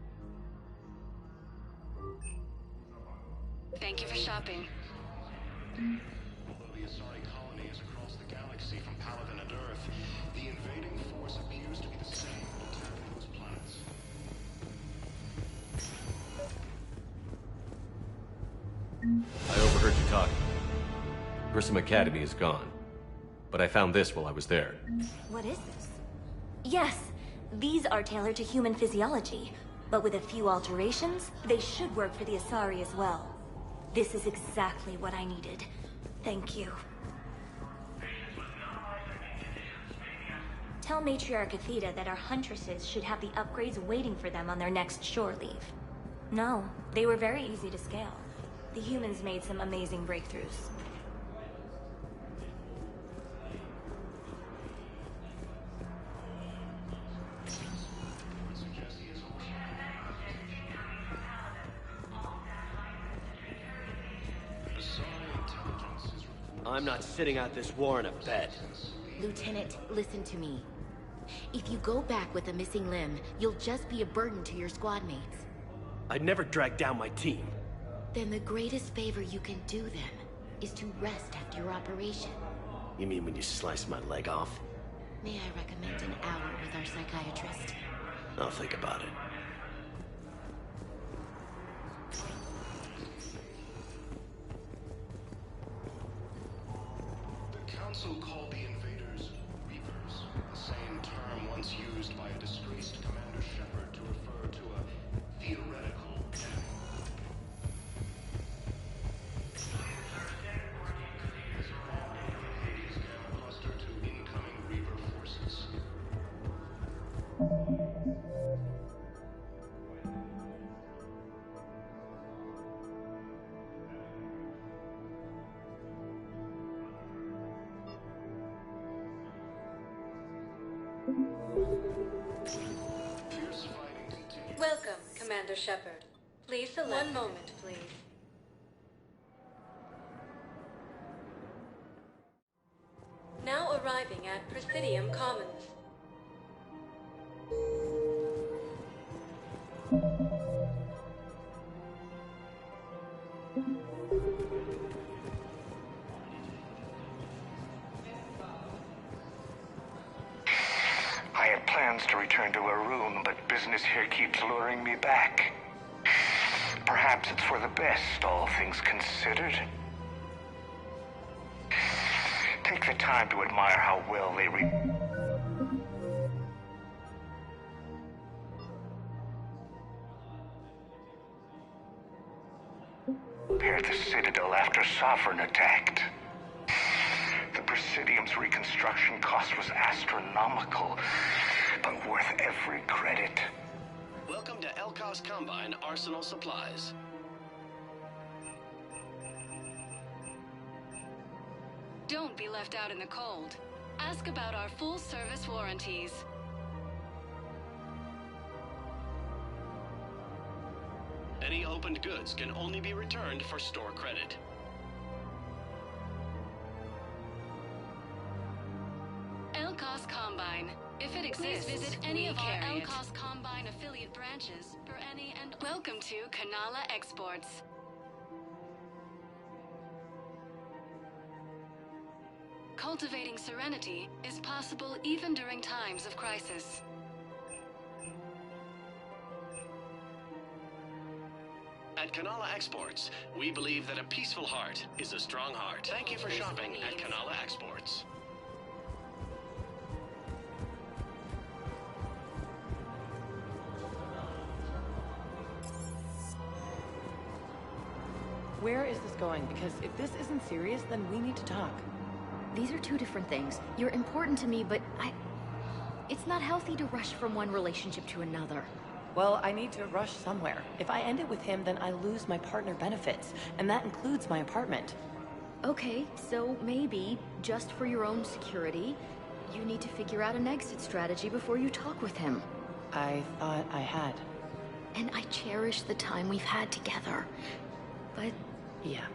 Thank you for shopping. Although the Asari colony is across the galaxy from Paladin and Earth, the invading force appears to be the same and attacking those planets. I overheard you talking. Grissom Academy is gone. But I found this while I was there. What is this? Yes, these are tailored to human physiology, but with a few alterations, they should work for the Asari as well. This is exactly what I needed. Thank you. Tell Matriarch Athena that our huntresses should have the upgrades waiting for them on their next shore leave. No, they were very easy to scale. The humans made some amazing breakthroughs. I'm not sitting out this war in a bed. Lieutenant, listen to me. If you go back with a missing limb, you'll just be a burden to your squad mates. I'd never drag down my team. Then the greatest favor you can do them is to rest after your operation. You mean when you slice my leg off? May I recommend an hour with our psychiatrist? I'll think about it. The Council called the invaders Reapers, the same term once used by a disgraced Commander Shepard to refer to a theoretical enemy. Hades Gamma Cluster to incoming Reaper forces. Welcome, Commander Shepard. Please select. One moment, please. Now arriving at Presidium Commons. I had plans to return to Arun, but business here keeps luring me back. Perhaps it's for the best, all things considered. Take the time to admire how well they repaired the Citadel after Sovereign attacked. The Presidium's reconstruction cost was astronomical, but worth every credit. Welcome to Elkos Combine Arsenal Supplies. Don't be left out in the cold. Ask about our full-service warranties. Any opened goods can only be returned for store credit. Elkos Combine. If it exists, please visit any of our Elkos Combine affiliate branches for any and... Welcome to Kanala Exports. Cultivating serenity is possible even during times of crisis. At Kanala Exports, we believe that a peaceful heart is a strong heart. Thank you for shopping at Kanala Exports. Where is this going? Because if this isn't serious, then we need to talk. These are two different things. You're important to me, but it's not healthy to rush from one relationship to another. Well, I need to rush somewhere. If I end it with him, then I lose my partner benefits, and that includes my apartment. Okay, so maybe, just for your own security, you need to figure out an exit strategy before you talk with him. I thought I had. And I cherish the time we've had together. But... yeah.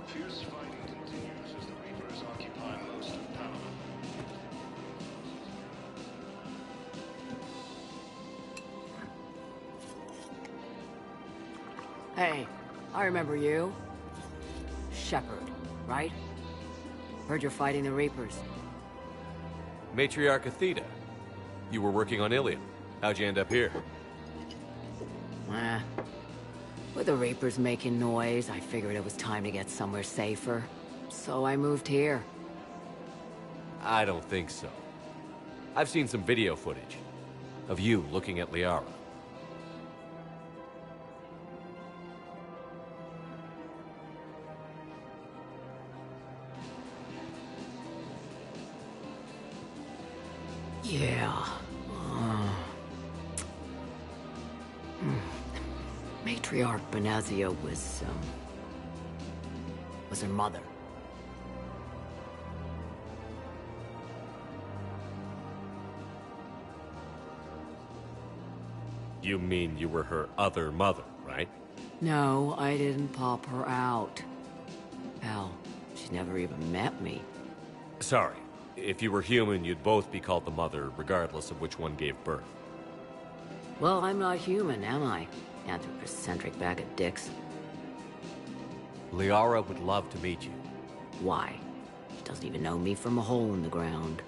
Fierce fighting continues as the Reapers occupy most of Panama. Hey, I remember you. Shepard, right? Heard you're fighting the Reapers. Matriarch Athena. You were working on Ilium. How'd you end up here? With the Reapers making noise, I figured it was time to get somewhere safer. So I moved here. I don't think so. I've seen some video footage of you looking at Liara. Yeah. Matriarch Benazia was her mother. You mean you were her other mother, right? No, I didn't pop her out. Hell, she never even met me. Sorry. If you were human, you'd both be called the mother, regardless of which one gave birth. Well, I'm not human, am I? Anthropocentric bag of dicks. Liara would love to meet you. Why? She doesn't even know me from a hole in the ground.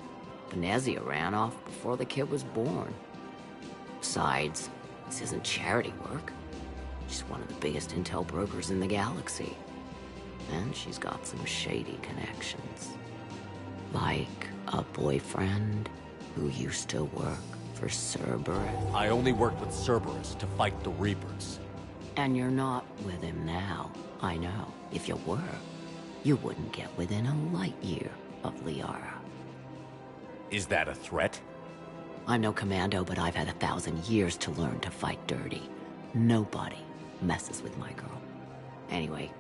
Venezia ran off before the kid was born. Besides, this isn't charity work. She's one of the biggest intel brokers in the galaxy. And she's got some shady connections. Like a boyfriend who used to work for Cerberus. I only worked with Cerberus to fight the Reapers. And you're not with him now. I know. If you were, you wouldn't get within a light year of Liara. Is that a threat? I'm no commando, but I've had 1,000 years to learn to fight dirty. Nobody messes with my girl. Anyway,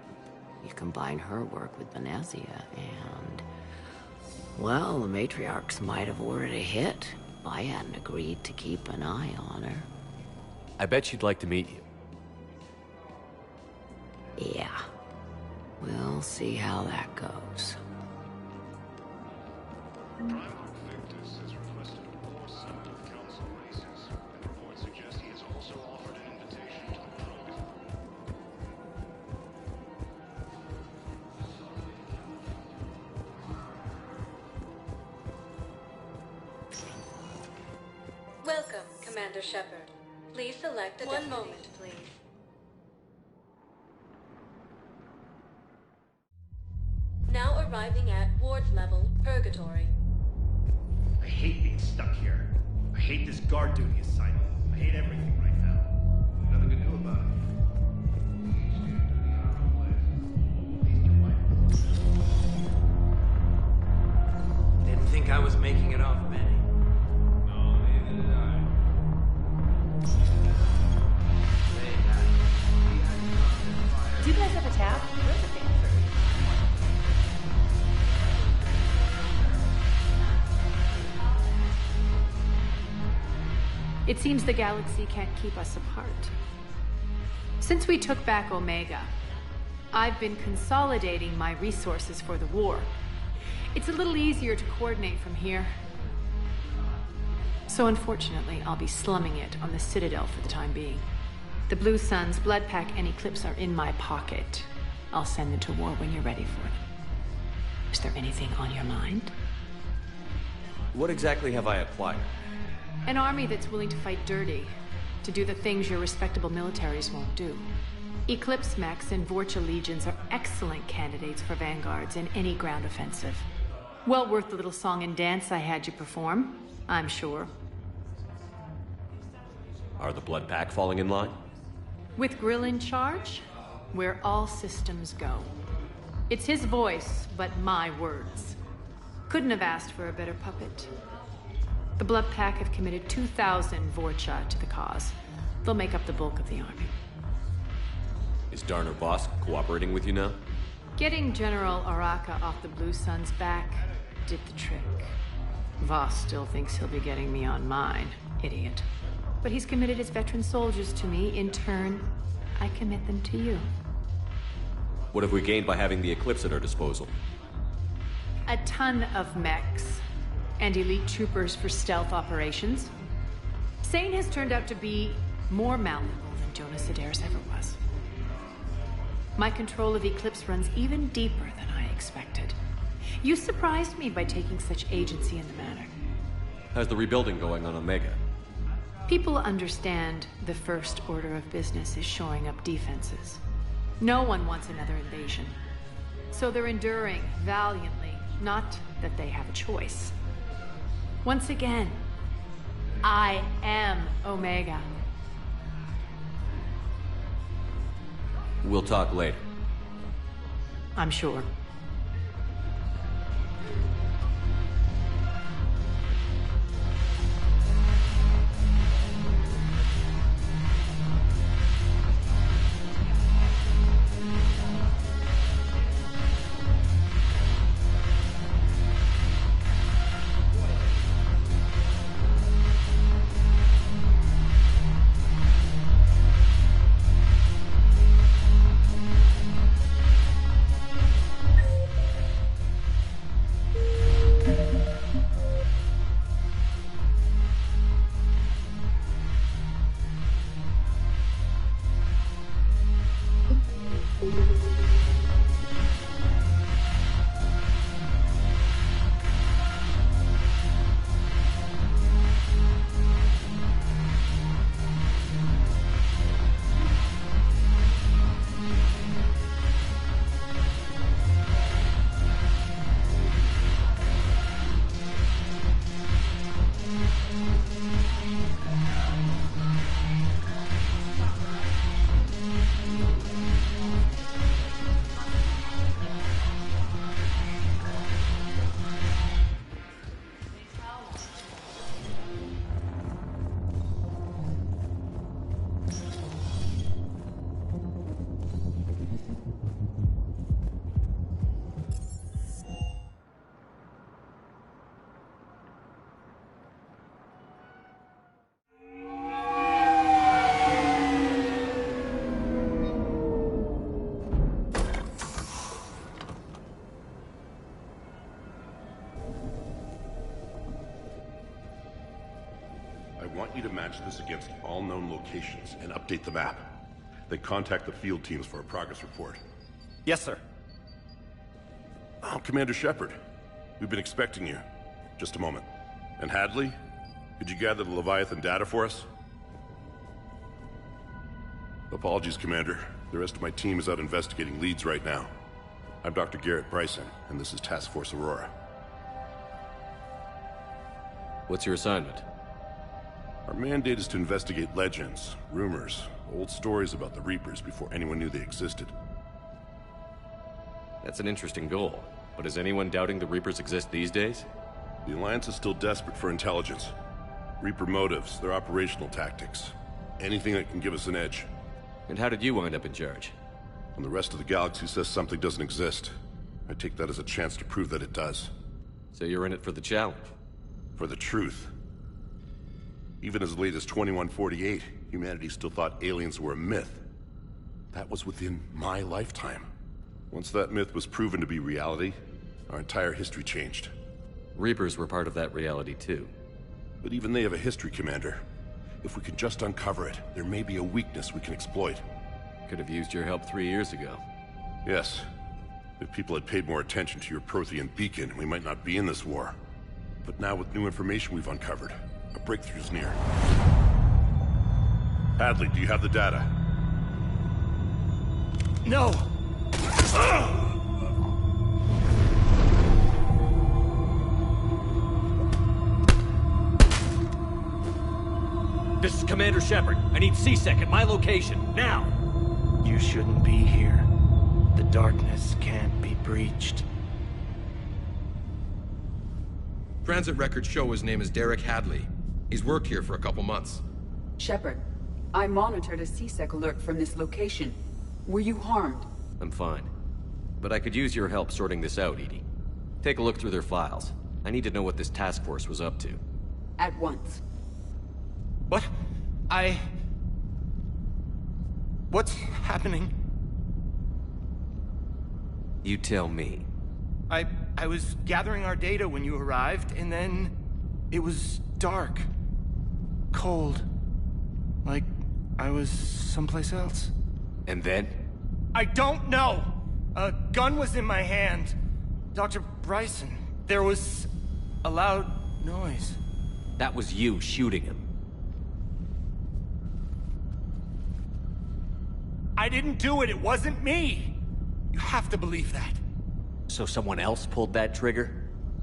you combine her work with Venezia and... well, the matriarchs might have ordered a hit if I hadn't agreed to keep an eye on her. I bet she'd like to meet you. Yeah. We'll see how that goes. Welcome, Commander Shepard. Please select a One moment, please. Now arriving at ward level Purgatory. I hate being stuck here. I hate this guard duty assignment. I hate everything right now. Nothing to do about it. Didn't think I was making it off, Manny. No, neither did I. Do you guys have a tap? Where's the dancer? It seems the galaxy can't keep us apart. Since we took back Omega, I've been consolidating my resources for the war. It's a little easier to coordinate from here. So unfortunately, I'll be slumming it on the Citadel for the time being. The Blue Suns, Blood Pack, and Eclipse are in my pocket. I'll send them to war when you're ready for them. Is there anything on your mind? What exactly have I acquired? An army that's willing to fight dirty, to do the things your respectable militaries won't do. Eclipse mechs and Vorcha legions are excellent candidates for vanguards in any ground offensive. Well worth the little song and dance I had you perform, I'm sure. Are the Blood Pack falling in line? With Grill in charge, where all systems go. It's his voice, but my words. Couldn't have asked for a better puppet. The Blood Pack have committed 2,000 Vorcha to the cause. They'll make up the bulk of the army. Is Darner Bosk cooperating with you now? Getting General Araka off the Blue Suns' back did the trick. Voss still thinks he'll be getting me on mine, idiot. But he's committed his veteran soldiers to me. In turn, I commit them to you. What have we gained by having the Eclipse at our disposal? A ton of mechs and elite troopers for stealth operations. Sane has turned out to be more malleable than Jonas Sedaris ever was. My control of Eclipse runs even deeper than I expected. You surprised me by taking such agency in the matter. How's the rebuilding going on Omega? People understand the first order of business is shoring up defenses. No one wants another invasion. So they're enduring valiantly, not that they have a choice. Once again, I am Omega. We'll talk later. I'm sure. want you to match this against all known locations and update the map. Then contact the field teams for a progress report. Yes, sir. Oh, Commander Shepard. We've been expecting you. Just a moment. And Hadley? Could you gather the Leviathan data for us? Apologies, Commander. The rest of my team is out investigating leads right now. I'm Dr. Garrett Bryson, and this is Task Force Aurora. What's your assignment? Our mandate is to investigate legends, rumors, old stories about the Reapers before anyone knew they existed. That's an interesting goal. But is anyone doubting the Reapers exist these days? The Alliance is still desperate for intelligence. Reaper motives, their operational tactics. Anything that can give us an edge. And how did you wind up in charge? When the rest of the galaxy says something doesn't exist, I take that as a chance to prove that it does. So you're in it for the challenge? For the truth. Even as late as 2148, humanity still thought aliens were a myth. That was within my lifetime. Once that myth was proven to be reality, our entire history changed. Reapers were part of that reality too. But even they have a history, Commander. If we can just uncover it, there may be a weakness we can exploit. Could have used your help 3 years ago. Yes. If people had paid more attention to your Prothean beacon, we might not be in this war. But now with new information we've uncovered, a breakthrough's near. Hadley, do you have the data? No! This is Commander Shepard. I need C-Sec at my location, now! You shouldn't be here. The darkness can't be breached. Transit records show his name is Derek Hadley. He's worked here for a couple months. Shepard, I monitored a C-Sec alert from this location. Were you harmed? I'm fine. But I could use your help sorting this out, Edie. Take a look through their files. I need to know what this task force was up to. At once. What? What's happening? You tell me. I was gathering our data when you arrived, and then it was dark. Cold. Like I was someplace else. And then? I don't know! A gun was in my hand. Dr. Bryson, there was a loud noise. That was you shooting him. I didn't do it, it wasn't me! You have to believe that. So someone else pulled that trigger?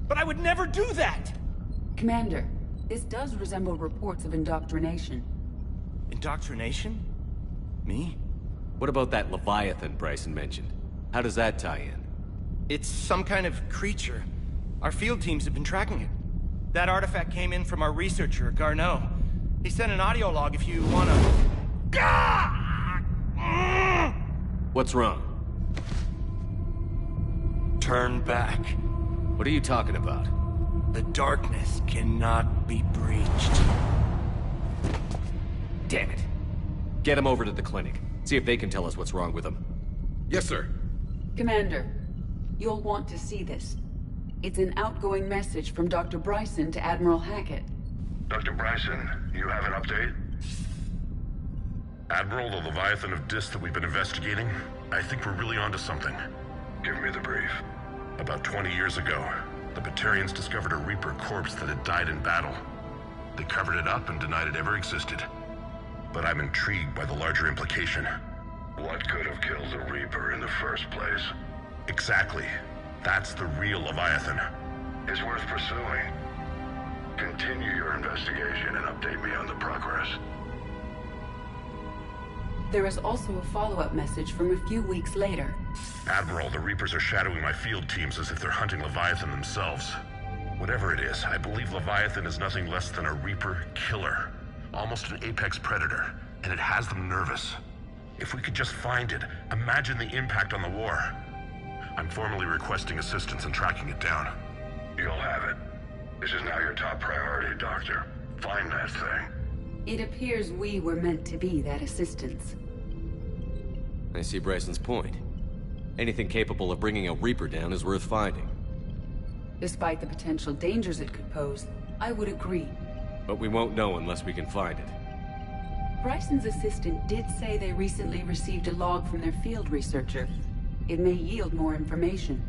But I would never do that! Commander, this does resemble reports of indoctrination. Indoctrination? Me? What about that Leviathan Bryson mentioned? How does that tie in? It's some kind of creature. Our field teams have been tracking it. That artifact came in from our researcher, Garneau. He sent an audio log if you wanna... What's wrong? Turn back. What are you talking about? The darkness cannot be breached. Damn it. Get him over to the clinic. See if they can tell us what's wrong with him. Yes, sir. Commander, you'll want to see this. It's an outgoing message from Dr. Bryson to Admiral Hackett. Dr. Bryson, you have an update? Admiral, the Leviathan of Dis that we've been investigating, I think we're really onto something. Give me the brief. About 20 years ago, the Batarians discovered a Reaper corpse that had died in battle. They covered it up and denied it ever existed. But I'm intrigued by the larger implication. What could have killed the Reaper in the first place? Exactly. That's the real Leviathan. It's worth pursuing. Continue your investigation and update me on the progress. There is also a follow-up message from a few weeks later. Admiral, the Reapers are shadowing my field teams as if they're hunting Leviathan themselves. Whatever it is, I believe Leviathan is nothing less than a Reaper killer. Almost an apex predator, and it has them nervous. If we could just find it, imagine the impact on the war. I'm formally requesting assistance in tracking it down. You'll have it. This is now your top priority, Doctor. Find that thing. It appears we were meant to be that assistance. I see Bryson's point. Anything capable of bringing a Reaper down is worth finding. Despite the potential dangers it could pose, I would agree. But we won't know unless we can find it. Bryson's assistant did say they recently received a log from their field researcher. It may yield more information.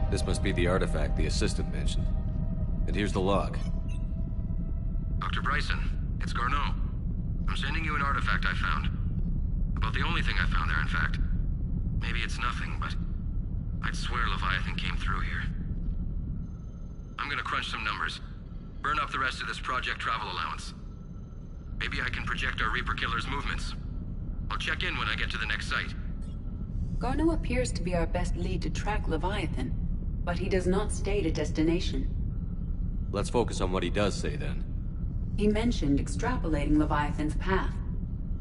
This must be the artifact the assistant mentioned. And here's the log. Dr. Bryson, it's Garneau. I'm sending you an artifact I found. About the only thing I found there, in fact. Maybe it's nothing, but I'd swear Leviathan came through here. I'm gonna crunch some numbers. Burn up the rest of this project travel allowance. Maybe I can project our Reaper Killer's movements. I'll check in when I get to the next site. Garneau appears to be our best lead to track Leviathan, but he does not state a destination. Let's focus on what he does say, then. He mentioned extrapolating Leviathan's path.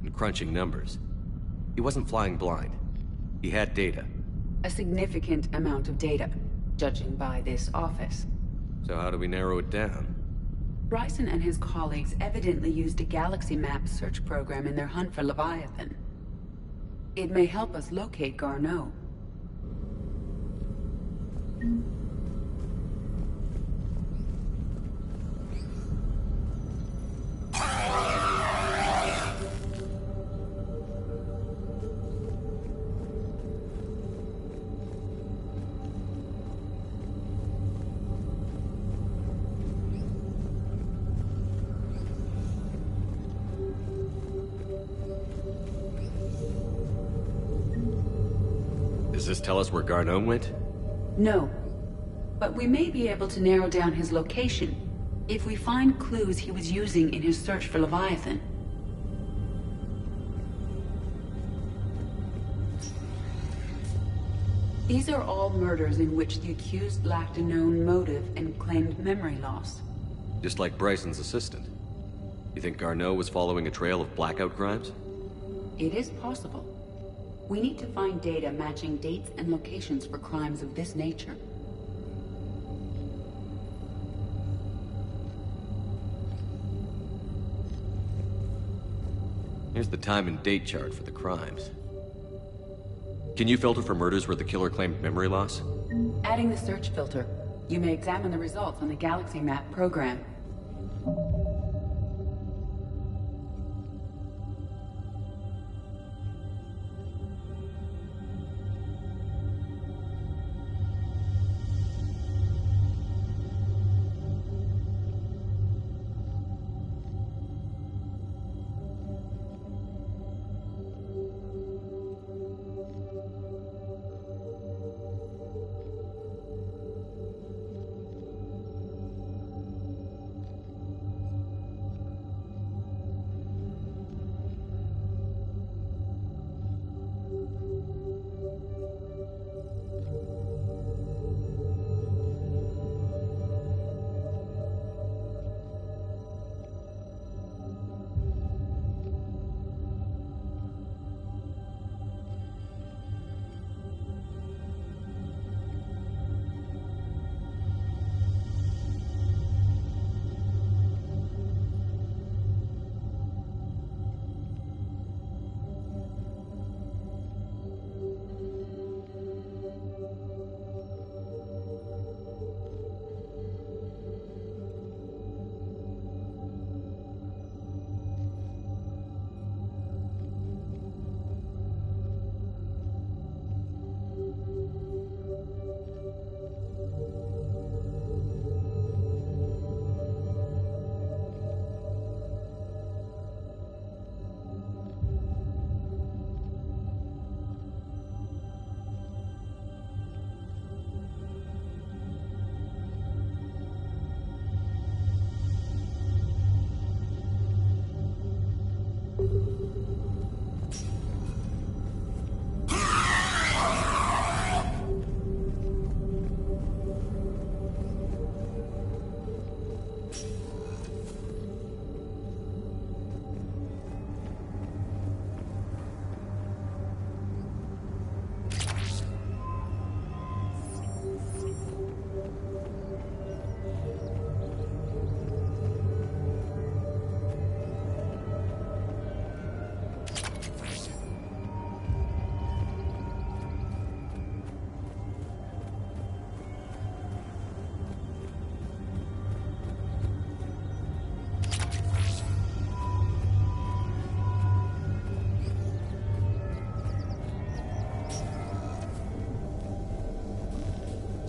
And crunching numbers. He wasn't flying blind. He had data. A significant amount of data, judging by this office. So how do we narrow it down? Bryson and his colleagues evidently used a galaxy map search program in their hunt for Leviathan. It may help us locate Garneau. Does this tell us where Garneau went? No. But we may be able to narrow down his location if we find clues he was using in his search for Leviathan. These are all murders in which the accused lacked a known motive and claimed memory loss. Just like Bryson's assistant. You think Garneau was following a trail of blackout crimes? It is possible. We need to find data matching dates and locations for crimes of this nature. Here's the time and date chart for the crimes. Can you filter for murders where the killer claimed memory loss? Adding the search filter, you may examine the results on the Galaxy Map program.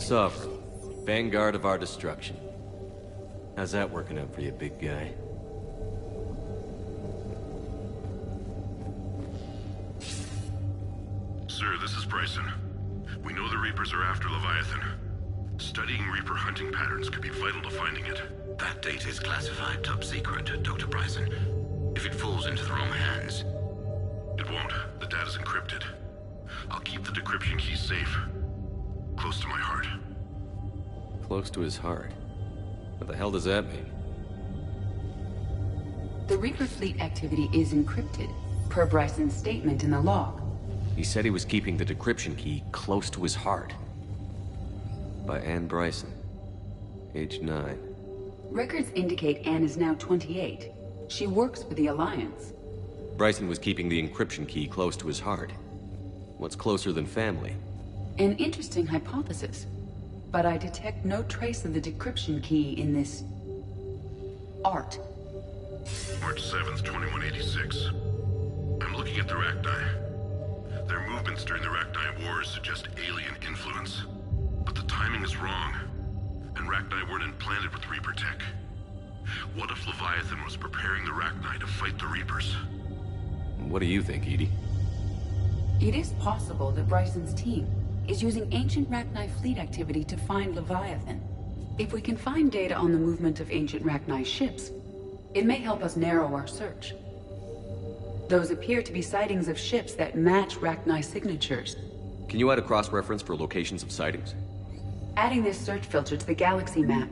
Sovereign, vanguard of our destruction. How's that working out for you, big guy? Sir, this is Bryson. We know the Reapers are after Leviathan. Studying Reaper hunting patterns could be vital to finding it. That data is classified top secret, Dr. Bryson. If it falls into the wrong hands... It won't. The data's encrypted. I'll keep the decryption key safe. Close to my heart. Close to his heart? What the hell does that mean? The Reaper fleet activity is encrypted, per Bryson's statement in the log. He said he was keeping the decryption key close to his heart. By Anne Bryson, age 9. Records indicate Anne is now 28. She works for the Alliance. Bryson was keeping the encryption key close to his heart. What's closer than family? An interesting hypothesis. But I detect no trace of the decryption key in this... art. March 7th, 2186. I'm looking at the Rachni. Their movements during the Rachni Wars suggest alien influence. But the timing is wrong. And Rachni weren't implanted with Reaper tech. What if Leviathan was preparing the Rachni to fight the Reapers? What do you think, Edie? It is possible that Bryson's team is using ancient Rachni fleet activity to find Leviathan. If we can find data on the movement of ancient Rachni ships, it may help us narrow our search. Those appear to be sightings of ships that match Rachni signatures. Can you add a cross-reference for locations of sightings? Adding this search filter to the galaxy map.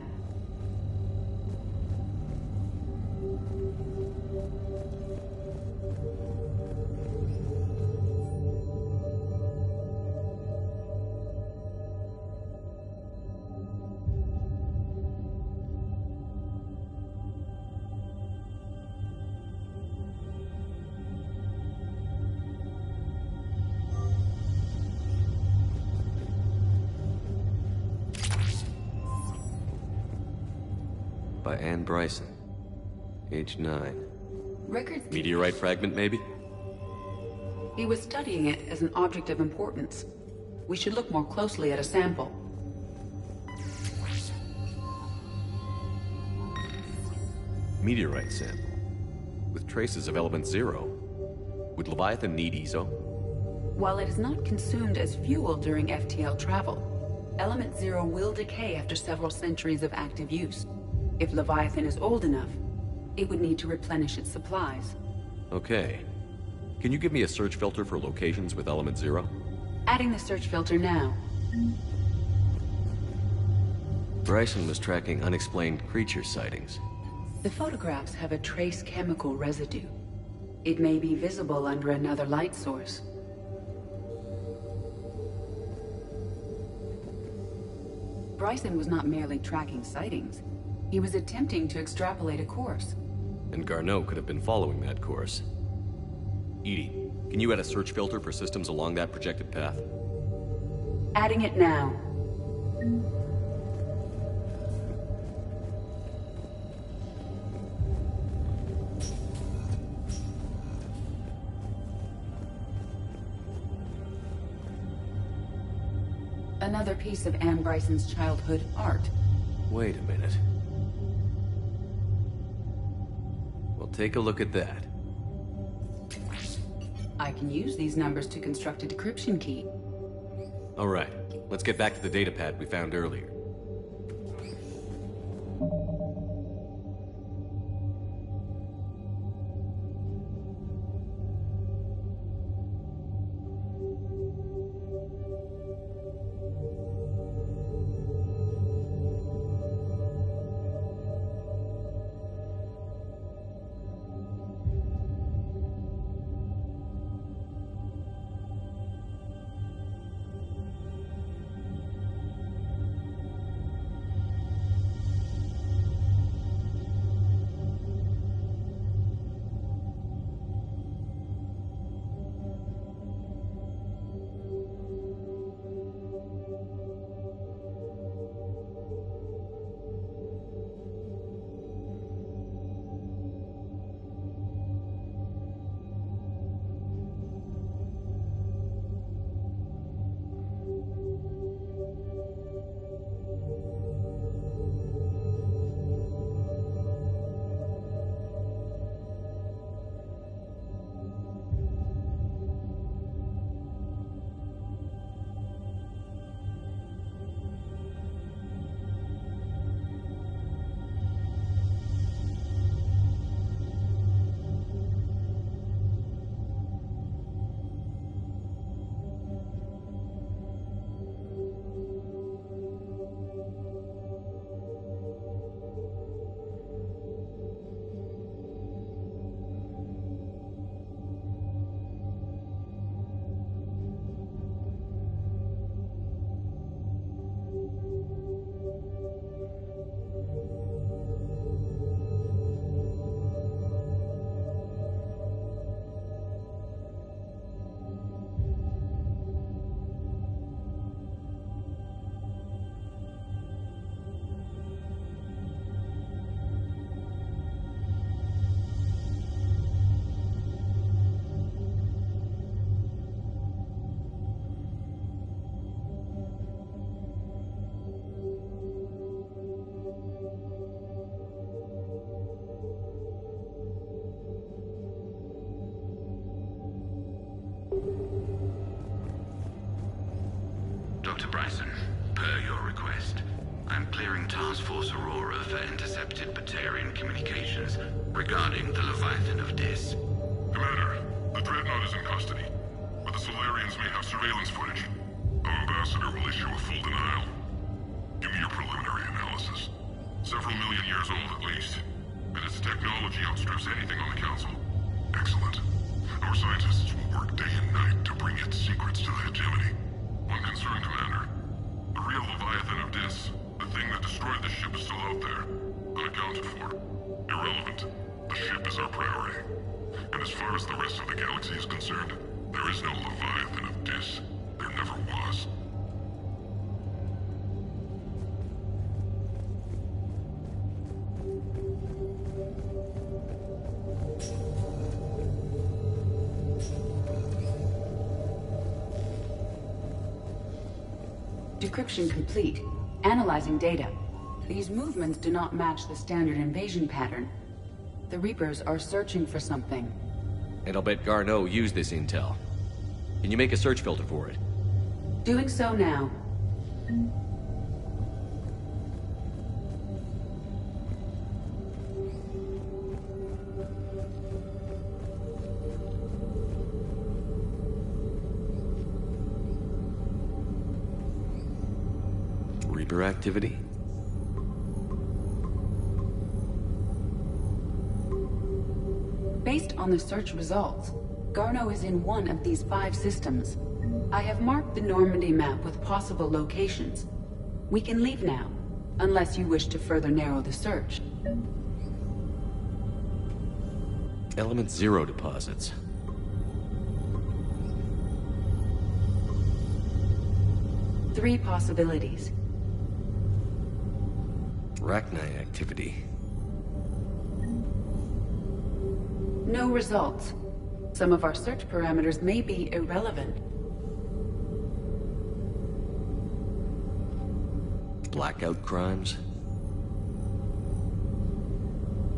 By Anne Bryson, age 9. Records... Meteorite fragment, maybe? He was studying it as an object of importance. We should look more closely at a sample. Meteorite sample. With traces of element 0. Would Leviathan need ESO? While it is not consumed as fuel during FTL travel, element 0 will decay after several centuries of active use. If Leviathan is old enough, it would need to replenish its supplies. Okay. Can you give me a search filter for locations with element 0? Adding the search filter now. Bryson was tracking unexplained creature sightings. The photographs have a trace chemical residue. It may be visible under another light source. Bryson was not merely tracking sightings. He was attempting to extrapolate a course. And Garneau could have been following that course. Edie, can you add a search filter for systems along that projected path? Adding it now. Another piece of Anne Bryson's childhood art. Wait a minute. Well, take a look at that. I can use these numbers to construct a decryption key. All right, let's get back to the data pad we found earlier. Dr. Bryson, per your request, I'm clearing Task Force Aurora for intercepted Batarian communications regarding the Leviathan of Dis. Commander, the Dreadnought is in custody, but the Solarians may have surveillance footage. Our ambassador will issue a full denial. Give me your preliminary analysis. Several million years old at least, and its technology outstrips anything on the Council. Excellent. Our scientists will work day and night to bring its secrets to the hegemony. One concern, Commander. The real Leviathan of Dis, the thing that destroyed the ship, is still out there, unaccounted for. Irrelevant. The ship is our priority. And as far as the rest of the galaxy is concerned, there is no Leviathan of Dis. There never was. Decryption complete. Analyzing data. These movements do not match the standard invasion pattern. The Reapers are searching for something. And I'll bet Garneau used this intel. Can you make a search filter for it? Doing so now. Reaper activity? Based on the search results, Garneau is in one of these 5 systems. I have marked the Normandy map with possible locations. We can leave now, unless you wish to further narrow the search. Element 0 deposits. Three possibilities. Rachni activity. No results. Some of our search parameters may be irrelevant. Blackout crimes?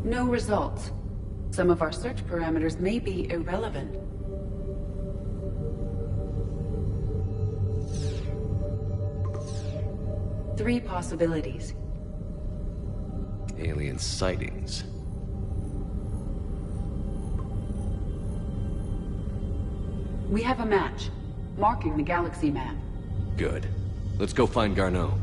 No results. Some of our search parameters may be irrelevant. Three possibilities. Alien sightings. We have a match, marking the galaxy map. Good. Let's go find Garneau.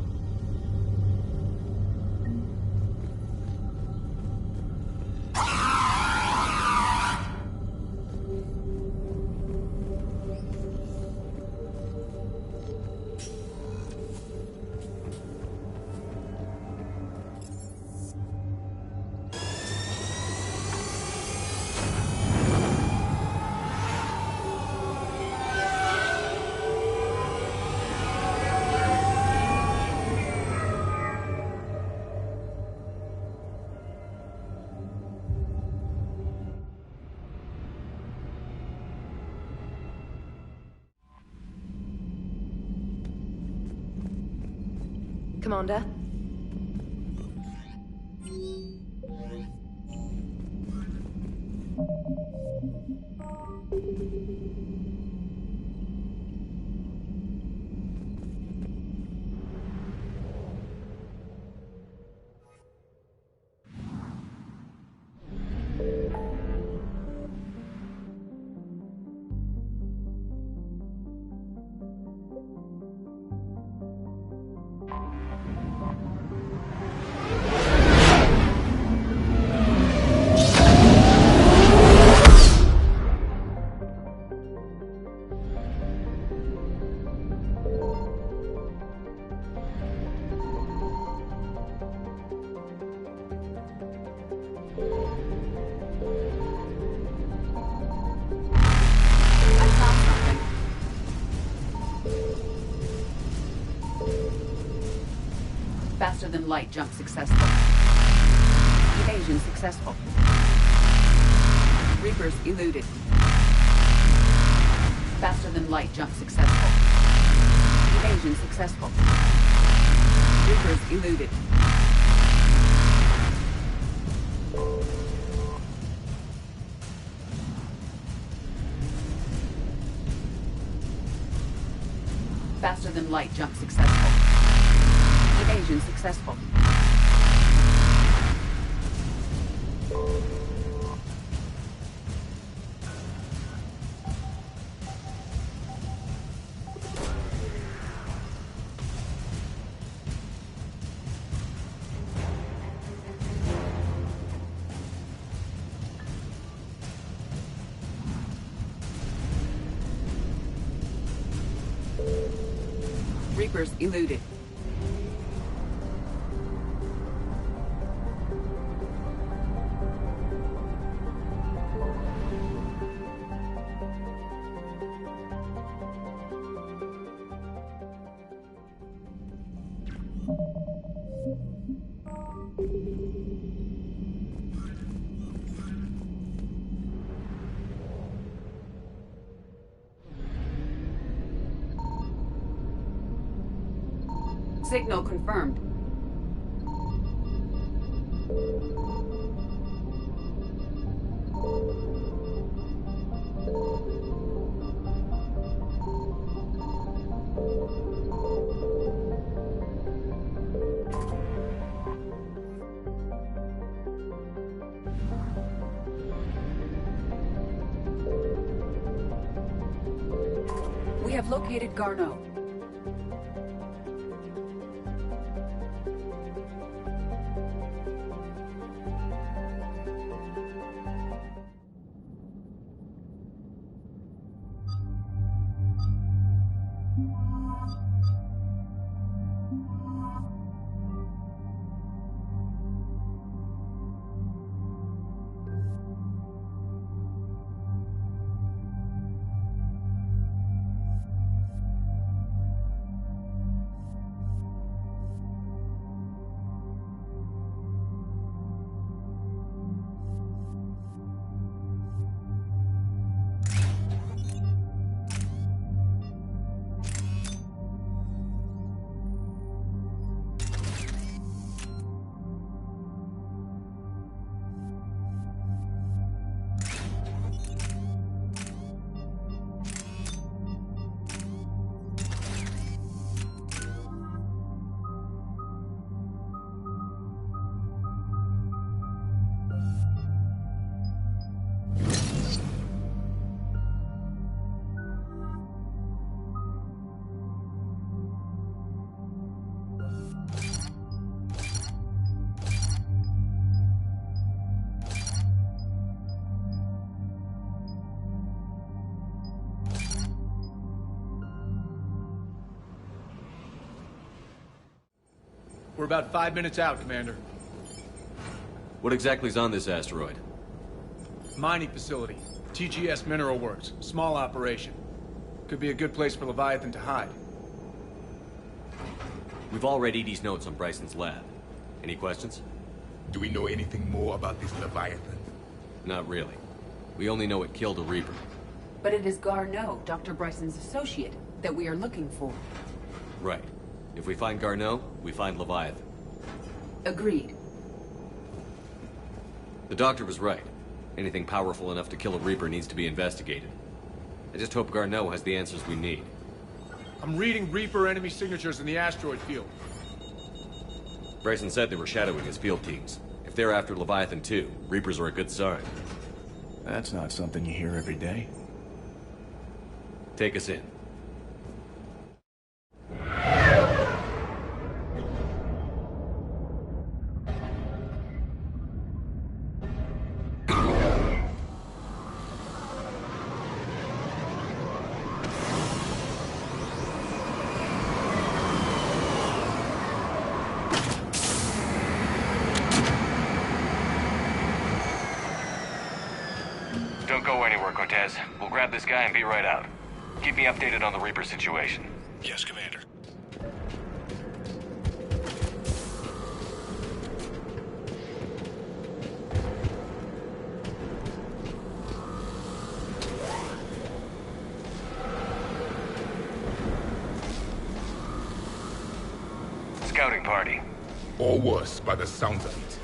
Commander? Faster than light jump successful. Evasion successful. Reapers eluded. Faster than light jump successful. Evasion successful. Reapers eluded. Faster than light jump successful. Evasion successful. Reapers eluded. Signal confirmed. We have located Garneau. We're about 5 minutes out, Commander. What exactly is on this asteroid? Mining facility. TGS Mineral Works. Small operation. Could be a good place for Leviathan to hide. We've all read Edie's notes on Bryson's lab. Any questions? Do we know anything more about this Leviathan? Not really. We only know it killed a Reaper. But it is Garneau, Dr. Bryson's associate, that we are looking for. Right. If we find Garneau, we find Leviathan. Agreed. The doctor was right. Anything powerful enough to kill a Reaper needs to be investigated. I just hope Garneau has the answers we need. I'm reading Reaper enemy signatures in the asteroid field. Bryson said they were shadowing his field teams. If they're after Leviathan too, Reapers are a good sign. That's not something you hear every day. Take us in. Don't go anywhere, Cortez. We'll grab this guy and be right out. Keep me updated on the Reaper situation. Yes, Commander. Scouting party. Or worse, by the sounds of it.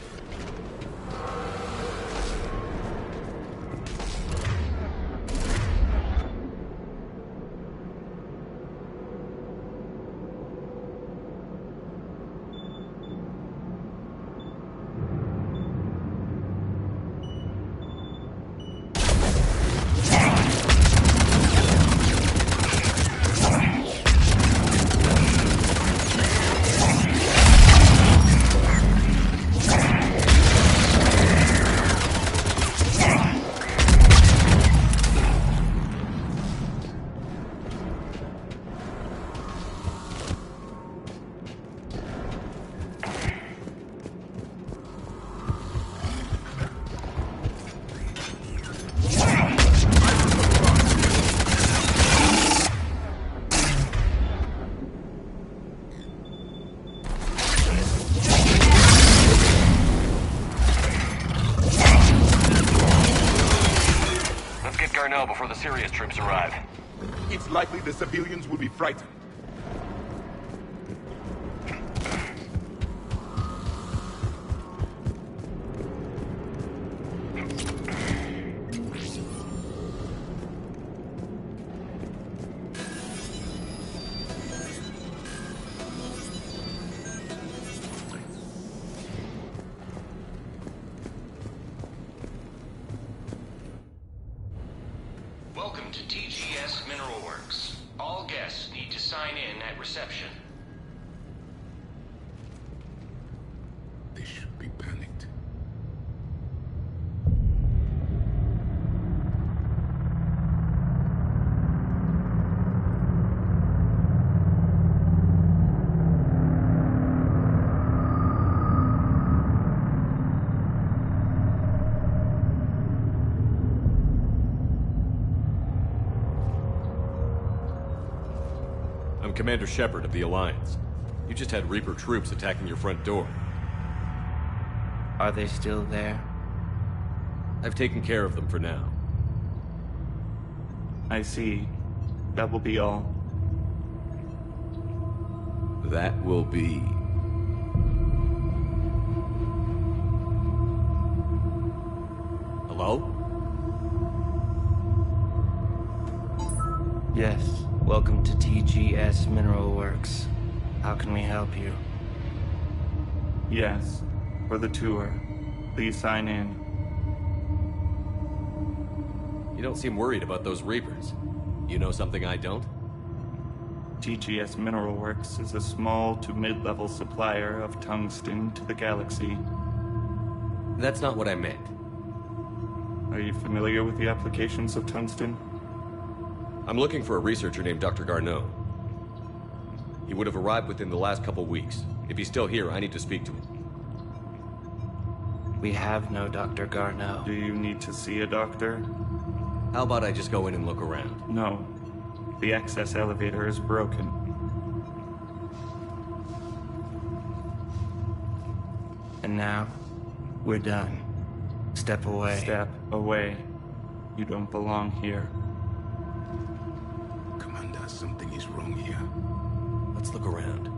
before the serious troops arrive. It's likely the civilians will be frightened. Welcome to TGS Mineral Works. All guests need to sign in at reception. They should be panicked. I'm Commander Shepard of the Alliance. You just had Reaper troops attacking your front door. Are they still there? I've taken care of them for now. I see. That will be all. That will be... Hello? Yes. Welcome to TGS Mineral Works. How can we help you? Yes. For the tour. Please sign in. You don't seem worried about those Reapers. You know something I don't? TGS Mineral Works is a small to mid-level supplier of tungsten to the galaxy. That's not what I meant. Are you familiar with the applications of tungsten? I'm looking for a researcher named Dr. Garneau. He would have arrived within the last couple weeks. If he's still here, I need to speak to him. We have no Dr. Garneau. Do you need to see a doctor? How about I just go in and look around? No. The access elevator is broken. And now, we're done. Step away. Step away. You don't belong here. Commander, something is wrong here. Let's look around.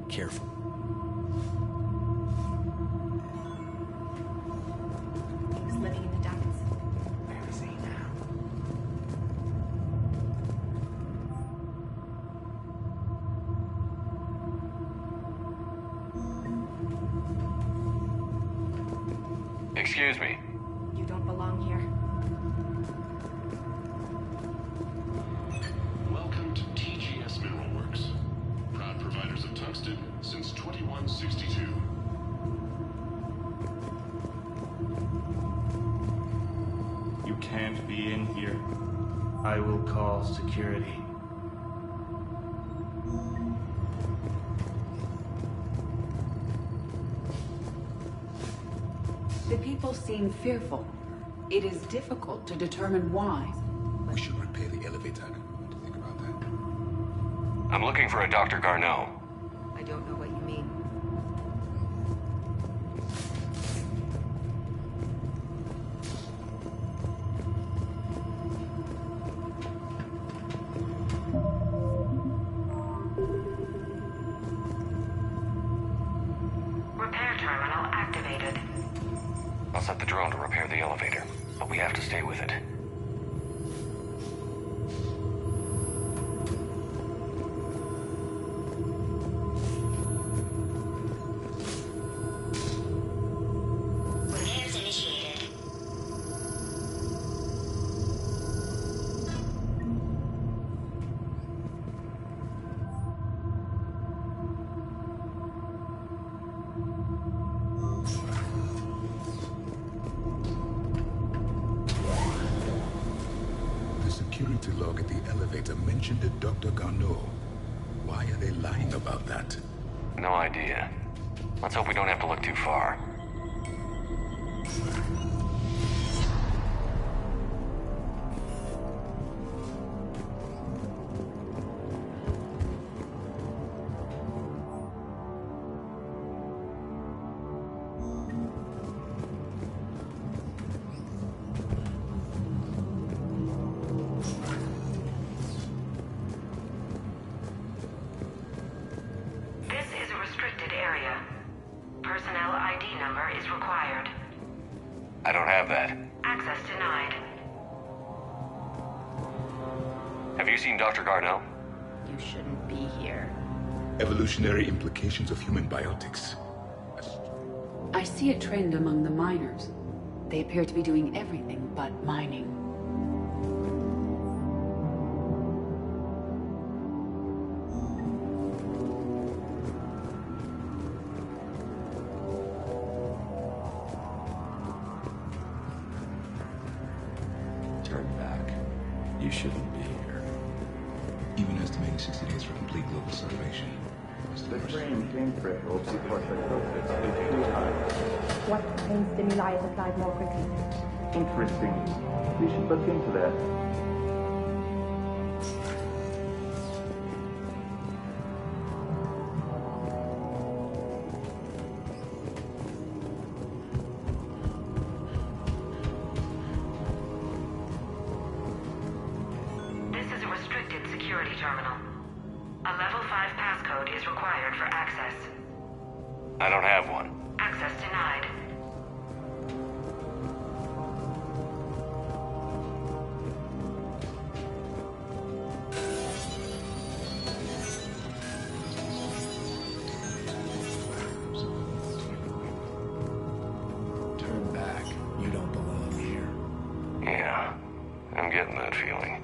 Careful. He's living in the ducts. Where is he now? Excuse me. You don't belong here. Welcome to TGS Mineral Works. Proud providers of tungsten since 2162. You can't be in here. I will call security. The people seem fearful. It is difficult to determine why. We should repair the elevator. What do you think about that? I'm looking for a Dr. Garneau. I don't know what you mean. Repair terminal activated. I'll set the drone to repair the elevator, but we have to stay with it. Repairs initiated. The security log at the elevator mentioned a Dr. Garneau. Why are they lying about that? No idea. Let's hope we don't have to look too far. have that. Access denied. Have you seen Dr. Garneau? You shouldn't be here. Evolutionary implications of human biotics. I see a trend among the miners. They appear to be doing everything but mining. Turn back. You shouldn't be here. Even estimating 60 days for complete global salvation. The brain gain threshold supports psychosis is too high. What pain stimuli is applied more quickly? Interesting. We should look into that. This is a restricted security terminal. A level 5 passcode is required for access. I don't have one. Access denied. Turn back. You don't belong here. Yeah, I'm getting that feeling.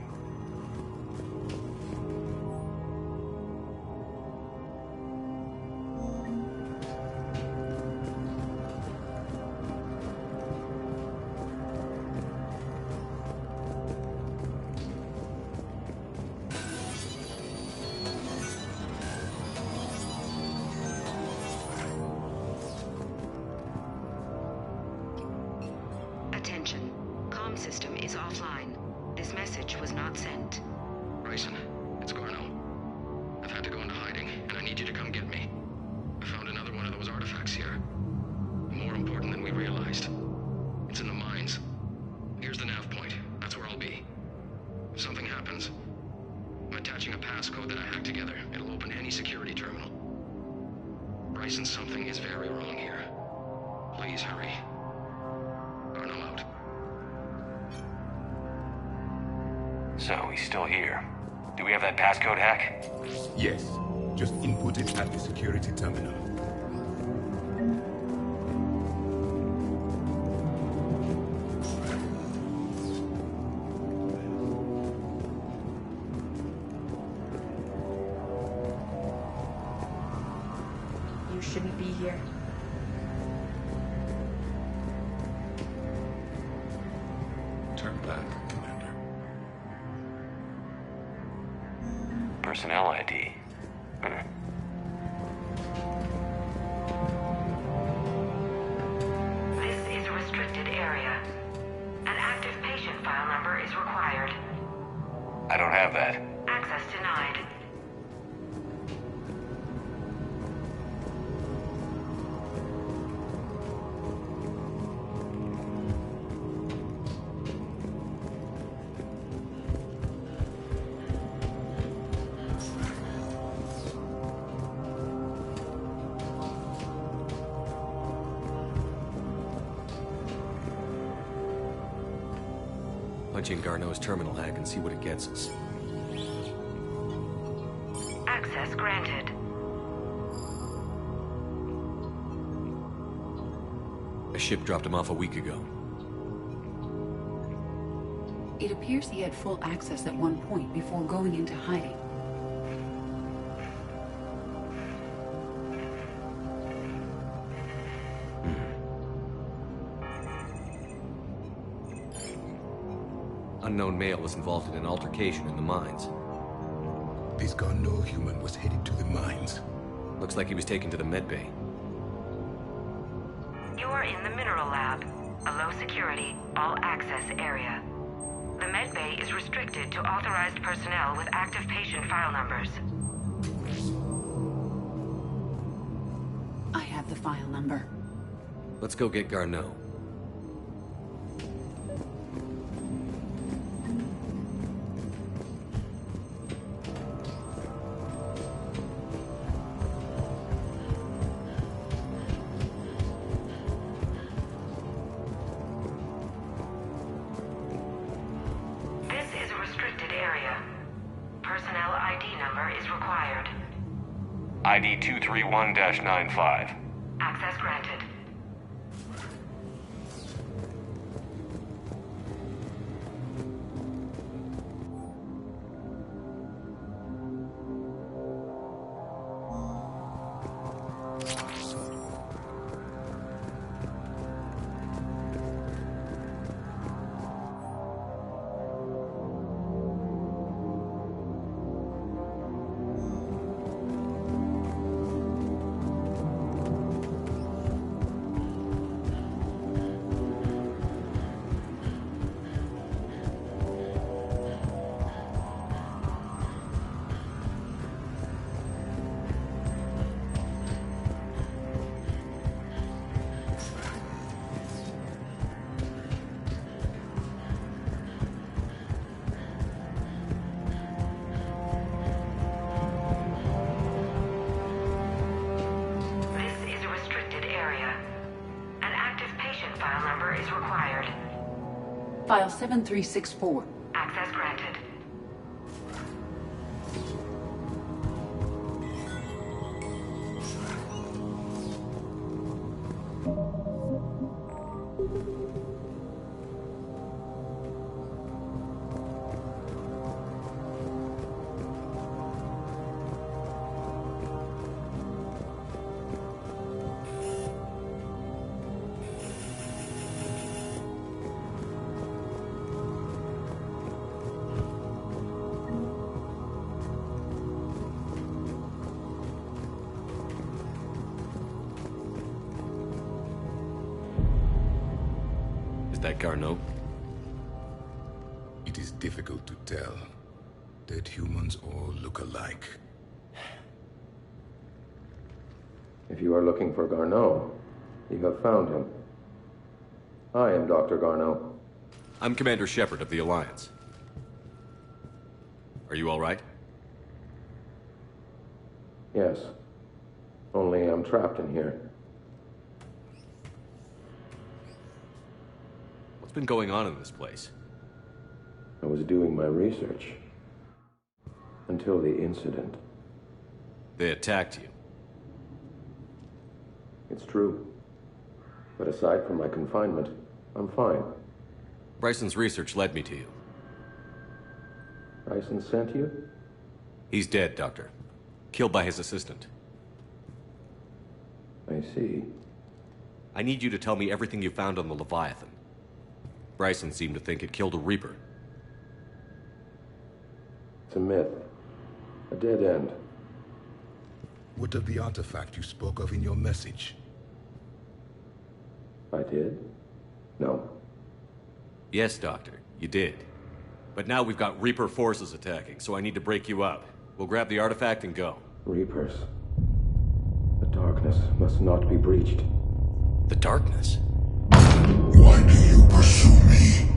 Attention. Comm system is offline. This message was not sent. Bryson, it's Garneau. I've had to go into hiding, and I need you to come get me. I found another one of those artifacts here. More important than we realized. It's in the mines. Here's the nav point. That's where I'll be. If something happens, I'm attaching a passcode that I hacked together. It'll open any security terminal. Bryson, something is very wrong here. Please hurry. Garneau out. So, he's still here. Do we have that passcode hack? Yes. Just input it at the security terminal. You shouldn't be here. Turn back, Commander. Personnel ID. This is a restricted area. An active patient file number is required. I don't have that. Access denied. Punch in Garneau's terminal hack and see what it gets us. Access granted. A ship dropped him off a week ago. It appears he had full access at one point before going into hiding. Unknown male was involved in an altercation in the mines. This Garneau human was headed to the mines. Looks like he was taken to the medbay. You are in the mineral lab, a low security, all access area. The medbay is restricted to authorized personnel with active patient file numbers. I have the file number. Let's go get Garneau. area. Personnel ID number is required. ID 231-95. Access granted. File 7364. Access granted. Is that Garneau? It is difficult to tell. Dead humans all look alike. If you are looking for Garneau, you have found him. I am Dr. Garneau. I'm Commander Shepard of the Alliance. Are you all right? Yes. Only I'm trapped in here. What's been going on in this place? I was doing my research. Until the incident. They attacked you. It's true. But aside from my confinement, I'm fine. Bryson's research led me to you. Bryson sent you? He's dead, Doctor. Killed by his assistant. I see. I need you to tell me everything you found on the Leviathan. Bryson seemed to think it killed a Reaper. It's a myth. A dead end. What of the artifact you spoke of in your message? I did? No. Yes, Doctor, you did. But now we've got Reaper forces attacking, so I need to break you up. We'll grab the artifact and go. Reapers. The darkness must not be breached. The darkness? Why do you pursue me?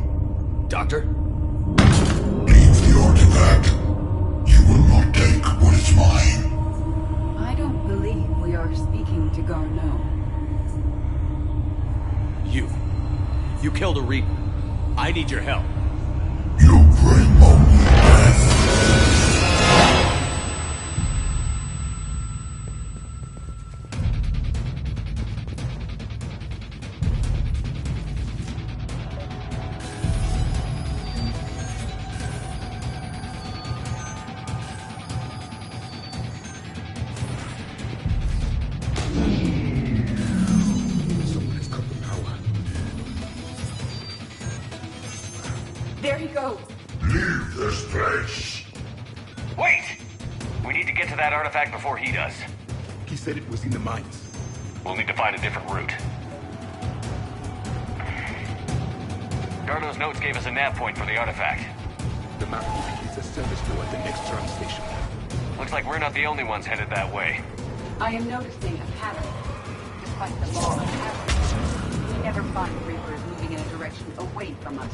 Doctor? Leave the artifact. You will not take what is mine. I don't believe we are speaking to Garneau. You killed a Reaper. I need your help. You bring only death. Someone has cut the power. There he goes. Leave this place. Wait! We need to get to that artifact before he does. He said it was in the mines. We'll need to find a different route. Garneau's notes gave us a nav point for the artifact. The map indicates a service door at the next tram station. Looks like we're not the only ones headed that way. I am noticing a pattern. Despite the law of averages, we never find Reapers moving in a direction away from us.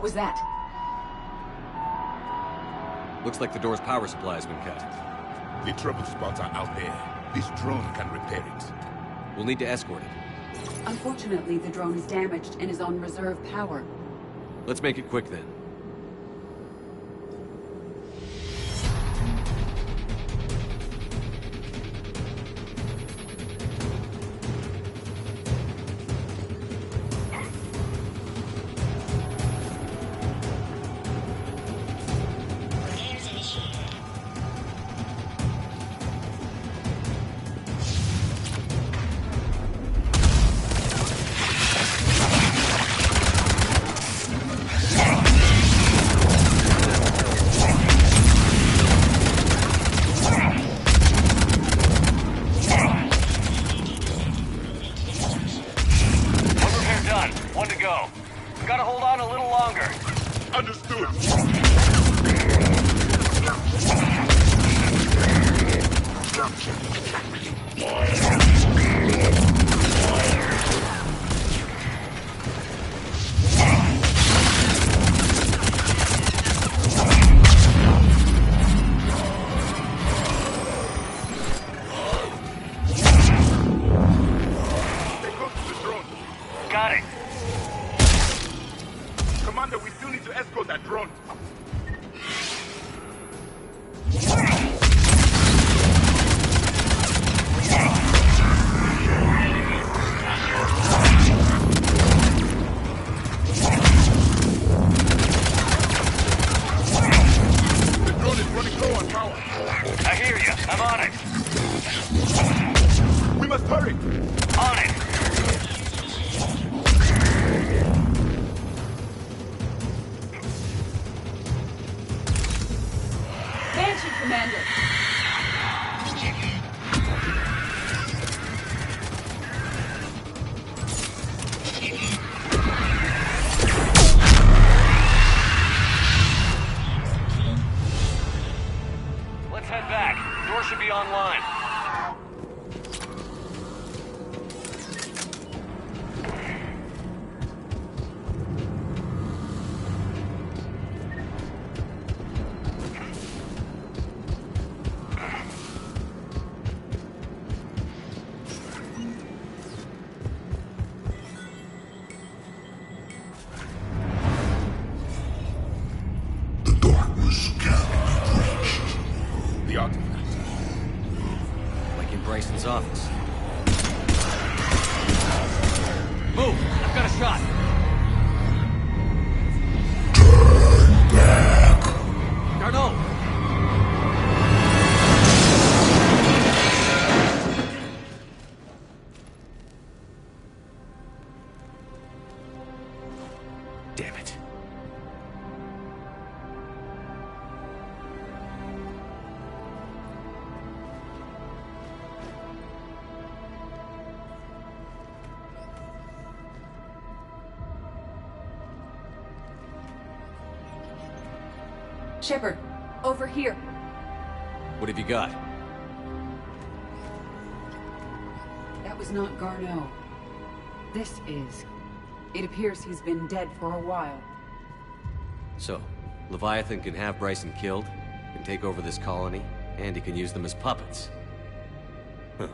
What was that? Looks like the door's power supply has been cut. The trouble spots are out there. This drone can repair it. We'll need to escort it. Unfortunately, the drone is damaged and is on reserve power. Let's make it quick then. Bryson's office. Move! I've got a shot! Turn back! Garneau! Damn it. Shepard, over here. What have you got? That was not Garneau. This is. It appears he's been dead for a while. So, Leviathan can have Bryson killed, can take over this colony, and he can use them as puppets. Huh.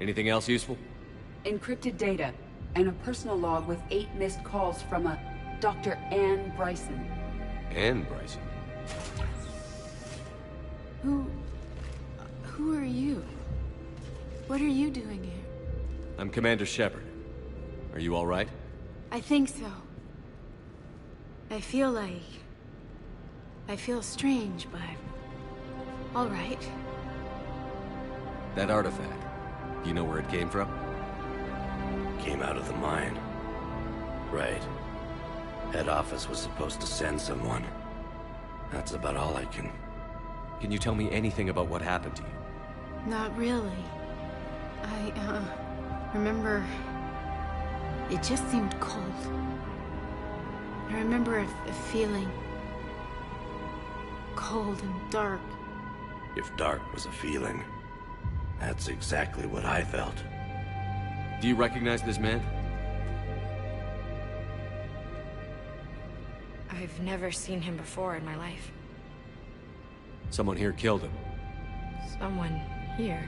Anything else useful? Encrypted data, and a personal log with 8 missed calls from a Dr. Anne Bryson. Anne Bryson? Who are you? What are you doing here? I'm Commander Shepard. Are you all right? I think so. I feel strange, but all right. That artifact, do you know where it came from? Came out of the mine. Right. Head office was supposed to send someone. That's about all I can... Can you tell me anything about what happened to you? Not really. I, remember... It just seemed cold. I remember a feeling... cold and dark. If dark was a feeling, that's exactly what I felt. Do you recognize this man? I've never seen him before in my life. Someone here killed him. Someone here?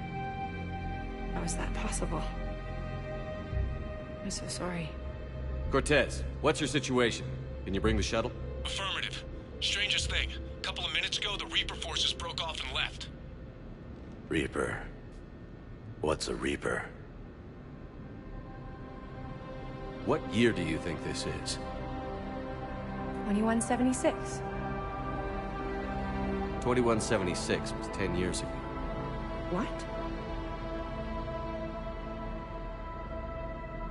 How is that possible? I'm so sorry. Cortez, what's your situation? Can you bring the shuttle? Affirmative. Strangest thing. A couple of minutes ago, the Reaper forces broke off and left. Reaper. What's a Reaper? What year do you think this is? 2176. 2176 was 10 years ago. What?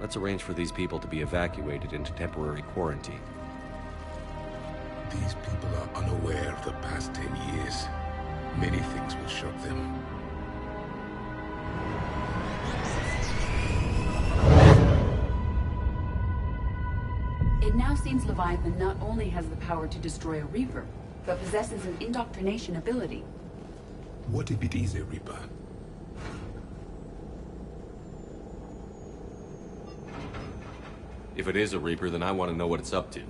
Let's arrange for these people to be evacuated into temporary quarantine. These people are unaware of the past 10 years. Many things will shock them. It now seems Leviathan not only has the power to destroy a Reaper, but possesses an indoctrination ability. What if it is a Reaper? If it is a Reaper, then I want to know what it's up to.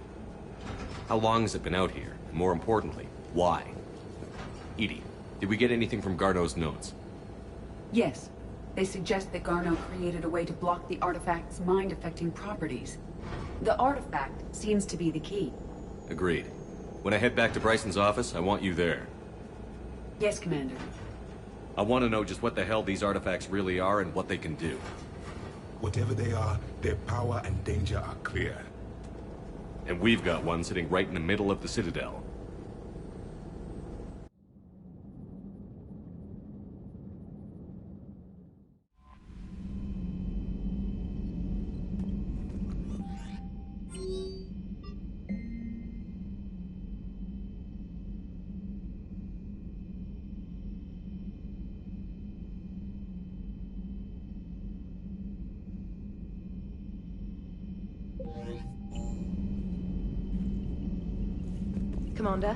How long has it been out here? And more importantly, why? Edie, did we get anything from Garneau's notes? Yes. They suggest that Garneau created a way to block the artifact's mind-affecting properties. The artifact seems to be the key. Agreed. When I head back to Bryson's office, I want you there. Yes, Commander. I want to know just what the hell these artifacts really are and what they can do. Whatever they are, their power and danger are clear. And we've got one sitting right in the middle of the Citadel. Commander?